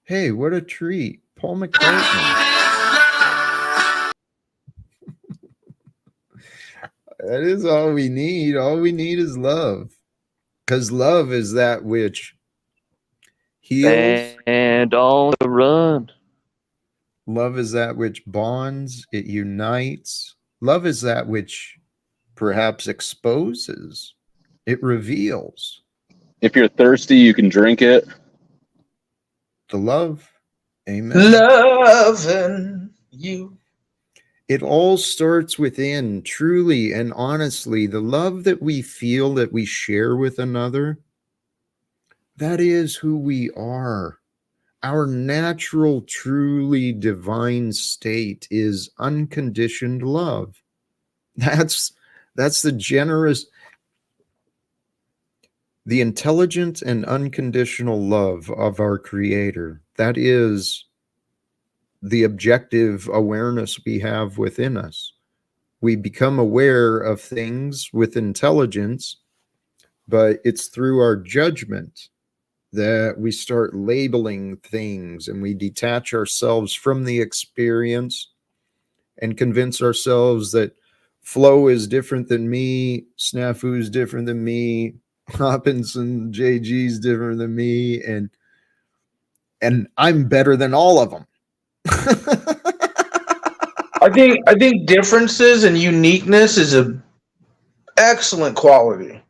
hey, what a treat. Paul McCartney. That is all we need. All we need is love. Because love is that which heals. And on the run. Love is that which bonds. It unites. Love is that which perhaps exposes. It reveals. If you're thirsty, you can drink it. The love. Amen. Loving you. It all starts within, truly and honestly. The love that we feel, that we share with another, that is who we are. Our natural, truly divine state is unconditioned love. That's the generous, the intelligent and unconditional love of our Creator. That is the objective awareness we have within us. We become aware of things with intelligence, but it's through our judgment that we start labeling things, and we detach ourselves from the experience and convince ourselves that Flo is different than me, Snafu is different than me, Hoppinson, JG is different than me, and I'm better than all of them. I think differences and uniqueness is a excellent quality.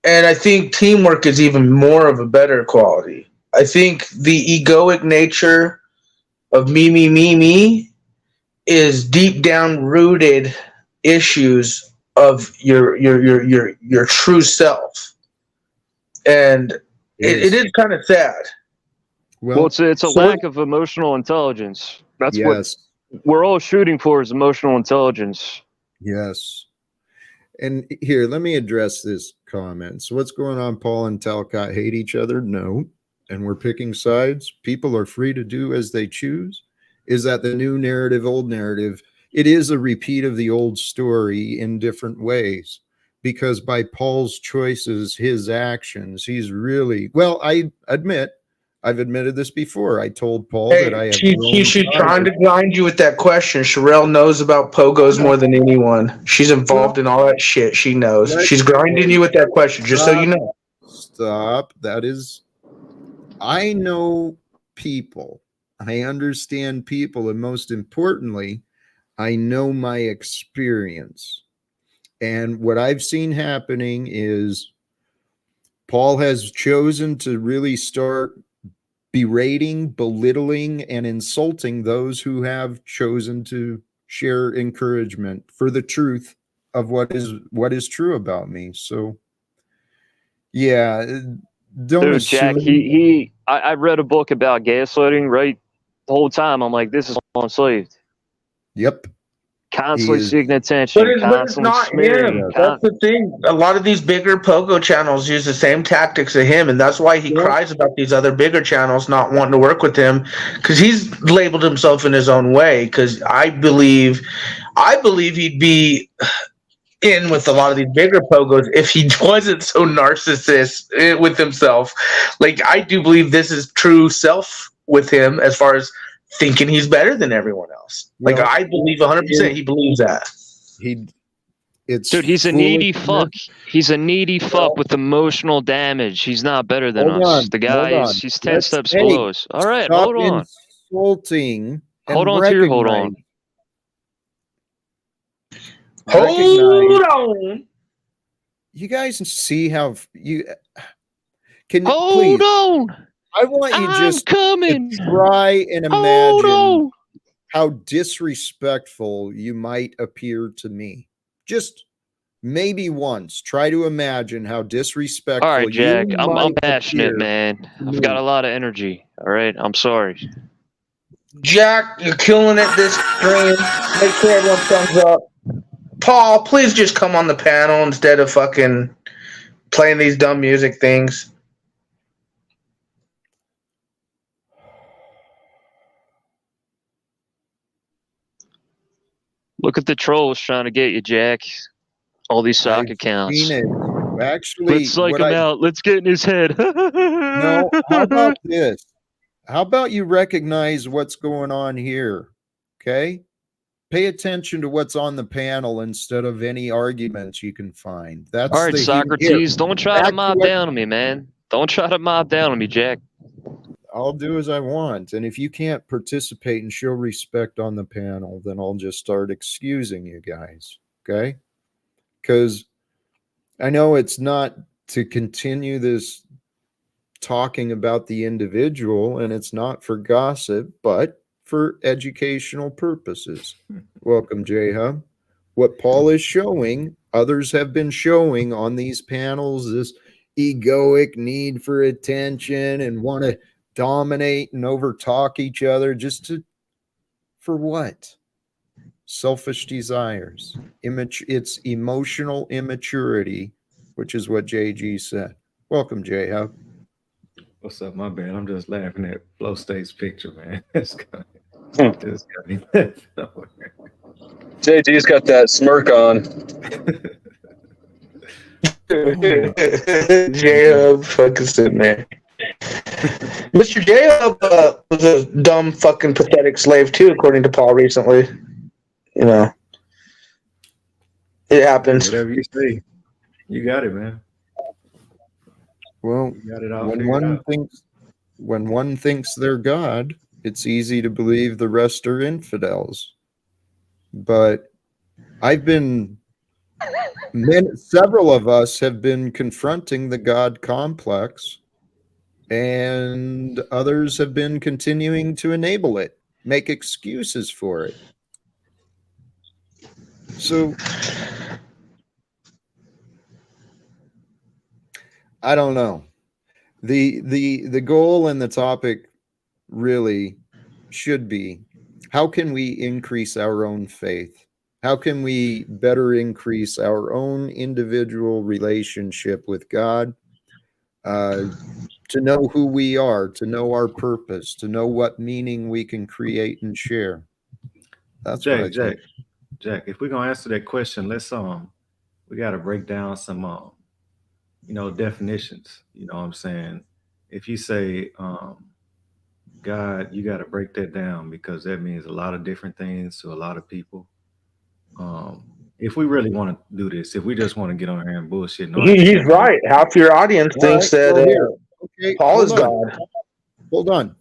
And I think teamwork is even more of a better quality. I think the egoic nature of me is deep down rooted issues of your true self. And it is kind of sad. Well, it's a lack of emotional intelligence. That's what we're all shooting for, is emotional intelligence. Yes. And here, let me address this comment. So what's going on? Paul and Talcott hate each other? No. And we're picking sides. People are free to do as they choose. Is that the new narrative, old narrative? It is a repeat of the old story in different ways. Because by Paul's choices, his actions, he's really, well, I've admitted this before. I told Paul that I have. She's trying to grind you with that question. Sherelle knows about pogos more than anyone. She's involved in all that shit. She knows. She's grinding you with that question, just so you know. Stop. That is, I know people. I understand people. And most importantly, I know my experience. And what I've seen happening is Paul has chosen to really start berating, belittling, and insulting those who have chosen to share encouragement for the truth of what is true about me. So, yeah, don't Dude, assume. Jack, I read a book about gaslighting, right? The whole time I'm like, this is enslaved. Yep. Constantly seeking attention, but it's not him. That's the thing. A lot of these bigger pogo channels use the same tactics as him, and that's why he cries about these other bigger channels not wanting to work with him, because he's labeled himself in his own way. Because I believe he'd be in with a lot of these bigger pogos if he wasn't so narcissist with himself. Like, I do believe this is true self with him, as far as thinking he's better than everyone else. Like, I believe 100% he believes that. Dude, he's a needy fuck. He's a needy fuck with emotional damage. He's not better than us. The guy he's 10 steps below us. All right, hold on. Insulting. Hold on to your hold on. Hold on. You guys see how you can hold on. I want you just to try and imagine how disrespectful you might appear to me. Just maybe once. Try to imagine how disrespectful. All right, Jack. I'm passionate, man. I've got a lot of energy. All right. I'm sorry. Jack, you're killing it this stream. Make sure everyone thumbs up. Paul, please just come on the panel instead of fucking playing these dumb music things. Look at the trolls trying to get you, Jack. All these sock I've accounts. seen it. Actually, Let's psych what him I out. Let's get in his head. no. How about this? How about you recognize what's going on here? Okay, pay attention to what's on the panel instead of any arguments you can find. That's All right, the Socrates, don't try Back to to mob what- down on me, man. Don't try to mob down on me, Jack. I'll do as I want. And if you can't participate and show respect on the panel, then I'll just start excusing you guys. Okay? Because I know it's not to continue this talking about the individual, and it's not for gossip, but for educational purposes. Welcome, J-Hub. What Paul is showing, others have been showing on these panels, this egoic need for attention and want to dominate and overtalk each other for what? Selfish desires. It's emotional immaturity, which is what JG said. Welcome, J-Hub. What's up, my bad? I'm just laughing at Flow State's picture, man. Just got me left over. JG's got that smirk on. J-Hub fucking sitting there. Mr. J-Hub was a dumb fucking pathetic slave too, according to Paul recently. You know. It happens. Whatever you say. You got it, man. Well, You got it all when figured out. one thinks they're God, it's easy to believe the rest are infidels. But several of us have been confronting the God complex, and others have been continuing to enable it, make excuses for it. So I don't know. The goal and the topic really should be, how can we increase our own faith? How can we better increase our own individual relationship with God? To know who we are, to know our purpose, to know what meaning we can create and share. That's what I think. Jack, if we're gonna answer that question, let's we gotta break down some definitions. You know what I'm saying? If you say God, you gotta break that down because that means a lot of different things to a lot of people. If we really want to do this, if we just want to get on here and bullshit, He's right. Half your audience thinks that Okay, Paul is hold on. God. Hold on.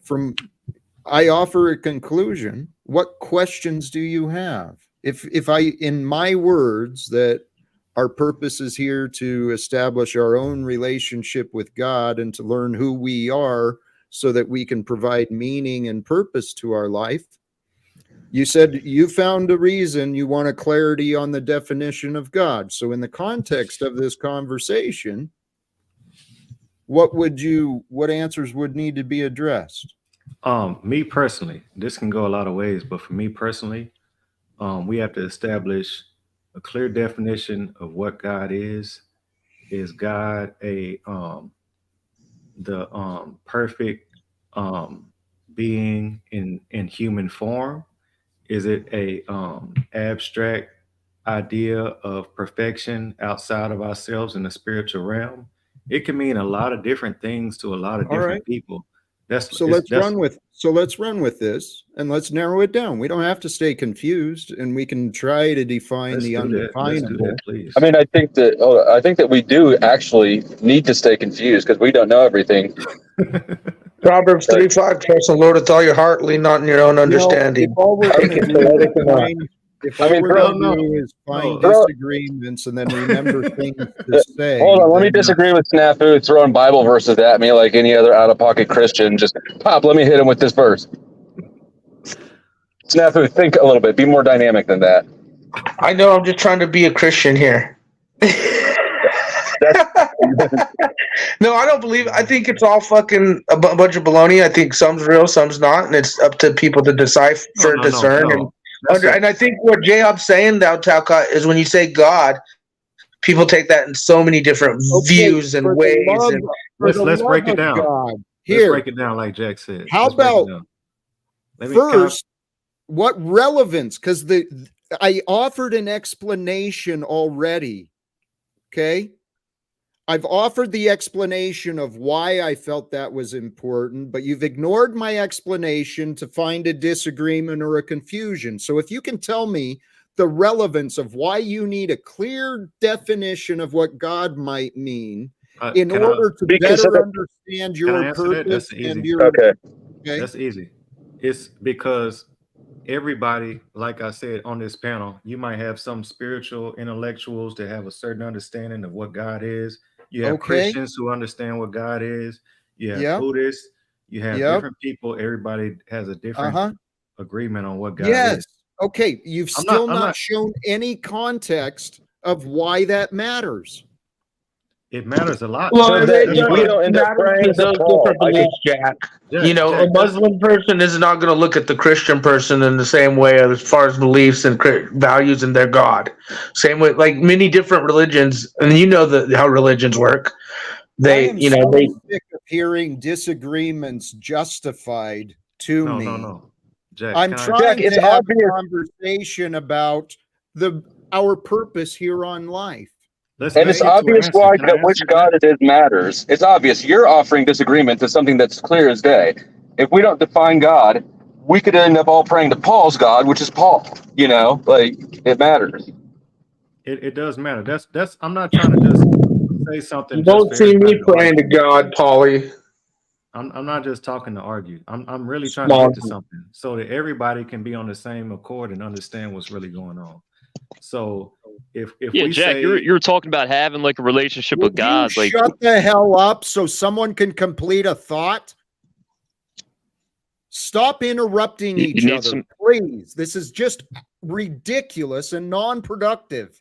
I offer a conclusion. What questions do you have? If I, in my words, that our purpose is here to establish our own relationship with God and to learn who we are so that we can provide meaning and purpose to our life. You said you found a reason, you want a clarity on the definition of God. So in the context of this conversation, what answers would need to be addressed? Me personally, this can go a lot of ways, but for me personally, we have to establish a clear definition of what God is. Is God the perfect being in human form? Is it a abstract idea of perfection outside of ourselves in the spiritual realm? It can mean a lot of different things to a lot of different people. Let's run with this and let's narrow it down. We don't have to stay confused, and we can try to define the undefinable. Please. I mean, I think that we do actually need to stay confused because we don't know everything. Proverbs 3:5, trust the Lord with all your heart, lean not in your own understanding. If all we're going to do is find disagreements and then remember things to say. Hold on, let me disagree with Snafu throwing Bible verses at me like any other out-of-pocket Christian. Just pop, let me hit him with this verse. Snafu, think a little bit. Be more dynamic than that. I know, I'm just trying to be a Christian here. No, I don't believe. I think it's all fucking a bunch of baloney. I think some's real, some's not, and it's up to people to decipher, discern, and and I think what J-Hop's saying now, Talcott, is when you say God, people take that in so many different views and ways. And let's break it down. God. Let's break it down, like Jack said. How about first, what relevance? Because I offered an explanation already. Okay. I've offered the explanation of why I felt that was important, but you've ignored my explanation to find a disagreement or a confusion. So if you can tell me the relevance of why you need a clear definition of what God might mean in order to better understand your purpose and your... Okay. That's easy. It's because everybody, like I said on this panel, you might have some spiritual intellectuals that have a certain understanding of what God is. You have Christians who understand what God is. You have Buddhists. You have different people. Everybody has a different agreement on what God is. Okay. You've still not shown any context of why that matters. It matters a lot. Well, it matters to those different beliefs, Jack. A Muslim person is not going to look at the Christian person in the same way as far as beliefs and values in their God. Same way, like many different religions, and how religions work. Sick of hearing disagreements justified to me. No. Jack, I'm trying to have a conversation about our purpose here on life. And it's obvious which God it is matters. It's obvious. You're offering disagreement to something that's clear as day. If we don't define God, we could end up all praying to Paul's God, which is Paul. It matters. It does matter. That's. I'm not trying to just say something. You don't see me praying to God, Paulie. I'm not just talking to argue. I'm really trying to get to something so that everybody can be on the same accord and understand what's really going on. So if we Jack, say, you're talking about having like a relationship with God, shut the hell up so someone can complete a thought. Stop interrupting each other, please. This is just ridiculous and non-productive.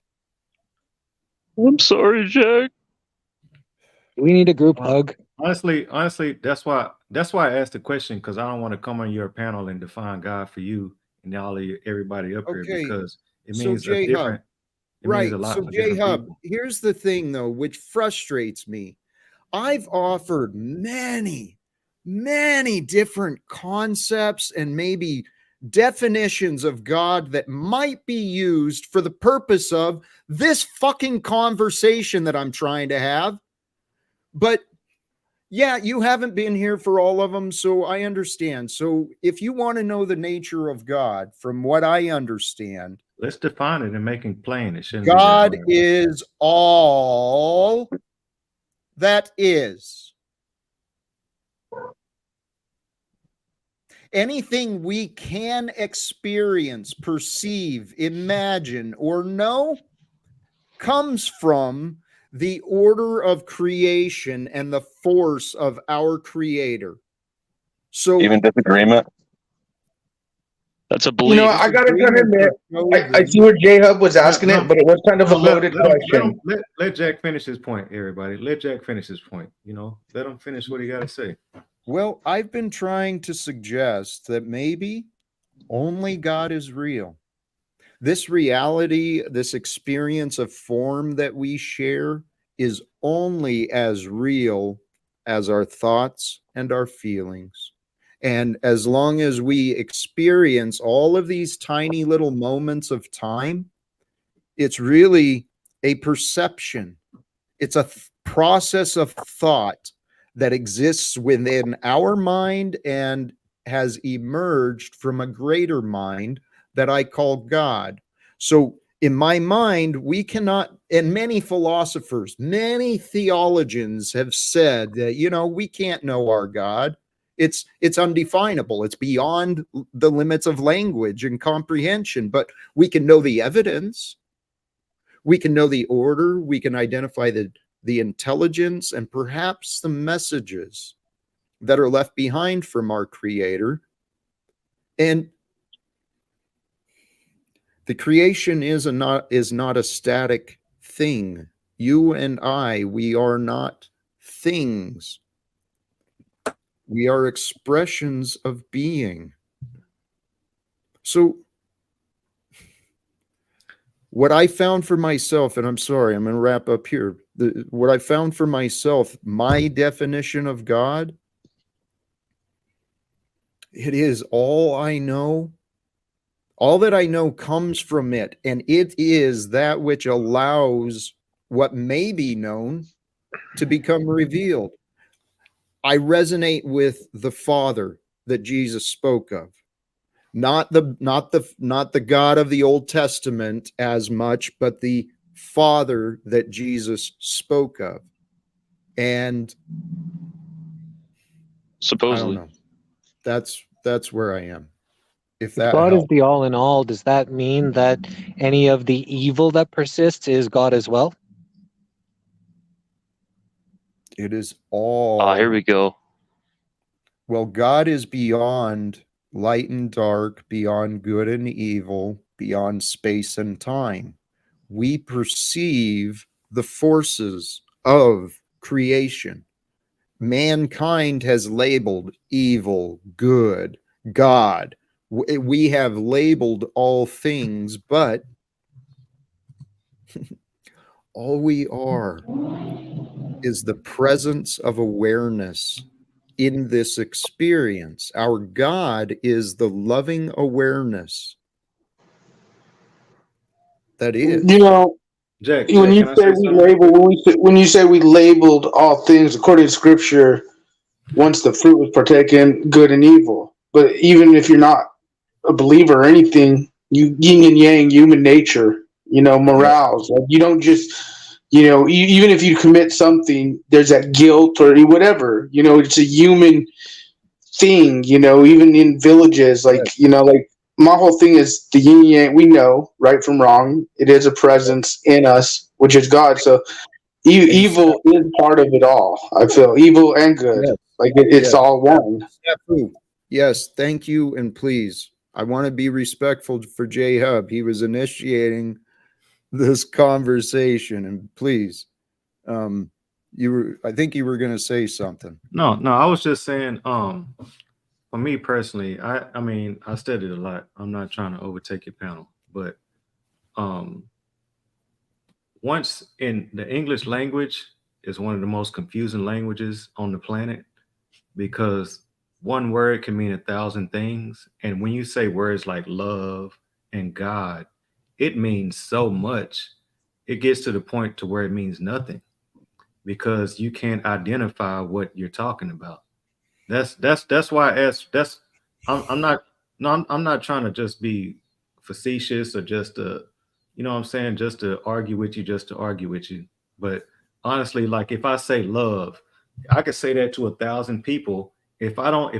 I'm sorry, Jack. We need a group hug. Honestly, that's why I asked the question, because I don't want to come on your panel and define God for you and everybody up here, because it means a different. Right. So J-Hub, here's the thing though, which frustrates me. I've offered many different concepts and maybe definitions of God that might be used for the purpose of this fucking conversation that I'm trying to have. But yeah, you haven't been here for all of them, so I understand. So if you want to know the nature of God, from what I understand, let's define it and make it plain. God is all that is. Anything we can experience, perceive, imagine, or know comes from the order of creation and the force of our Creator. So even disagreement. That's a belief. I gotta admit, I see what J-Hub was asking it, but it was kind of a loaded question. Let Jack finish his point, everybody. Let Jack finish his point. Let him finish what he got to say. Well, I've been trying to suggest that maybe only God is real. This reality, this experience of form that we share is only as real as our thoughts and our feelings. And as long as we experience all of these tiny little moments of time, it's really a perception. It's a process of thought that exists within our mind and has emerged from a greater mind that I call God. So in my mind, we cannot, and many philosophers, many theologians have said that, we can't know our God. It's undefinable. It's beyond the limits of language and comprehension, but we can know the evidence. We can know the order. We can identify the intelligence and perhaps the messages that are left behind from our Creator. And the creation is not a static thing. You and I, we are not things. We are expressions of being. So what I found for myself, and I'm sorry, I'm going to wrap up here. What I found for myself, my definition of God, it is all I know. All that I know comes from it, and it is that which allows what may be known to become revealed. I resonate with the Father that Jesus spoke of. Not the God of the Old Testament as much, but the Father that Jesus spoke of. And Supposedly. I don't know. That's where I am. If If that God is helps. the all in all, does that mean that any of the evil that persists is God as well? It is all. Here we go. Well, God is beyond light and dark, beyond good and evil, beyond space and time. We perceive the forces of creation. Mankind has labeled evil, good, God. We have labeled all things, but all we are is the presence of awareness in this experience. Our God is the loving awareness that is. You know, Jack, when Jack, you can I say say we something real label, quick? when you say we labeled all things according to Scripture, once the fruit was partaken, good and evil. But even if you're not a believer or anything, you yin and yang, human nature, morals. Like you don't just, even if you commit something, there's that guilt or whatever. It's a human thing. Even in villages, like my whole thing is the yin yang. We know right from wrong. It is a presence in us, which is God. So evil is part of it all. I feel evil and good. Yes. Like it's Yes. all one. Yes, thank you, and please, I want to be respectful for J Hub. He was initiating this conversation, and please, I think you were going to say something. No, I was just saying, for me personally, I mean, I studied a lot. I'm not trying to overtake your panel, but once in the English language is one of the most confusing languages on the planet because one word can mean 1,000 things. And when you say words like love and God, it means so much. It gets to the point to where it means nothing because you can't identify what you're talking about. That's why I asked. I'm not no I'm not trying to just be facetious or just to, you know what I'm saying, just to argue with you, just to argue with you. But honestly, like if I say love, I could say that to 1,000 people. If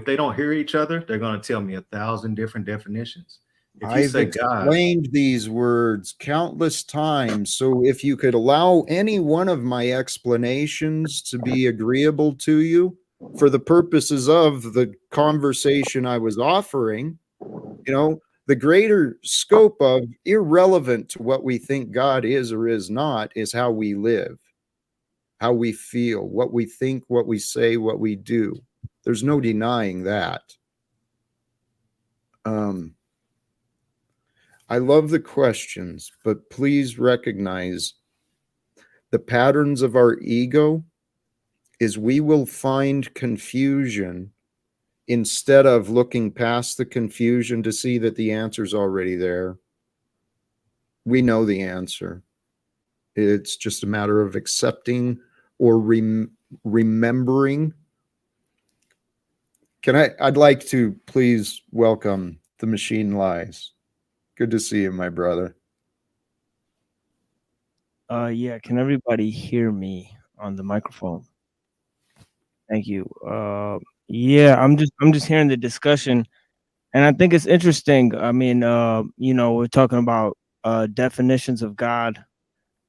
they don't hear each other, they're gonna tell me 1,000 different definitions. If you I've say God, explained these words countless times, so if you could allow any one of my explanations to be agreeable to you for the purposes of the conversation I was offering, the greater scope of irrelevant to what we think God is or is not is how we live, how we feel, what we think, what we say, what we do. There's no denying that. I love the questions, but please recognize the patterns of our ego is we will find confusion instead of looking past the confusion to see that the answer's already there. We know the answer. It's just a matter of accepting or remembering. I'd like to please welcome the Machine Lies. Good to see you, my brother. Yeah, can everybody hear me on the microphone? Thank you. Yeah, I'm just hearing the discussion, and I think it's interesting. I mean, we're talking about definitions of God,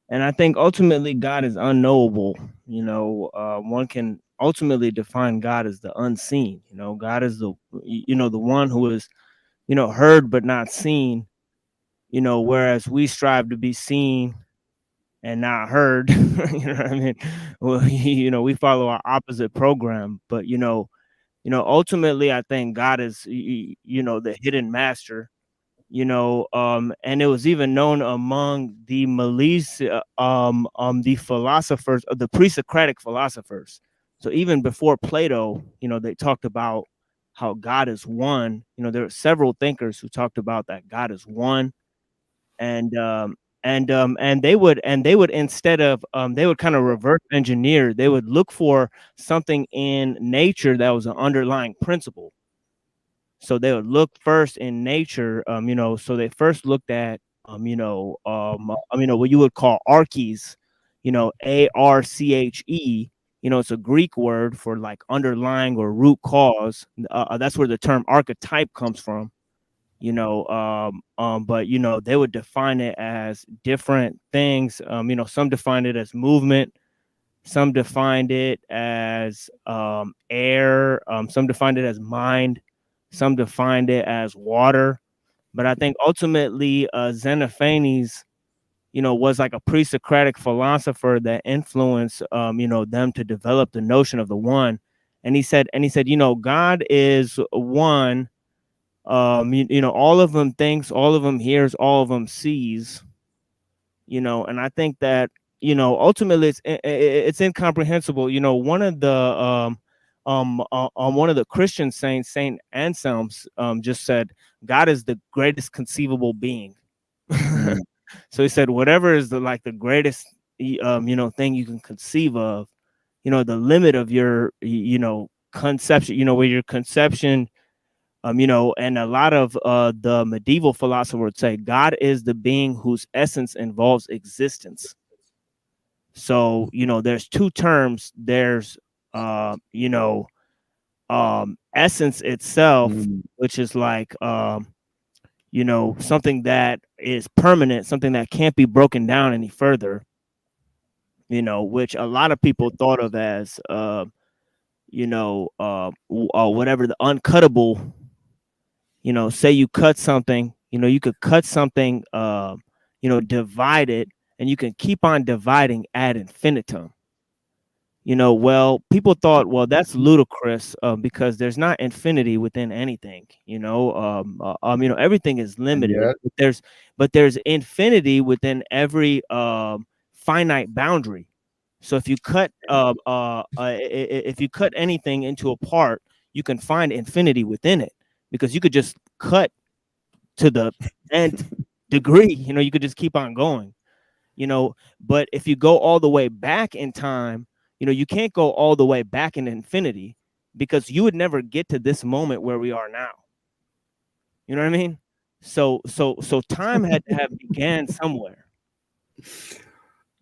and I think ultimately God is unknowable. One can ultimately define God as the unseen. God is the the one who is heard but not seen. Whereas we strive to be seen and not heard. You know what I mean? Well, we follow our opposite program, but ultimately, I think God is, the hidden master. And it was even known among the the philosophers, the pre-Socratic philosophers. So even before Plato, they talked about how God is one. There are several thinkers who talked about that God is one, and they would instead of they would kind of reverse engineer. They would look for something in nature that was an underlying principle. So they would look first in nature, so they first looked at, what you would call arches, ARCHE, it's a Greek word for like underlying or root cause. That's where the term archetype comes from, but, they would define it as different things. Some defined it as movement. Some defined it as air. Some defined it as mind. Some defined it as water. But I think ultimately Xenophanes, was like a pre-Socratic philosopher that influenced, them to develop the notion of the one. And he said, God is one. All of them thinks, all of them hears, all of them sees. And I think that, ultimately it's incomprehensible. One of the one of the Christian saints, Saint Anselm's, just said, God is the greatest conceivable being. So he said, whatever is the greatest, thing you can conceive of, the limit of your, conception, where your conception, and a lot of the medieval philosophers would say God is the being whose essence involves existence. So, there's two terms. There's, essence itself, which is like, something that is permanent, something that can't be broken down any further, which a lot of people thought of as, whatever, the uncuttable. Say you cut something, you could cut something, divide it, and you can keep on dividing ad infinitum. Well, people thought, well, that's ludicrous, because there's not infinity within anything. Everything is limited, but there's infinity within every finite boundary. So if you cut anything into a part, you can find infinity within it, because you could just cut to the nth degree. You could just keep on going. But if you go all the way back in time, you can't go all the way back in infinity, because you would never get to this moment where we are now. You know what I mean? So time had to have began somewhere. So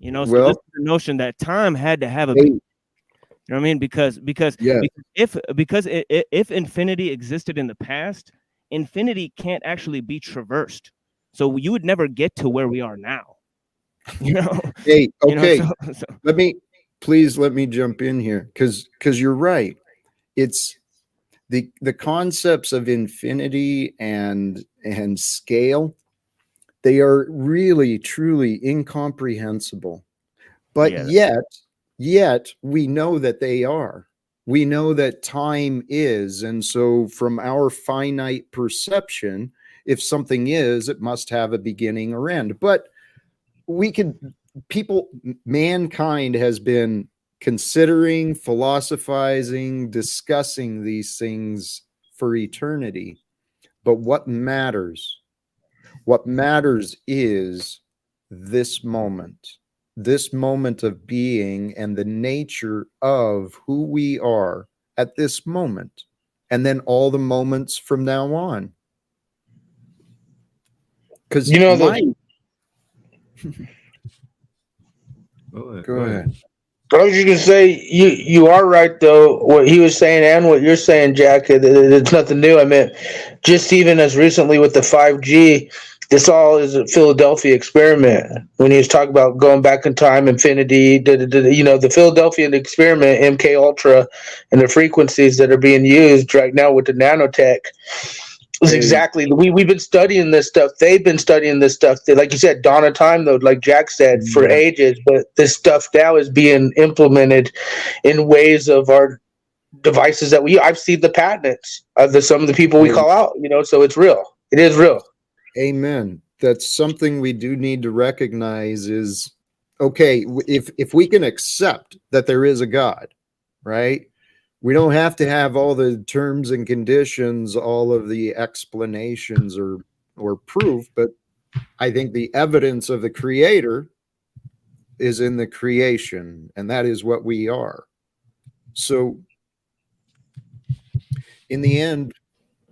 this is the notion that time had to have a beginning. You know what I mean? Because if infinity existed in the past, infinity can't actually be traversed. So you would never get to where we are now. Hey, okay. Let me jump in here, because you're right. It's the concepts of infinity and scale. They are really, truly incomprehensible. But yet we know that they are. We know that time is. And so from our finite perception, if something is, it must have a beginning or end. But mankind has been considering, philosophizing, discussing these things for eternity. But what matters is this moment of being and the nature of who we are at this moment, and then all the moments from now on. Because Go ahead. I was just gonna say, you are right though. What he was saying and what you're saying, Jack, it's nothing new. I mean, just even as recently with the 5G, this all is a Philadelphia experiment. When he was talking about going back in time, infinity, the Philadelphia experiment, MK Ultra, and the frequencies that are being used right now with the nanotech. It's exactly. We've been studying this stuff. They've been studying this stuff. Like you said, dawn of time, though, like Jack said, for ages. But this stuff now is being implemented in ways of our devices that I've seen the patents of some of the people we call out, so it's real. It is real. Amen. That's something we do need to recognize is, okay, if we can accept that there is a God, right? We don't have to have all the terms and conditions, all of the explanations or proof, but I think the evidence of the creator is in the creation, and that is what we are. So in the end,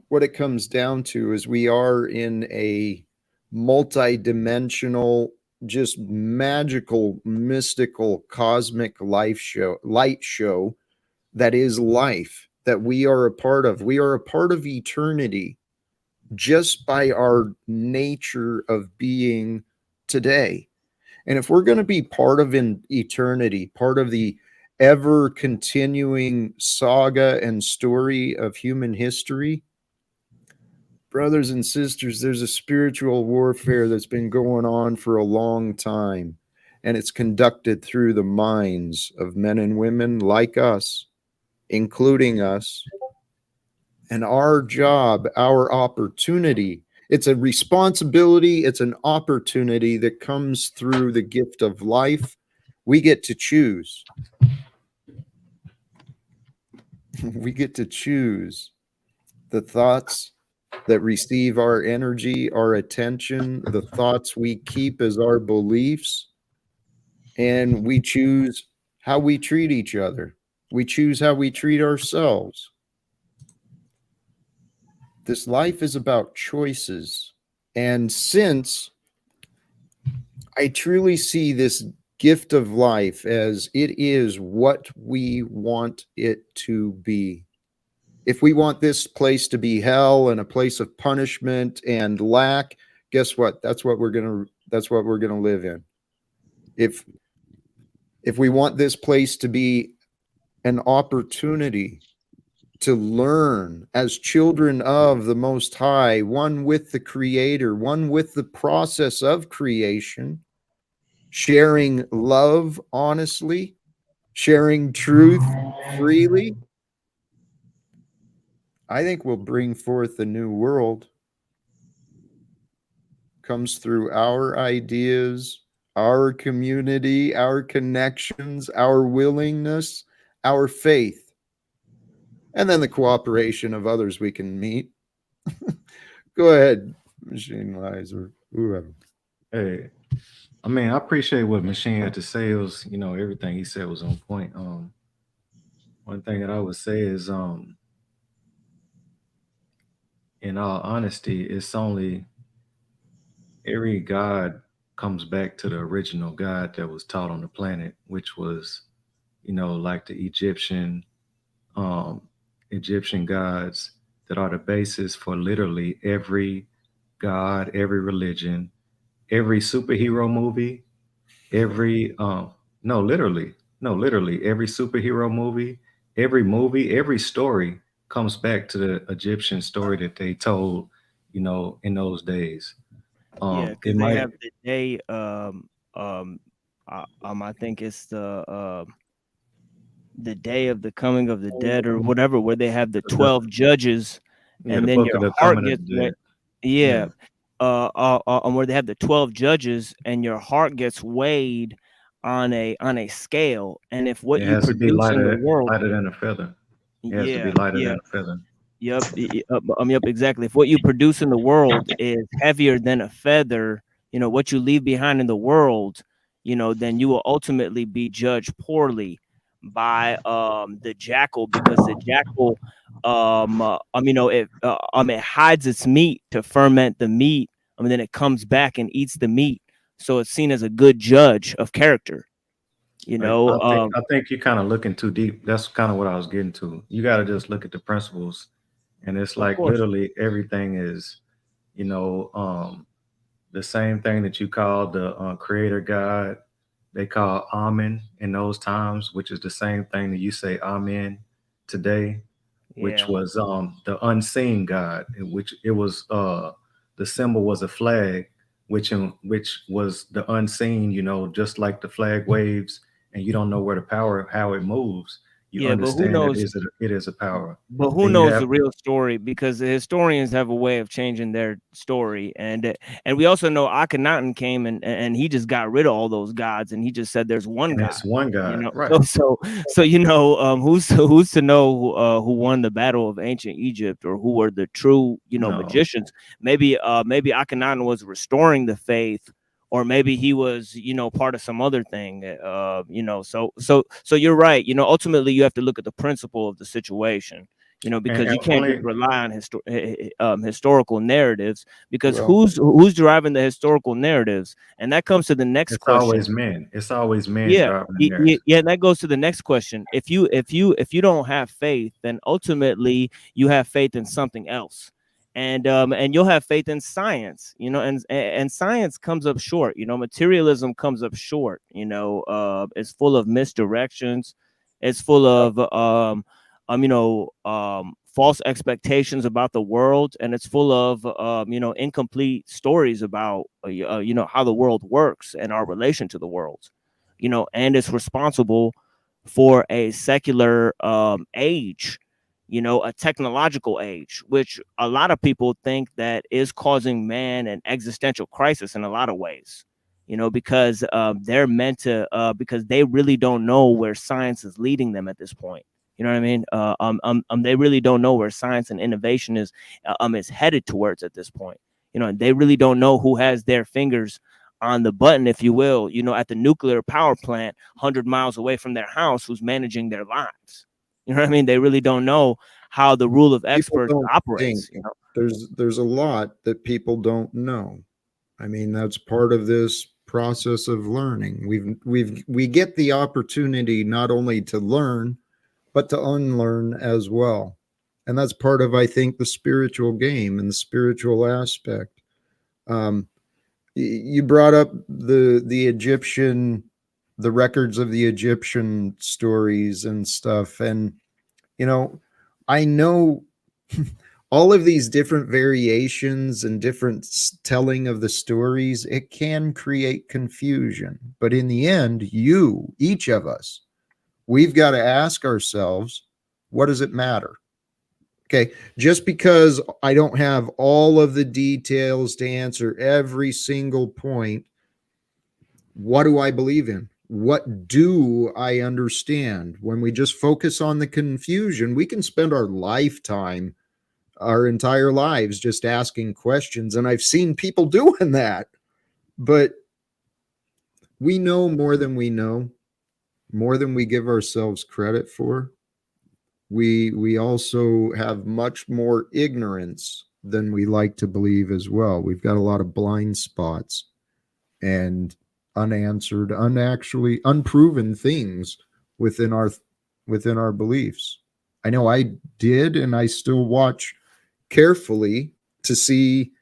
what it comes down to is we are in a multi-dimensional, just magical, mystical, cosmic light show that is life, that we are a part of. We are a part of eternity just by our nature of being today. And if we're going to be part of eternity, part of the ever continuing saga and story of human history, brothers and sisters, there's a spiritual warfare that's been going on for a long time, and it's conducted through the minds of men and women like us, including us. And our job, our opportunity, it's a responsibility, it's an opportunity that comes through the gift of life. We get to choose. We get to choose the thoughts that receive our energy, our attention, the thoughts we keep as our beliefs, and we choose how we treat each other. We choose how we treat ourselves. This life is about choices. And since I truly see this gift of life as it is what we want it to be. If we want this place to be hell and a place of punishment and lack, guess what? That's what we're gonna live in. If we want this place to be an opportunity to learn as children of the Most High, one with the Creator, one with the process of creation, sharing love honestly, sharing truth freely, I think we'll bring forth a new world. Comes through our ideas, our community, our connections, our willingness, our faith, and then the cooperation of others we can meet. Go ahead, Machine Wise or whoever. Hey, I mean, I appreciate what Machine had to say. It was, everything he said was on point. One thing that I would say is, in all honesty, it's only every God comes back to the original God that was taught on the planet, which was, like the Egyptian gods that are the basis for literally every God, every religion, every superhero movie, every literally every superhero movie, every story comes back to the Egyptian story that they told, in those days. Yeah, because they have the day. I think it's the day of the coming of the dead or whatever, where they have the 12 judges, and then your heart gets weighed. Yeah, where they have the 12 judges, and your heart gets weighed on a scale, and if what you produce in the world, lighter than a feather. It has to be lighter than a feather. Yep, yep, exactly. If what you produce in the world is heavier than a feather, what you leave behind in the world, then you will ultimately be judged poorly by the jackal, because the jackal it hides its meat to ferment the meat. Then it comes back and eats the meat, so it's seen as a good judge of character. I think you're kind of looking too deep. That's kind of what I was getting to. You got to just look at the principles, and it's like literally everything is, the same thing that you call the creator God, they call Amen in those times, which is the same thing that you say Amen today. which Yeah. was the unseen God, in which it was the symbol was a flag, which was the unseen, just like the flag waves, and you don't know where the power, how it moves. You Yeah, but who understand that knows? it is a power. But who Then you knows have the real story? Because the historians have a way of changing their story, and we also know Akhenaten came and he just got rid of all those gods, and he just said there's one and God. it's one You God, know, right? so who's to know who won the battle of ancient Egypt, or who were the true No, magicians? Maybe Akhenaten was restoring the faith, or maybe he was part of some other thing. So you're right. Ultimately you have to look at the principle of the situation. Because and you can't just only rely on historical narratives, because Well, who's driving the historical narratives, and that comes to the next it's question. always men. It's always men Yeah, driving the narrative. yeah, and that goes to the next question. If you don't have faith, then ultimately you have faith in something else, and you'll have faith in science, and science comes up short. Materialism comes up short. It's full of misdirections. It's full of false expectations about the world, and it's full of incomplete stories about how the world works and our relation to the world. And it's responsible for a secular age, a technological age, which a lot of people think that is causing man an existential crisis in a lot of ways. Because they're meant to, because they really don't know where science is leading them at this point. You know what I mean? They really don't know where science and innovation is headed towards at this point. And they really don't know who has their fingers on the button, if you will, at the nuclear power plant 100 miles away from their house, who's managing their lives. You know what I mean? They really don't know how the rule of people experts don't think operates. there's a lot that people don't know. I mean, that's part of this process of learning. We get the opportunity not only to learn, but to unlearn as well. And that's part of, I think, the spiritual game and the spiritual aspect. You brought up the Egyptian, the records of the Egyptian stories and stuff. And, I know all of these different variations and different telling of the stories, it can create confusion. But in the end, each of us, we've got to ask ourselves, what does it matter? Okay, just because I don't have all of the details to answer every single point, what do I believe in? What do I understand? When we just focus on the confusion, we can spend our lifetime, our entire lives, just asking questions. And I've seen people doing that. But we know more than we know, more than we give ourselves credit for. We also have much more ignorance than we like to believe as well. We've got a lot of blind spots and unanswered, unproven things within our beliefs. I know I did, and I still watch carefully to see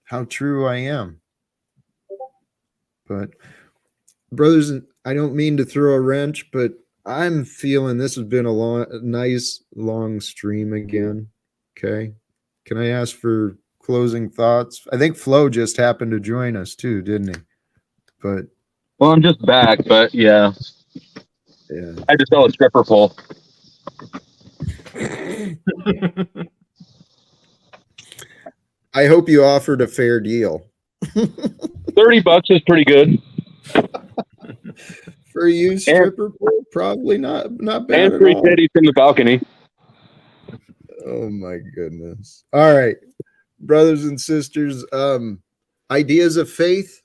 how true I am. But brothers, I don't mean to throw a wrench, but I'm feeling this has been a nice long stream again. Okay. Can I ask for closing thoughts? I think Flo just happened to join us too, didn't he? But Well, I'm just back, but yeah, I just saw a stripper pole. I hope you offered a fair deal. $30 is pretty good. For a used stripper pole, probably not bad And at free all. titties from the balcony. Oh my goodness. All right, brothers and sisters, ideas of faith.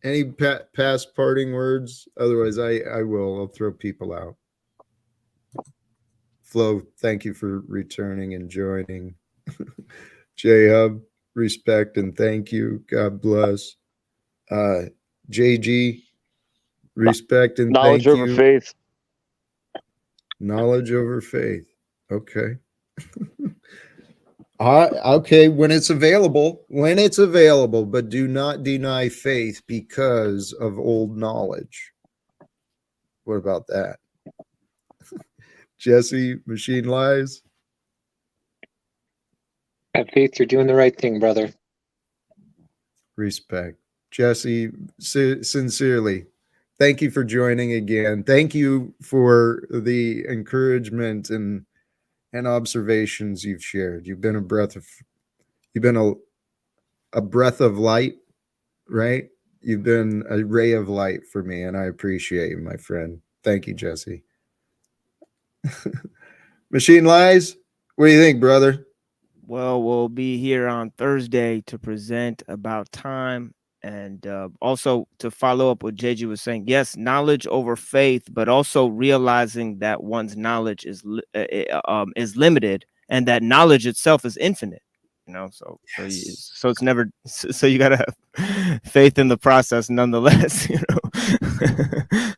Any past parting words? Otherwise, I'll throw people out. Flo, thank you for returning and joining. J-Hub, respect and thank you. God bless. JG, respect and Knowledge thank over you. faith. Knowledge over faith. Okay. Okay, when it's available, but do not deny faith because of old knowledge. What about that? Jesse, Machine Lies. Have faith you're doing the right thing, brother. Respect. Jesse, sincerely, thank you for joining again. Thank you for the encouragement and observations you've shared. You've been a breath of light, right? You've been a ray of light for me, and I appreciate you, my friend. Thank you, Jesse. Machine Lies, what do you think, brother? Well, we'll be here on Thursday to present about time, and also to follow up what JG was saying. Yes, knowledge over faith, but also realizing that one's knowledge is limited, and that knowledge itself is infinite. You know, so Yes. so it's never so you gotta have faith in the process, nonetheless. You know.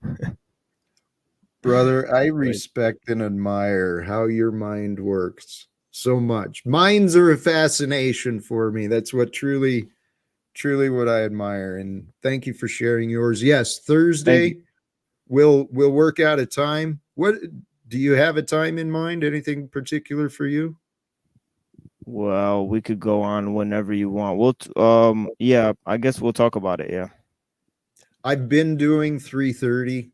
Brother, I respect and admire how your mind works so much. Minds are a fascination for me. That's what truly what I admire. And thank you for sharing yours. Yes, Thursday we'll work out a time. What do you have a time in mind? Anything particular for you? Well, we could go on whenever you want. Yeah, I guess we'll talk about it. Yeah. I've been doing 3:30,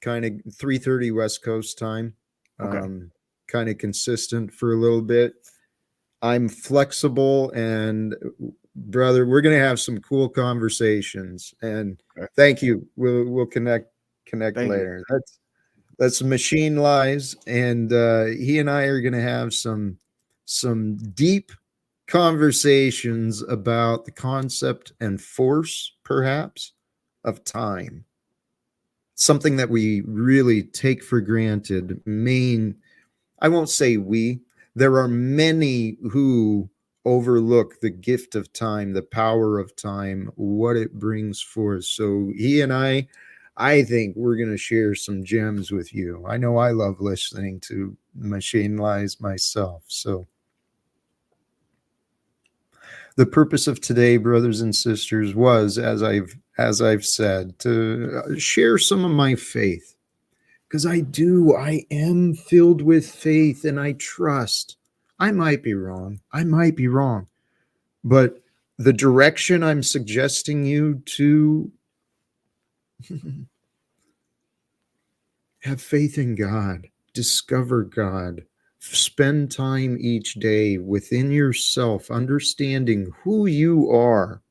kind of 3:30 West Coast time. Okay. Kind of consistent for a little bit. I'm flexible, and brother, we're gonna have some cool conversations. And thank you. We'll connect Thank later. That's Machine Lies, and he and I are gonna have some deep conversations about the concept and force, perhaps, of time. Something that we really take for granted. I won't say we. There are many who overlook the gift of time, the power of time, what it brings forth. So he and I think we're going to share some gems with you. I know I love listening to Machine Lies myself. So the purpose of today, brothers and sisters, was, as I've said, to share some of my faith. Because I am filled with faith, and I trust. I might be wrong. But the direction I'm suggesting you to have faith in God, discover God, spend time each day within yourself, understanding who you are.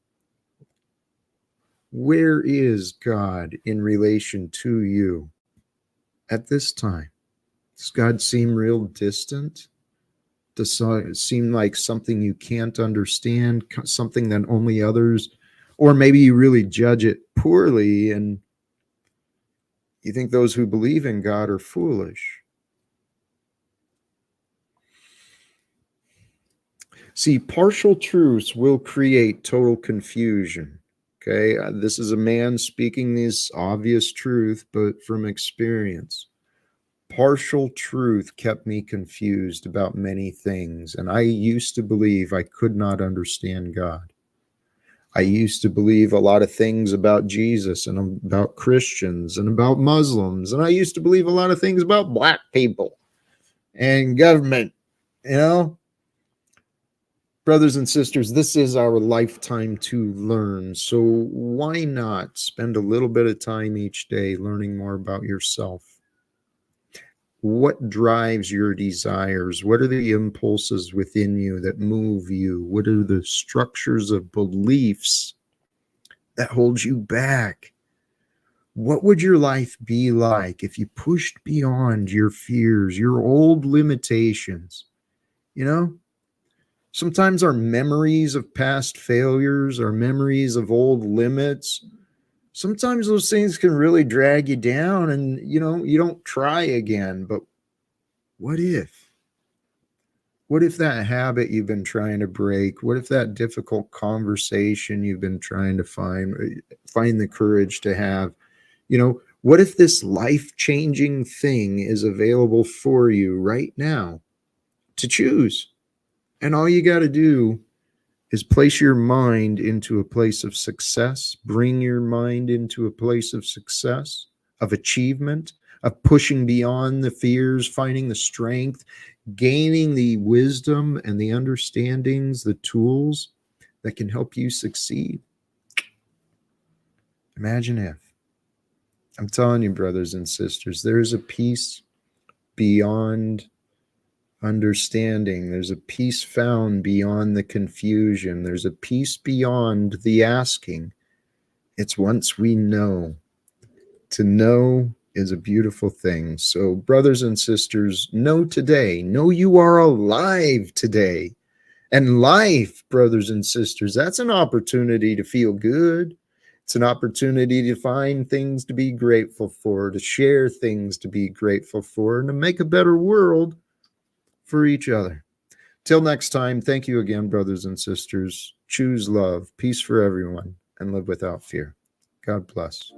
Where is God in relation to you at this time? Does God seem real distant? Does it seem like something you can't understand, something that only others, or maybe you really judge it poorly and you think those who believe in God are foolish? See, partial truths will create total confusion. Okay, this is a man speaking this obvious truth, but from experience. Partial truth kept me confused about many things, and I used to believe I could not understand God. I used to believe a lot of things about Jesus and about Christians and about Muslims, and I used to believe a lot of things about black people and government, you know? Brothers and sisters, this is our lifetime to learn, so why not spend a little bit of time each day learning more about yourself? What drives your desires? What are the impulses within you that move you? What are the structures of beliefs that hold you back? What would your life be like if you pushed beyond your fears, your old limitations? You know, sometimes our memories of past failures, our memories of old limits, sometimes those things can really drag you down, and you don't try again. But what if that habit you've been trying to break, what if that difficult conversation you've been trying to find the courage to have, what if this life-changing thing is available for you right now to choose? And all you got to do is place your mind into a place of success, bring your mind into a place of success, of achievement, of pushing beyond the fears, finding the strength, gaining the wisdom and the understandings, the tools that can help you succeed. Imagine if. I'm telling you, brothers and sisters, there is a peace beyond understanding. There's a peace found beyond the confusion. There's a peace beyond the asking. It's once we know. To know is a beautiful thing. So, brothers and sisters, know today. Know you are alive today. And life, brothers and sisters, that's an opportunity to feel good. It's an opportunity to find things to be grateful for, to share things to be grateful for, and to make a better world for each other. Till next time, thank you again, brothers and sisters. Choose love, peace for everyone, and live without fear. God bless.